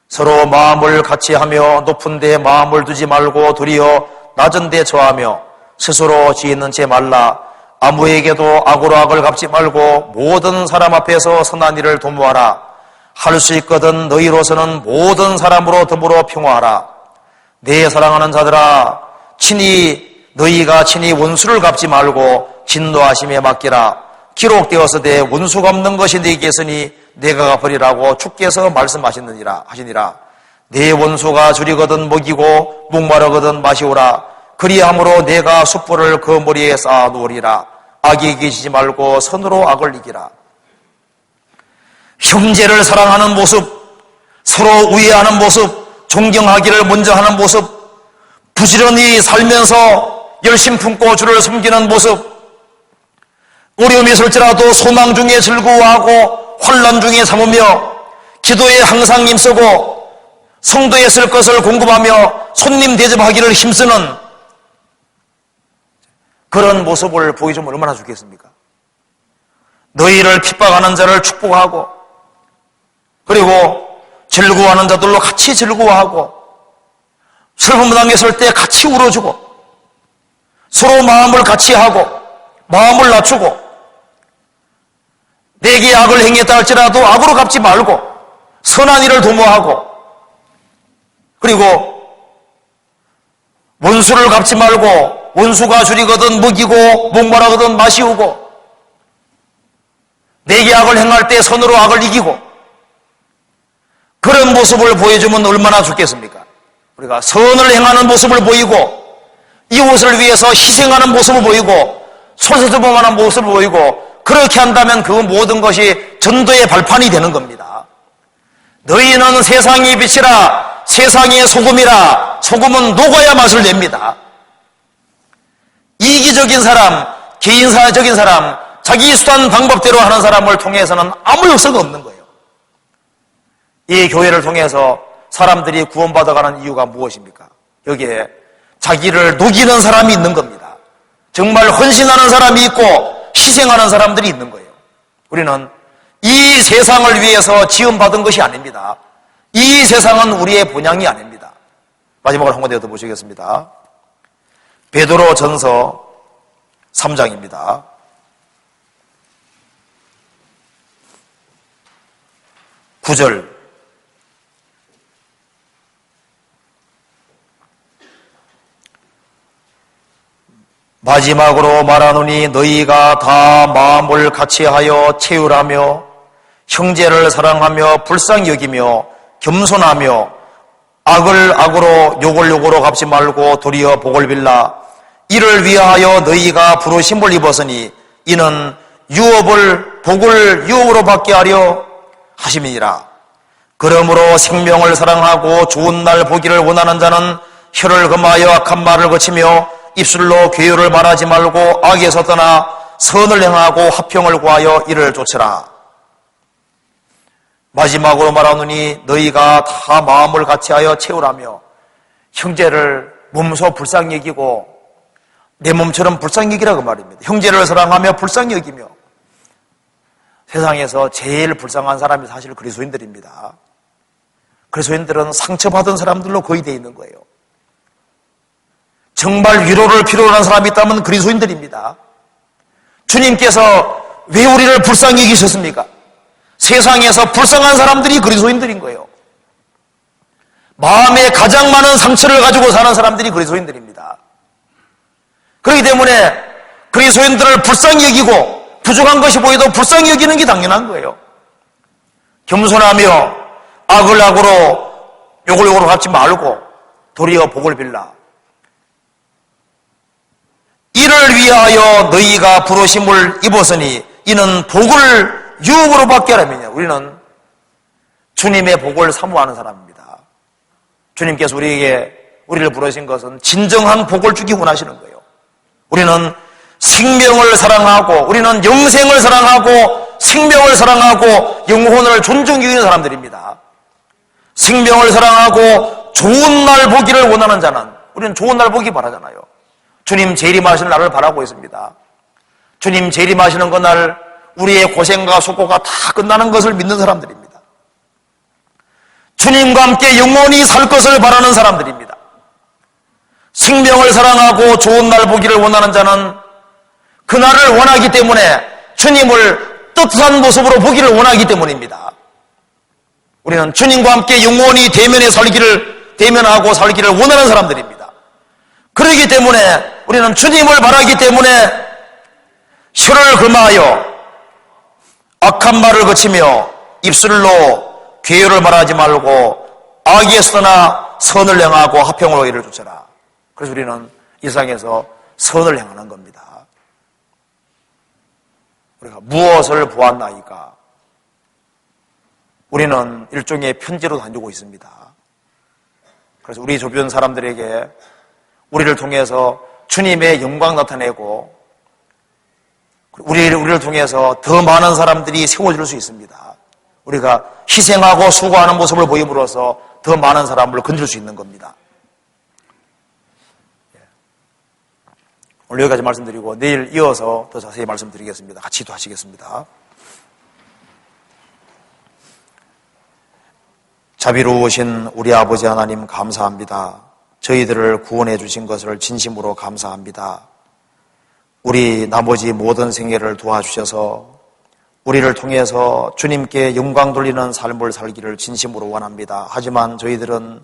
서로 마음을 같이 하며 높은 데 마음을 두지 말고 도리어 낮은 데 처하며 스스로 지있는 채 말라. 아무에게도 악으로 악을 갚지 말고 모든 사람 앞에서 선한 일을 도모하라. 할 수 있거든 너희로서는 모든 사람으로 더불어 평화하라. 내 사랑하는 자들아, 너희가 친히 원수를 갚지 말고 진노하심에 맡기라. 기록되었으되 원수 갚는 것이 네게 있으니 내가 갚으리라고 주께서 말씀하시니라. 내 원수가 줄이거든 먹이고 목마르거든 마시오라. 그리함으로 내가 숯불을 그 머리에 쌓아 놓으리라. 악이 이기지 말고 선으로 악을 이기라. 형제를 사랑하는 모습, 서로 우애하는 모습, 존경하기를 먼저 하는 모습, 부지런히 살면서 열심 품고 주를 섬기는 모습, 어려움이 있을지라도 소망 중에 즐거워하고 환난 중에 참으며 기도에 항상 힘쓰고 성도에 쓸 것을 공급하며 손님 대접하기를 힘쓰는 그런 모습을 보여주면 얼마나 좋겠습니까? 너희를 핍박하는 자를 축복하고 그리고 즐거워하는 자들로 같이 즐거워하고 슬픔을 당했을 때 같이 울어주고 서로 마음을 같이 하고 마음을 낮추고 내게 악을 행했다 할지라도 악으로 갚지 말고 선한 일을 도모하고 그리고 원수를 갚지 말고 원수가 줄이거든 먹이고 목마르거든 마시우고 내게 악을 행할 때 선으로 악을 이기고 그런 모습을 보여주면 얼마나 좋겠습니까? 우리가 선을 행하는 모습을 보이고 이웃을 위해서 희생하는 모습을 보이고 솔선수범하는 모습을 보이고 그렇게 한다면 그 모든 것이 전도의 발판이 되는 겁니다. 너희는 세상의 빛이라 세상의 소금이라. 소금은 녹아야 맛을 냅니다. 이기적인 사람, 개인사적인 사람, 자기 수단 방법대로 하는 사람을 통해서는 아무 역사가 없는 거예요. 이 교회를 통해서 사람들이 구원받아가는 이유가 무엇입니까? 여기에 자기를 녹이는 사람이 있는 겁니다. 정말 헌신하는 사람이 있고 희생하는 사람들이 있는 거예요. 우리는 이 세상을 위해서 지음받은 것이 아닙니다. 이 세상은 우리의 본향이 아닙니다. 마지막으로 한 군데 더 보시겠습니다. 베드로 전서 3장입니다. (9절) 마지막으로 말하노니 너희가 다 마음을 같이하여 채우라며 형제를 사랑하며 불쌍히 여기며 겸손하며 악을 악으로 욕을 욕으로 갚지 말고 도리어 복을 빌라. 이를 위하여 너희가 부르심을 입었으니 이는 복을 유업으로 받게 하려 하심이니라. 그러므로 생명을 사랑하고 좋은 날 보기를 원하는 자는 혀를 금하여 악한 말을 거치며 입술로 괴유를 말하지 말고 악에서 떠나 선을 행하고 화평을 구하여 이를 쫓으라. 마지막으로 말하노니 너희가 다 마음을 같이하여 채우라며 형제를 몸소 불쌍히 여기고 내 몸처럼 불쌍히 여기라고 말입니다. 형제를 사랑하며 불쌍히 여기며. 세상에서 제일 불쌍한 사람이 사실 그리스도인들입니다. 그리스도인들은 상처받은 사람들로 거의 되어 있는 거예요. 정말 위로를 필요로 하는 사람이 있다면 그리스도인들입니다. 주님께서 왜 우리를 불쌍히 여기셨습니까? 세상에서 불쌍한 사람들이 그리스도인들인 거예요. 마음에 가장 많은 상처를 가지고 사는 사람들이 그리스도인들입니다. 그렇기 때문에 그리스도인들을 불쌍히 여기고 부족한 것이 보여도 불쌍히 여기는 게 당연한 거예요. 겸손하며 악을 악으로 욕을 욕으로 갚지 말고 도리어 복을 빌라. 이를 위하여 너희가 부르심을 입었으니 이는 복을 유업으로 받게 하라면요. 우리는 주님의 복을 사모하는 사람입니다. 주님께서 우리를 부르신 것은 진정한 복을 주기 원하시는 거예요. 우리는 생명을 사랑하고 우리는 영생을 사랑하고 생명을 사랑하고 영혼을 존중하기 위한 사람들입니다. 생명을 사랑하고 좋은 날 보기를 원하는 자는 우리는 좋은 날 보기 바라잖아요. 주님 재림하시는 날을 바라고 있습니다. 주님 재림하시는 그날 우리의 고생과 수고가 다 끝나는 것을 믿는 사람들입니다. 주님과 함께 영원히 살 것을 바라는 사람들입니다. 생명을 사랑하고 좋은 날 보기를 원하는 자는 그날을 원하기 때문에 주님을 뜻한 모습으로 보기를 원하기 때문입니다. 우리는 주님과 함께 영원히 대면하고 살기를 원하는 사람들입니다. 그렇기 때문에 우리는 주님을 바라기 때문에 혀를 금하여 악한 말을 거치며 입술로 괴유를 말하지 말고 악에 쓰나 선을 행하고 화평으로 이를 쫓아라. 그래서 우리는 일상에서 선을 행하는 겁니다. 우리가 무엇을 보았나이까? 우리는 일종의 편지로 다니고 있습니다. 그래서 우리 주변 사람들에게 우리를 통해서 주님의 영광 나타내고 우리를 통해서 더 많은 사람들이 세워질 수 있습니다. 우리가 희생하고 수고하는 모습을 보임으로써 더 많은 사람을 건질 수 있는 겁니다. 오늘 여기까지 말씀드리고 내일 이어서 더 자세히 말씀드리겠습니다. 같이 기도하시겠습니다. 자비로우신 우리 아버지 하나님 감사합니다. 저희들을 구원해 주신 것을 진심으로 감사합니다. 우리 나머지 모든 생애를 도와주셔서 우리를 통해서 주님께 영광 돌리는 삶을 살기를 진심으로 원합니다. 하지만 저희들은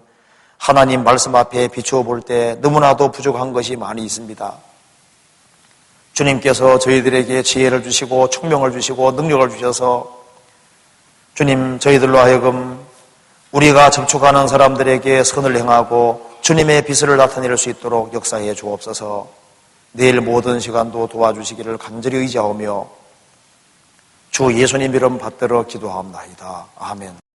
하나님 말씀 앞에 비추어 볼 때 너무나도 부족한 것이 많이 있습니다. 주님께서 저희들에게 지혜를 주시고 총명을 주시고 능력을 주셔서 주님 저희들로 하여금 우리가 접촉하는 사람들에게 선을 행하고 주님의 빛을 나타낼 수 있도록 역사해 주옵소서. 내일 모든 시간도 도와주시기를 간절히 의지하오며 주 예수님 이름 받들어 기도하옵나이다. 아멘.